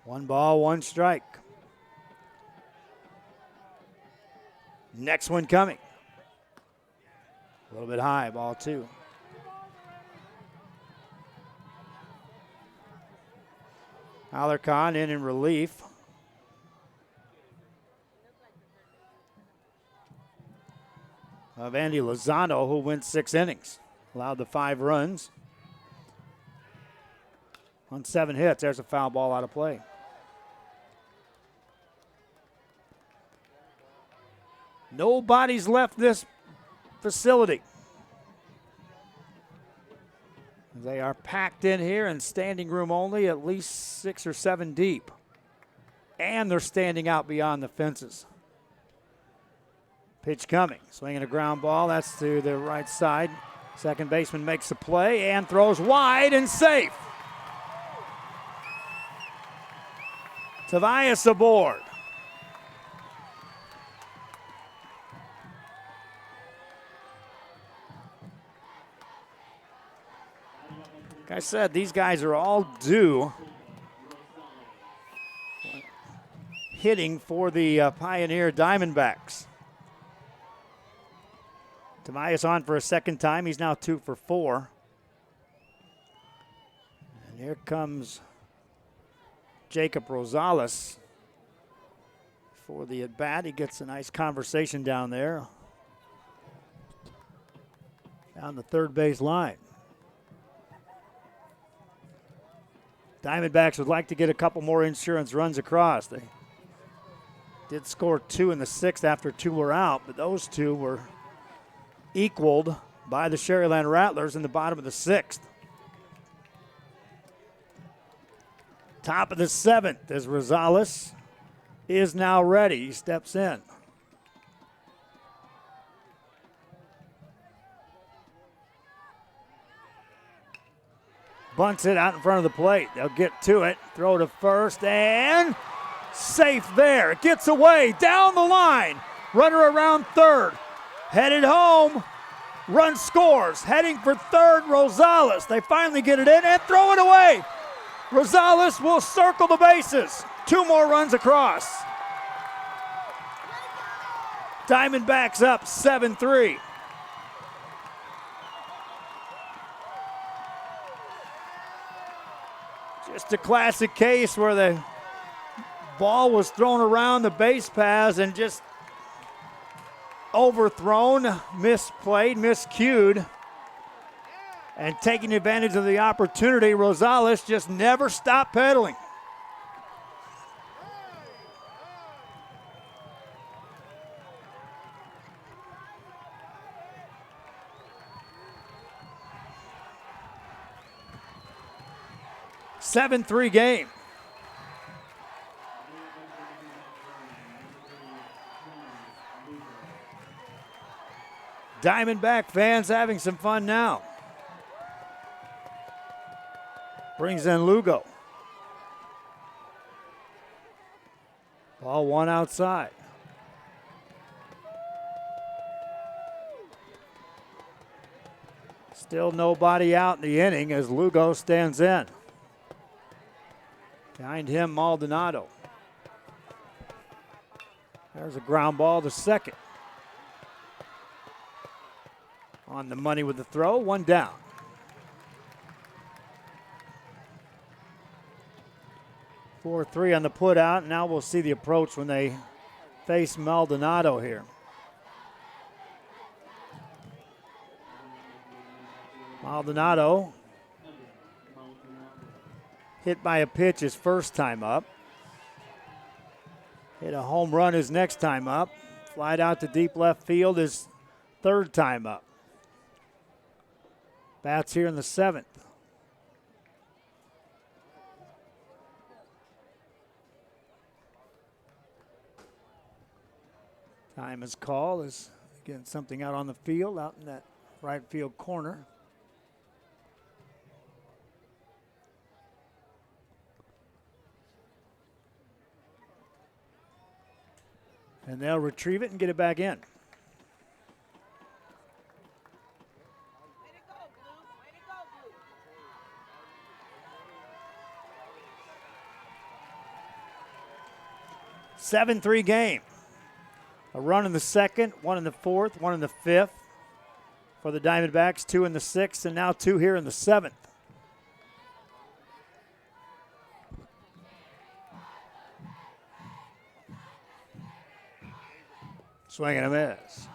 One ball, 1 strike. Next one coming. A little bit high, ball 2. Alarcon in relief. Of Andy Lozano, who went 6 innings. Allowed the 5 runs. On 7 hits, there's a foul ball out of play. Nobody's left this facility. They are packed in here and standing room only, at least 6 or 7 deep. And they're standing out beyond the fences. Pitch coming, swinging a ground ball. That's to the right side. Second baseman makes the play and throws wide and safe. Tobias aboard. Like I said, these guys are all due hitting for the Pioneer Diamondbacks. Tobias on for a second time. He's now 2 for 4. And here comes Jacob Rosales for the at-bat. He gets a nice conversation down there. Down the third base line. Diamondbacks would like to get a couple more insurance runs across. They did score 2 in the 6th after 2 were out, but those 2 were equaled by the Sharyland Rattlers in the bottom of the 6th. Top of the 7th as Rosales is now ready. He steps in. Bunts it out in front of the plate. They'll get to it. Throw to first and safe there. It gets away down the line. Runner around third. Headed home. Run scores. Heading for third, Rosales. They finally get it in and throw it away. Rosales will circle the bases. 2 more runs across. Diamondbacks up 7-3. Just a classic case where the ball was thrown around the base paths and just overthrown, misplayed, miscued. And taking advantage of the opportunity, Rosales just never stopped pedaling. Seven-3 game. Diamondback fans having some fun now. Brings in Lugo. Ball 1 outside. Still nobody out in the inning as Lugo stands in. Behind him, Maldonado. There's a ground ball to second. On the money with the throw, 1 down. Four-3 on the put out. Now we'll see the approach when they face Maldonado here. Maldonado hit by a pitch his first time up. Hit a home run his next time up. Flied out to deep left field his third time up. Bats here in the 7th. Time is called as getting something out on the field, out in that right field corner. And they'll retrieve it and get it back in. Seven 3 game. A run in the 2nd, 1 in the 4th, 1 in the 5th for the Diamondbacks, 2 in the 6th, and now 2 here in the 7th. Swing and a miss.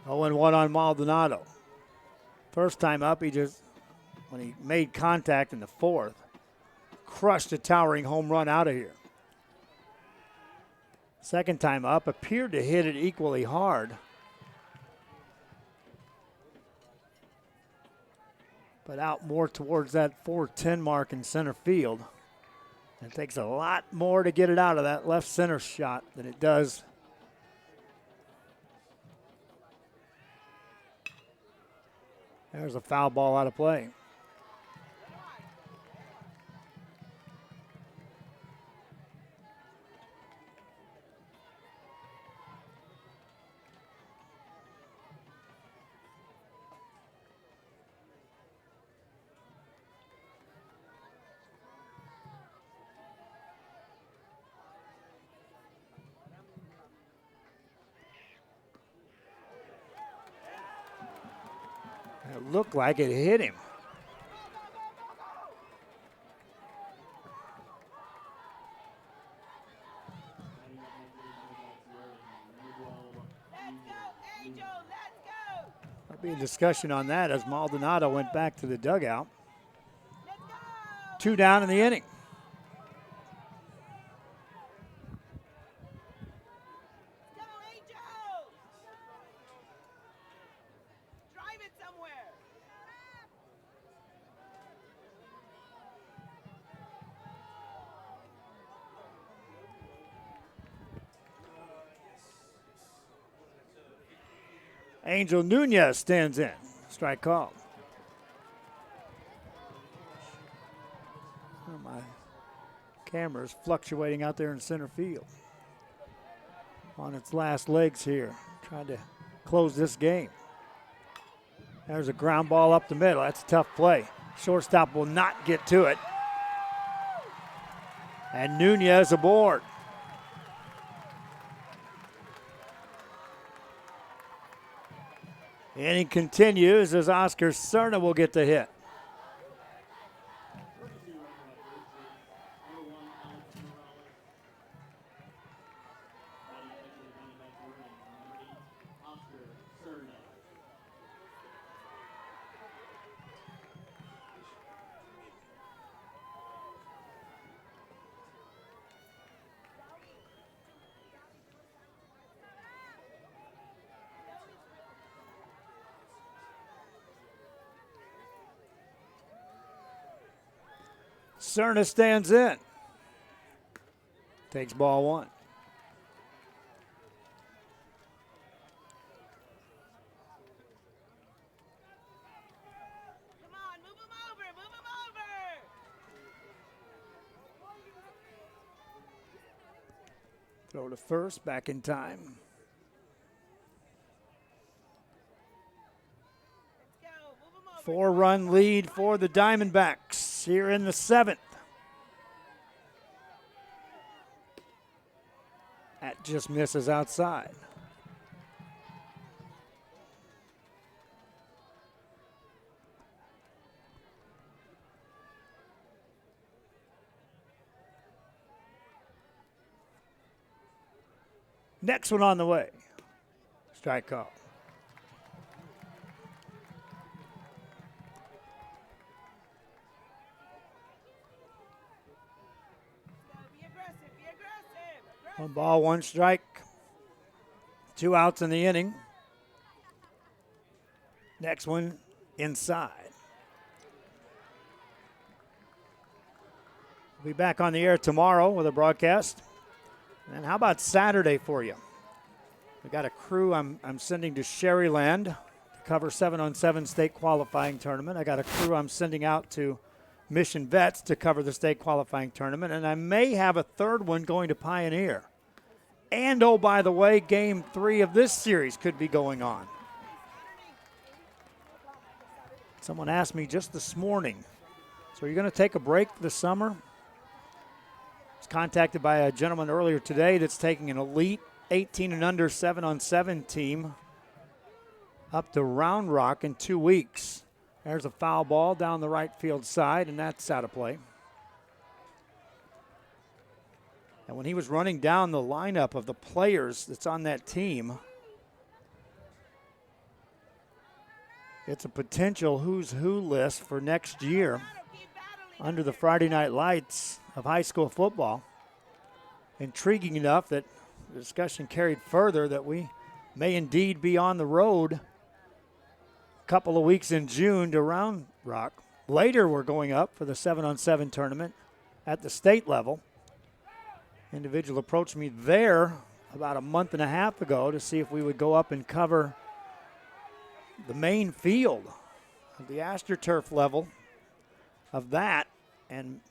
0-1 on Maldonado. First time up, when he made contact in the fourth, crushed a towering home run out of here. Second time up, appeared to hit it equally hard. But out more towards that 410 mark in center field. It takes a lot more to get it out of that left center shot than it does. There's a foul ball out of play. It looked like it hit him. There'll be a discussion on that as Maldonado went back to the dugout. 2 down in the inning. Angel Nunez stands in. Strike called. Oh, my camera's fluctuating out there in center field. On its last legs here. Trying to close this game. There's a ground ball up the middle. That's a tough play. Shortstop will not get to it. And Nunez aboard. Inning continues as Oscar Cerna will get the hit. Cerna stands in. Takes ball 1. Throw to first, back in time. Four-run lead for the Diamondbacks here in the 7th. That just misses outside. Next one on the way. Strike call. One ball, one strike. 2 outs in the inning. Next one inside. We'll be back on the air tomorrow with a broadcast. And how about Saturday for you? We got a crew I'm sending to Sharyland to cover 7-on-7 state qualifying tournament. I got a crew I'm sending out to Mission Vets to cover the state qualifying tournament. And I may have a third one going to Pioneer. And, oh, by the way, Game 3 of this series could be going on. Someone asked me just this morning, so are you going to take a break this summer? I was contacted by a gentleman earlier today that's taking an elite 18 and under 7-on-7 team up to Round Rock in 2 weeks. There's a foul ball down the right field side, and that's out of play. And when he was running down the lineup of the players that's on that team, it's a potential who's who list for next year under the Friday night lights of high school football. Intriguing enough that the discussion carried further that we may indeed be on the road a couple of weeks in June to Round Rock. Later, we're going up for the 7-on-7 tournament at the state level. Individual approached me there about a month and a half ago to see if we would go up and cover the main field of the AstroTurf level of that and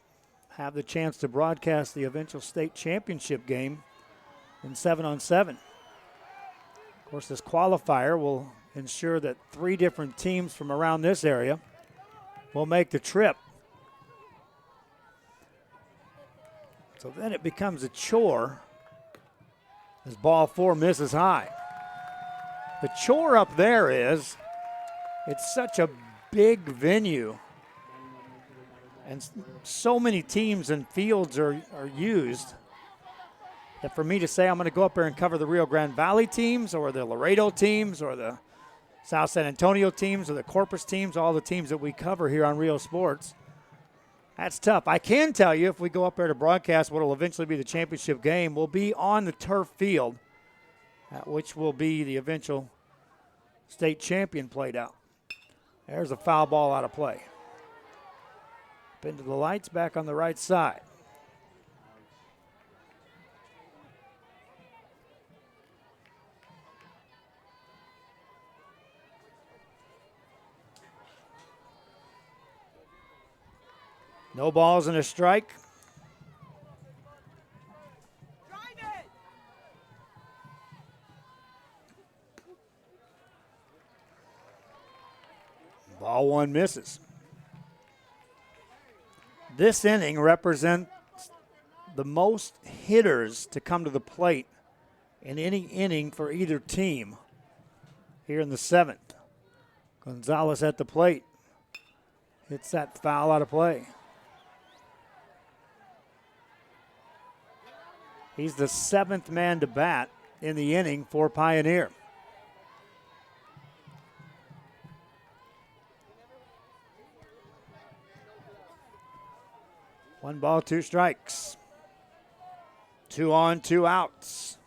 have the chance to broadcast the eventual state championship game in 7-on-7. Of course, this qualifier will ensure that 3 different teams from around this area will make the trip. So then it becomes a chore as ball 4 misses high. The chore up there is it's such a big venue and so many teams and fields are used that for me to say I'm going to go up there and cover the Rio Grande Valley teams or the Laredo teams or the South San Antonio teams or the Corpus teams, all the teams that we cover here on Rio Sports, that's tough. I can tell you if we go up there to broadcast what will eventually be the championship game, we'll be on the turf field, which will be the eventual state champion played out. There's a foul ball out of play. Up into the lights, back on the right side. No balls and a strike. Ball 1 misses. This inning represents the most hitters to come to the plate in any inning for either team here in the 7th. Gonzalez at the plate. Hits that foul out of play. He's the 7th man to bat in the inning for Pioneer. One ball, 2 strikes. 2 on, 2 outs.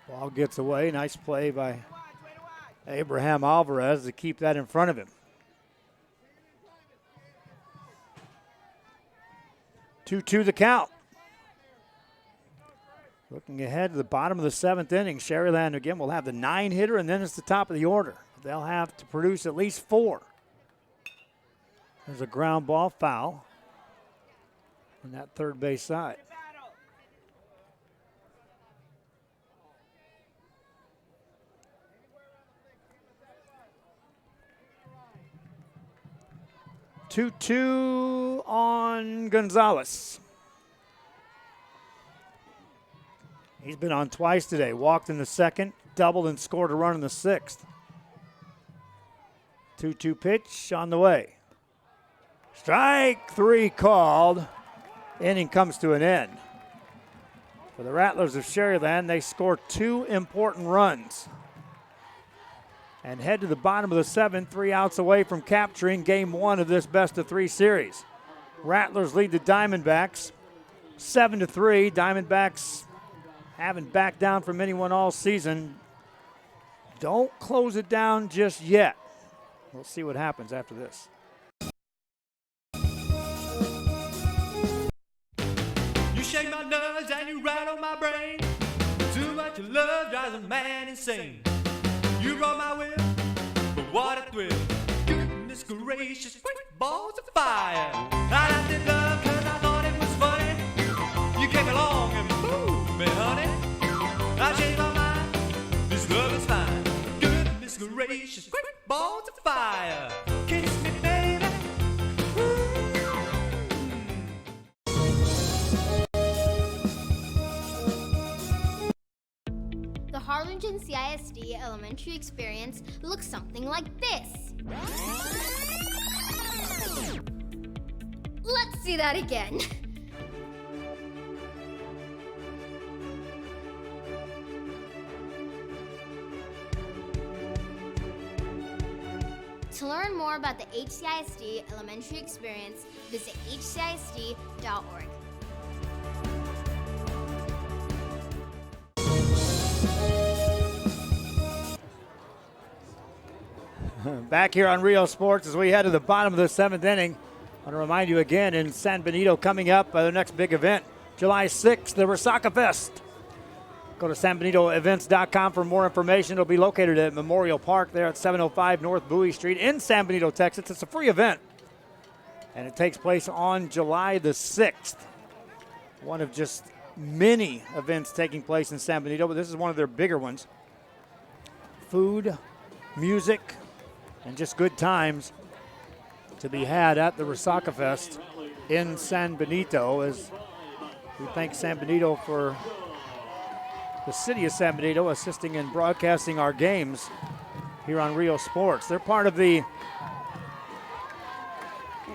Ball gets away. Nice play by Abraham Alvarez to keep that in front of him. 2-2 the count. Looking ahead to the bottom of the 7th inning, Sharyland again will have the 9-hitter, and then it's the top of the order. They'll have to produce at least 4. There's a ground ball foul on that third base side. Two on Gonzalez. He's been on twice today. Walked in the 2nd, doubled and scored a run in the 6th. 2-2 pitch on the way. Strike 3 called. Inning comes to an end. For the Rattlers of Sharyland, they score 2 important runs and head to the bottom of the 7th, 3 outs away from capturing game 1 of this best-of-3 series. Rattlers lead the Diamondbacks 7-3. Diamondbacks haven't backed down from anyone all season. Don't close it down just yet. We'll see what happens after this. You shake my nerves and you rattle my brain. Too much love drives a man insane. You brought my will, but what a thrill. Goodness gracious, quick balls of fire. I laughed in love cause I thought it was funny. You came along and moved me, honey. I changed my mind, this love is fine. Goodness gracious, quick balls of fire. Kiss me, baby. The Harlingen CISD elementary experience looks something like this. Let's see that again. To learn more about the HCISD elementary experience, visit hcisd.org. Back here on Rio Sports as we head to the bottom of the 7th inning. I want to remind you again, in San Benito coming up, the next big event, July 6th, the Resaca Fest. Go to sanbenitoevents.com for more information. It'll be located at Memorial Park there at 705 North Bowie Street in San Benito, Texas. It's a free event, and it takes place on July the 6th. One of just many events taking place in San Benito, but this is one of their bigger ones. Food, music, and just good times to be had at the Resaca Fest in San Benito, as we thank San Benito for the city of San Benito assisting in broadcasting our games here on Rio Sports. They're part of the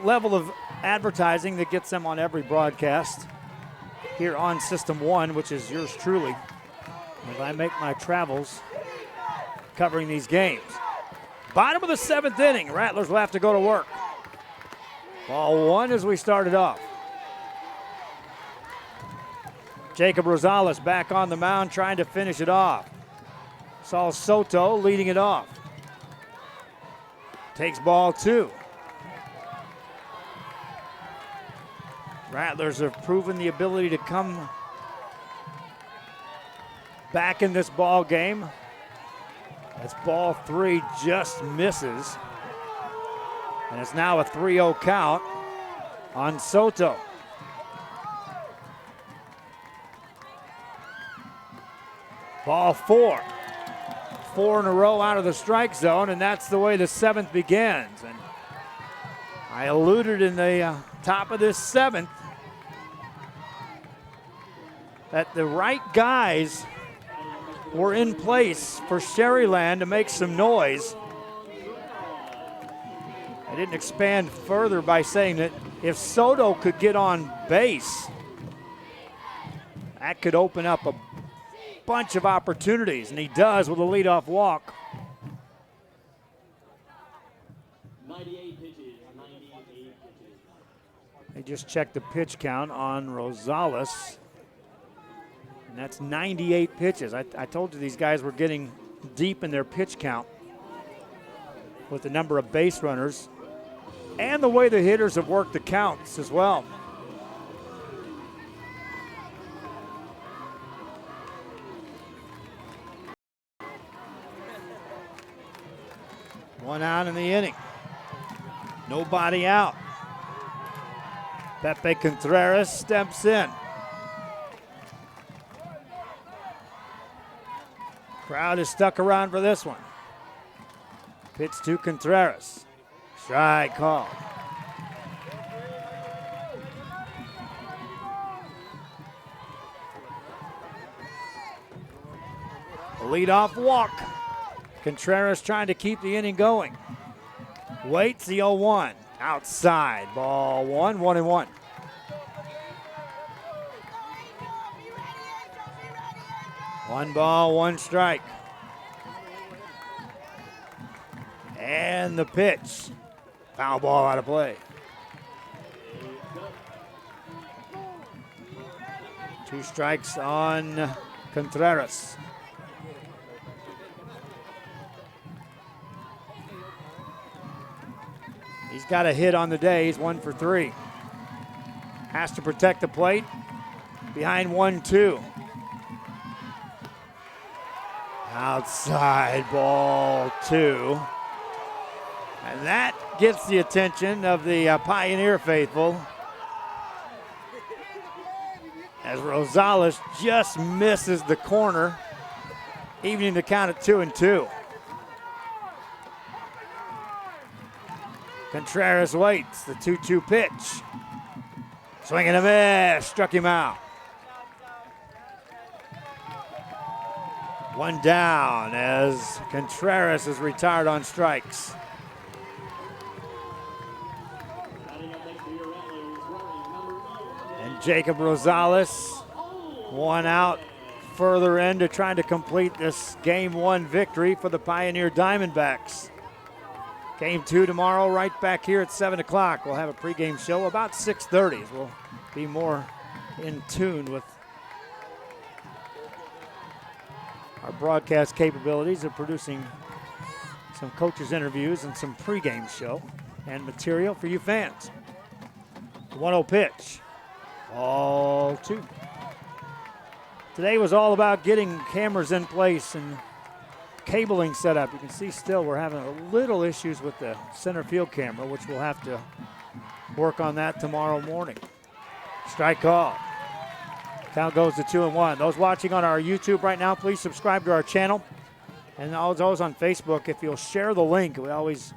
level of advertising that gets them on every broadcast here on System 1, which is yours truly, as I make my travels covering these games. Bottom of the 7th inning, Rattlers will have to go to work. Ball one as we started off. Jacob Rosales back on the mound trying to finish it off. Saul Soto leading it off. Takes ball two. Rattlers have proven the ability to come back in this ball game. As ball three just misses. And it's now a 3-0 count on Soto. Ball four. 4 in a row out of the strike zone, and that's the way the 7th begins. And I alluded in the top of this 7th that the right guys were in place for Sharyland to make some noise. I didn't expand further by saying that if Soto could get on base, that could open up a bunch of opportunities, and he does with a leadoff walk. 98 pitches. They just checked the pitch count on Rosales, and that's 98 pitches. I told you these guys were getting deep in their pitch count with the number of base runners and the way the hitters have worked the counts as well. One out in the inning. Nobody out. Pepe Contreras steps in. Crowd is stuck around for this one. Pitch to Contreras. Strike call. A leadoff walk. Contreras trying to keep the inning going. Waits the 0-1. Outside. Ball one, 1-1. One ball, one strike. And the pitch. Foul ball out of play. 2 strikes on Contreras. He's got a hit on the day. He's 1 for 3. Has to protect the plate. Behind 1-2. Outside, ball 2. And that gets the attention of the Pioneer faithful, as Rosales just misses the corner, evening the count at 2-2. Contreras waits, the 2-2 pitch. Swing and a miss, struck him out. One down as Contreras is retired on strikes. And Jacob Rosales, one out further into trying to complete this Game 1 victory for the Pioneer Diamondbacks. Game 2 tomorrow, right back here at 7 o'clock. We'll have a pregame show about 6:30. We'll be more in tune with our broadcast capabilities of producing some coaches' interviews and some pregame show and material for you fans. 1-0 pitch. Ball 2. Today was all about getting cameras in place and cabling set up. You can see still we're having a little issues with the center field camera, which we'll have to work on that tomorrow morning. Strike call. Count goes to 2-1. Those watching on our YouTube right now, please subscribe to our channel. And those on Facebook, if you'll share the link, we always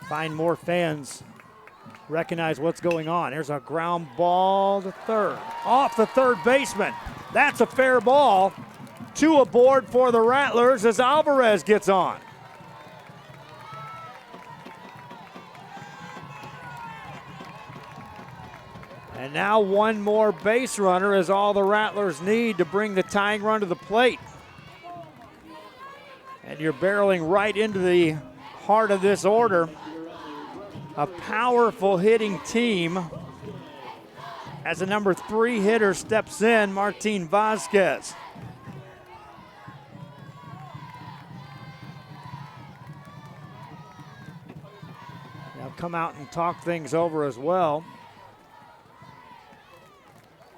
find more fans recognize what's going on. There's a ground ball to third. Off the third baseman. That's a fair ball. 2 aboard for the Rattlers as Alvarez gets on. And now one more base runner is all the Rattlers need to bring the tying run to the plate. And you're barreling right into the heart of this order. A powerful hitting team as the number 3 hitter steps in, Martin Vasquez. Now come out and talk things over as well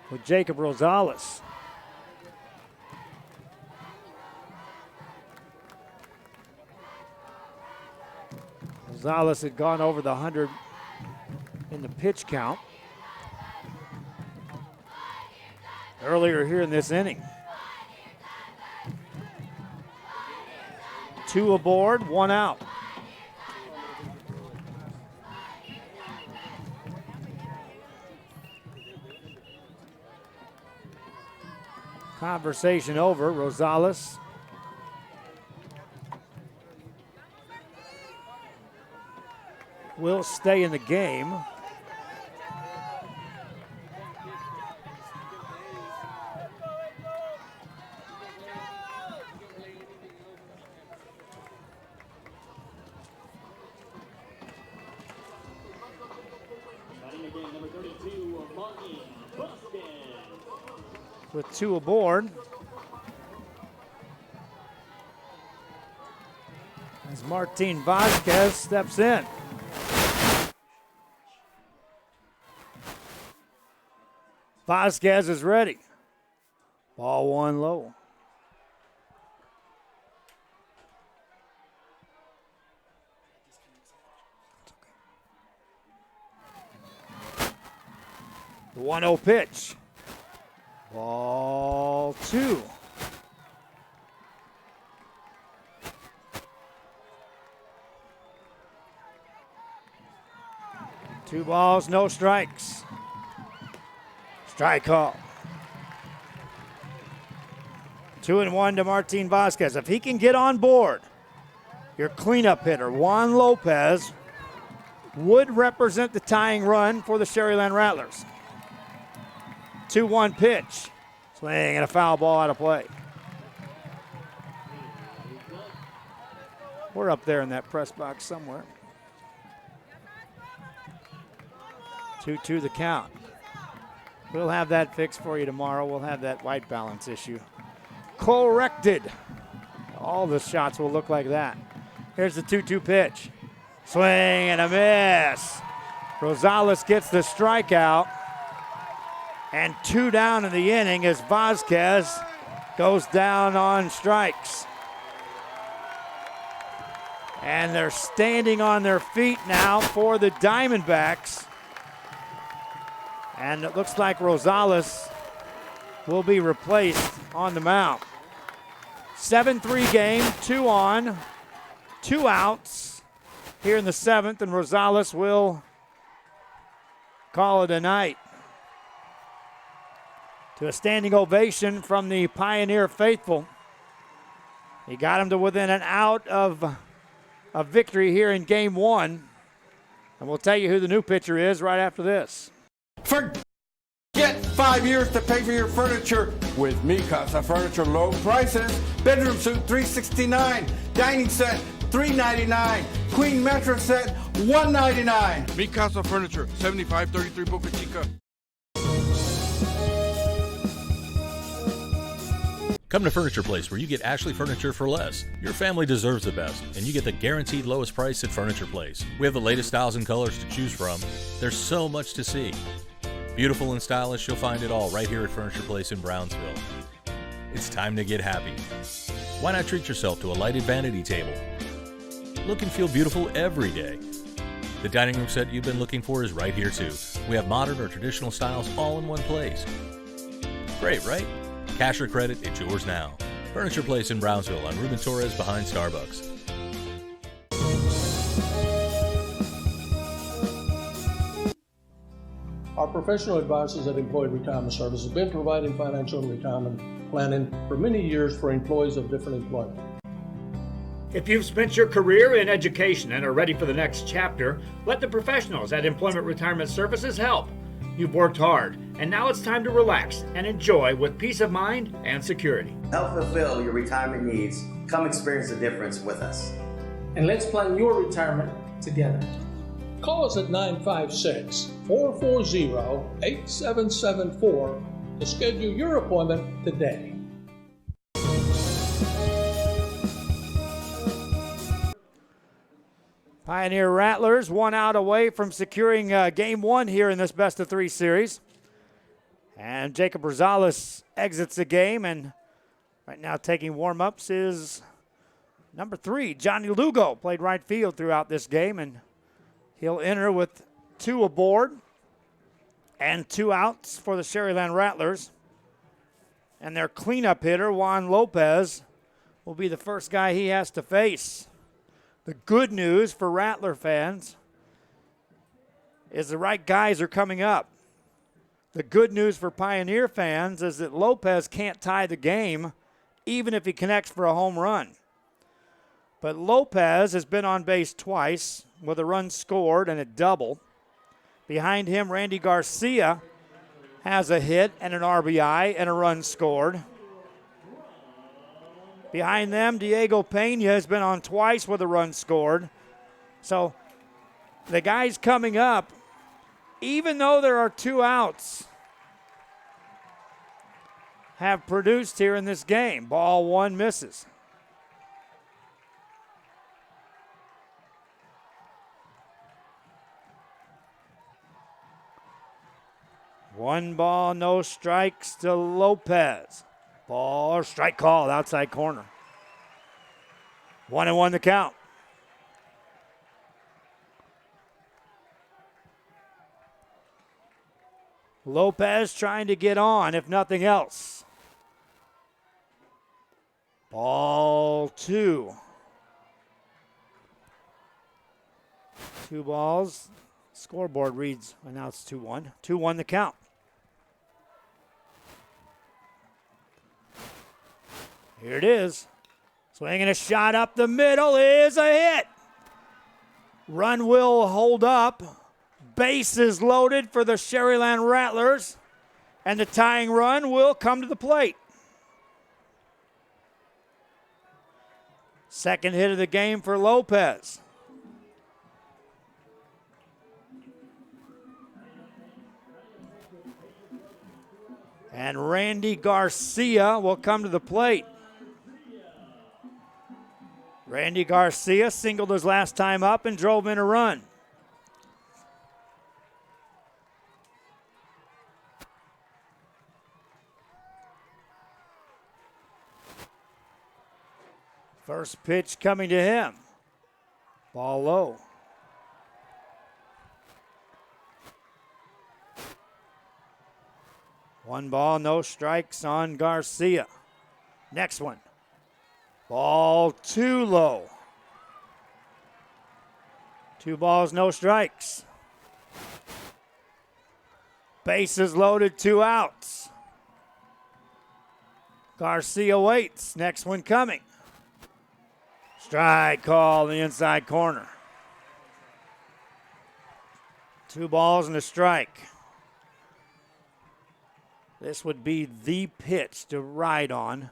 with Jacob Rosales. Rosales had gone over the 100 in the pitch count earlier here in this inning. 2 aboard, 1 out. Conversation over. Rosales will stay in the game. With 2 aboard. As Martin Vasquez steps in. Vasquez is ready. Ball 1 low. The 1-0 pitch. Ball 2. Two balls, no strikes. Strike call. 2-1 to Martin Vasquez. If he can get on board, your cleanup hitter, Juan Lopez, would represent the tying run for the Sharyland Rattlers. 2-1 pitch. Swing and a foul ball out of play. We're up there in that press box somewhere. 2-2 the count. We'll have that fixed for you tomorrow. We'll have that white balance issue corrected. All the shots will look like that. Here's the 2-2 pitch. Swing and a miss. Rosales gets the strikeout. And 2 down in the inning as Vasquez goes down on strikes. And they're standing on their feet now for the Diamondbacks. And it looks like Rosales will be replaced on the mound. 7-3 game, 2 on, 2 outs here in the 7th, and Rosales will call it a night. To a standing ovation from the Pioneer faithful. He got him to within an out of a victory here in game 1. And we'll tell you who the new pitcher is right after this. Forget 5 years to pay for your furniture with Mi Casa Furniture. Low prices. Bedroom suite $369. Dining set $399. Queen mattress set, $199. Mi Casa Furniture, 7533 Boca Chica. Come to Furniture Place where you get Ashley Furniture for less. Your family deserves the best, and you get the guaranteed lowest price at Furniture Place. We have the latest styles and colors to choose from. There's so much to see. Beautiful and stylish, you'll find it all right here at Furniture Place in Brownsville. It's time to get happy. Why not treat yourself to a lighted vanity table? Look and feel beautiful every day. The dining room set you've been looking for is right here too. We have modern or traditional styles all in one place. Great, right? Cash or credit, it's yours now. Furniture Place in Brownsville on Ruben Torres behind Starbucks. Our professional advisors at Employee Retirement Services have been providing financial and retirement planning for many years for employees of different employment. If you've spent your career in education and are ready for the next chapter, let the professionals at Employment Retirement Services help. You've worked hard, and now it's time to relax and enjoy with peace of mind and security. Help fulfill your retirement needs. Come experience the difference with us. And let's plan your retirement together. Call us at 956-440-8774 to schedule your appointment today. Pioneer Rattlers 1 out away from securing game 1 here in this best of 3 series. And Jacob Rosales exits the game, and right now taking warm-ups is number 3, Johnny Lugo. Played right field throughout this game, and he'll enter with 2 aboard and 2 outs for the Sharyland Rattlers. And their cleanup hitter, Juan Lopez, will be the first guy he has to face. The good news for Rattler fans is the right guys are coming up. The good news for Pioneer fans is that Lopez can't tie the game even if he connects for a home run. But Lopez has been on base twice with a run scored and a double. Behind him, Randy Garcia has a hit and an RBI and a run scored. Behind them, Diego Pena has been on twice with a run scored. So the guys coming up, even though there are 2 outs, have produced here in this game. Ball 1 misses. One ball, no strikes to Lopez. Ball or strike called outside corner. 1-1 the count. Lopez trying to get on, if nothing else. Ball 2. 2 balls. Scoreboard reads, now it's 2-1. 2-1 the count. Here it is. Swinging a shot up the middle is a hit. Run will hold up. Bases loaded for the Sharyland Rattlers. And the tying run will come to the plate. Second hit of the game for Lopez. And Randy Garcia will come to the plate. Randy Garcia singled his last time up and drove in a run. First pitch coming to him. Ball low. One ball, no strikes on Garcia. Next one. Ball 2 low. 2 balls, no strikes. Bases loaded, 2 outs. Garcia waits. Next one coming. Strike call in the inside corner. 2 balls and a strike. This would be the pitch to ride on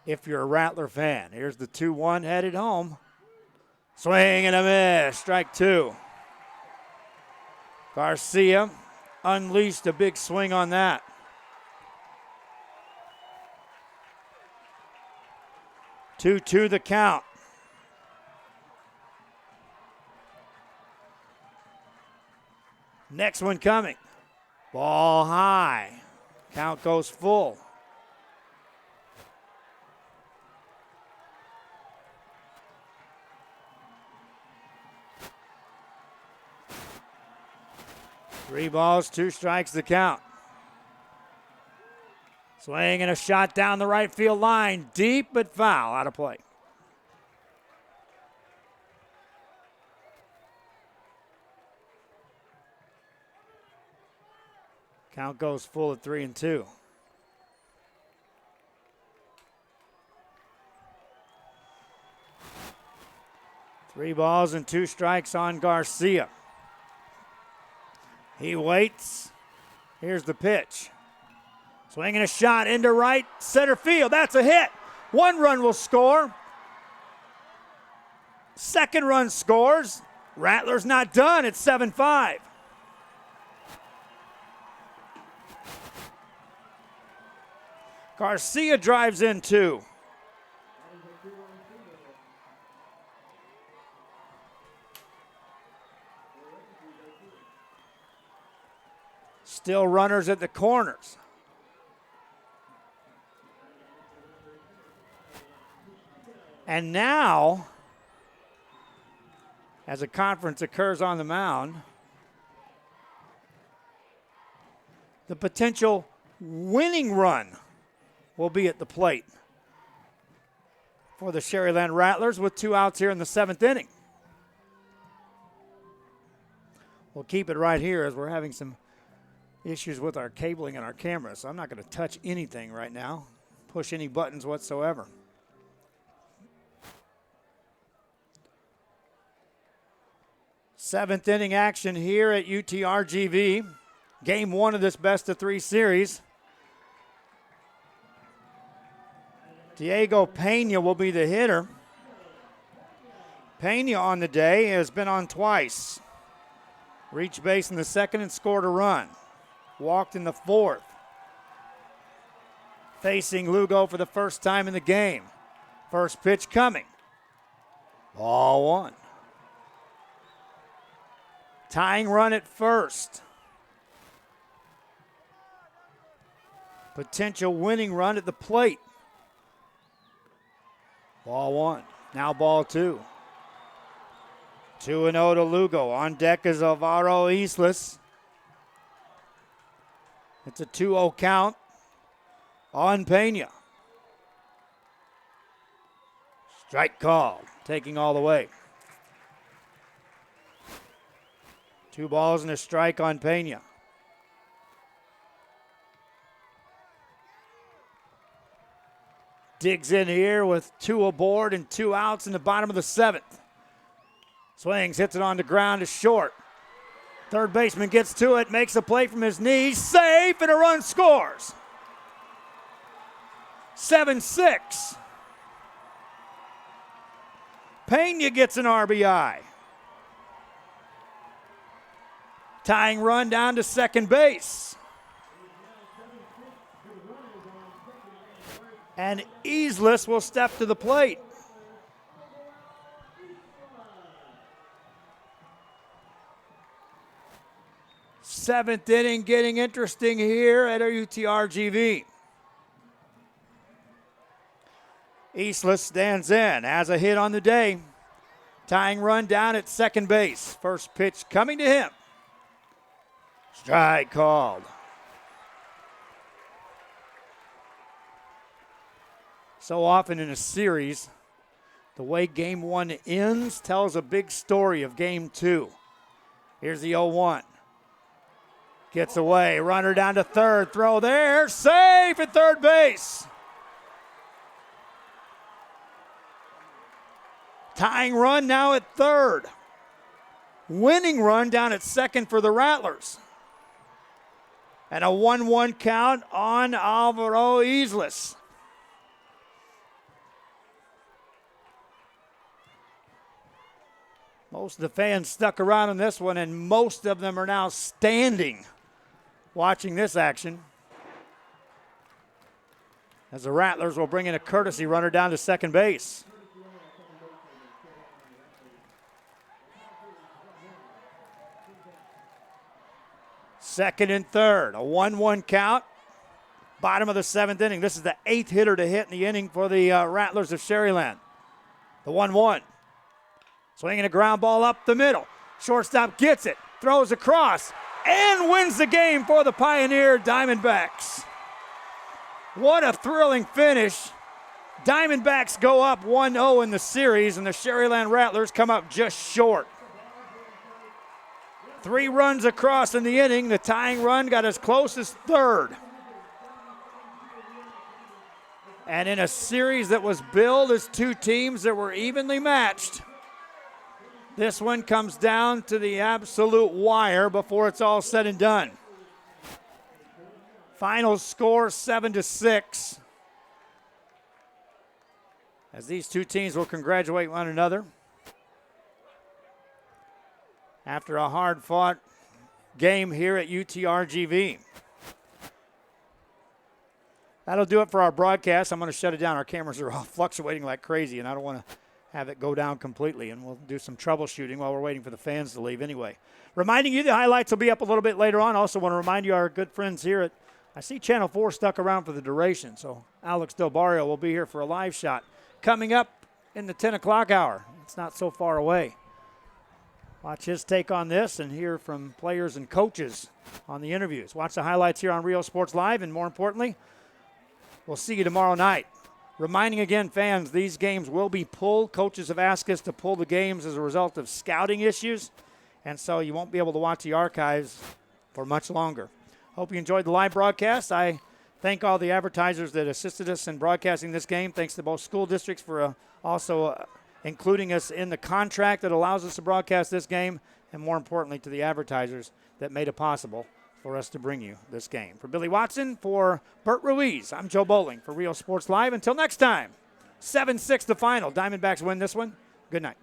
if you're a Rattler fan. Here's the 2-1 headed home. Swing and a miss. Strike two. Garcia unleashed a big swing on that. Two the count. Next one coming. Ball high. Count goes full. Three balls, 2 strikes the count. Swing and a shot down the right field line. Deep but foul, out of play. Count goes full at 3-2. Three balls and 2 strikes on Garcia. He waits. Here's the pitch. Swinging a shot into right center field. That's a hit. 1 run will score. Second run scores. Rattlers not done. It's 7-5. Garcia drives in 2. Still runners at the corners. And now, as a conference occurs on the mound, the potential winning run will be at the plate for the Sharyland Rattlers with 2 outs here in the 7th inning. We'll keep it right here as we're having some issues with our cabling and our camera, so I'm not going to touch anything right now, push any buttons whatsoever. Seventh inning action here at UTRGV. Game 1 of this best-of-3 series. Diego Pena will be the hitter. Pena on the day has been on twice. Reached base in the 2nd and scored a run. Walked in the 4th. Facing Lugo for the first time in the game. First pitch coming. Ball 1. Tying run at first. Potential winning run at the plate. Ball 1. Now ball 2. 2-0 to Lugo. On deck is Alvaro Islas. It's a 2-0 count on Pena. Strike call, taking all the way. 2 balls and a strike on Pena. Digs in here with 2 aboard and 2 outs in the bottom of the 7th. Swings, hits it on the ground to short. Third baseman gets to it, makes a play from his knees, safe, and a run scores. 7-6. Pena gets an RBI. Tying run down to second base. And Islas will step to the plate. Seventh inning getting interesting here at UTRGV. Islas stands in, has a hit on the day. Tying run down at second base. First pitch coming to him. Strike called. So often in a series, the way game 1 ends tells a big story of game 2. Here's the 0-1. Gets away, runner down to third, throw there, safe at third base. Tying run now at third. Winning run down at second for the Rattlers. And a 1-1 count on Alvaro Islas. Most of the fans stuck around in this one, and most of them are now standing watching this action. As the Rattlers will bring in a courtesy runner down to second base. Second and third, a 1-1 count. Bottom of the 7th inning. This is the 8th hitter to hit in the inning for the Rattlers of Sharyland. The 1-1. Swinging a ground ball up the middle. Shortstop gets it, throws across, and wins the game for the Pioneer Diamondbacks. What a thrilling finish. Diamondbacks go up 1-0 in the series, and the Sharyland Rattlers come up just short. 3 runs across in the inning. The tying run got as close as third. And in a series that was billed as 2 teams that were evenly matched, this one comes down to the absolute wire before it's all said and done. Final score 7-6. As these 2 teams will congratulate one another after a hard-fought game here at UTRGV. That'll do it for our broadcast. I'm going to shut it down. Our cameras are all fluctuating like crazy, and I don't want to have it go down completely, and we'll do some troubleshooting while we're waiting for the fans to leave anyway. Reminding you the highlights will be up a little bit later on. Also want to remind you our good friends here at, I see Channel 4 stuck around for the duration, so Alex Del Barrio will be here for a live shot coming up in the 10 o'clock hour. It's not so far away. Watch his take on this and hear from players and coaches on the interviews. Watch the highlights here on Rio Sports Live, and more importantly, we'll see you tomorrow night. Reminding again, fans, these games will be pulled. Coaches have asked us to pull the games as a result of scouting issues, and so you won't be able to watch the archives for much longer. Hope you enjoyed the live broadcast. I thank all the advertisers that assisted us in broadcasting this game. Thanks to both school districts for also including us in the contract that allows us to broadcast this game, and more importantly to the advertisers that made it possible for us to bring you this game. For Billy Watson, for Bert Ruiz, I'm Joe Bowling for Rio Sports Live. Until next time, 7-6 the final. Diamondbacks win this one. Good night.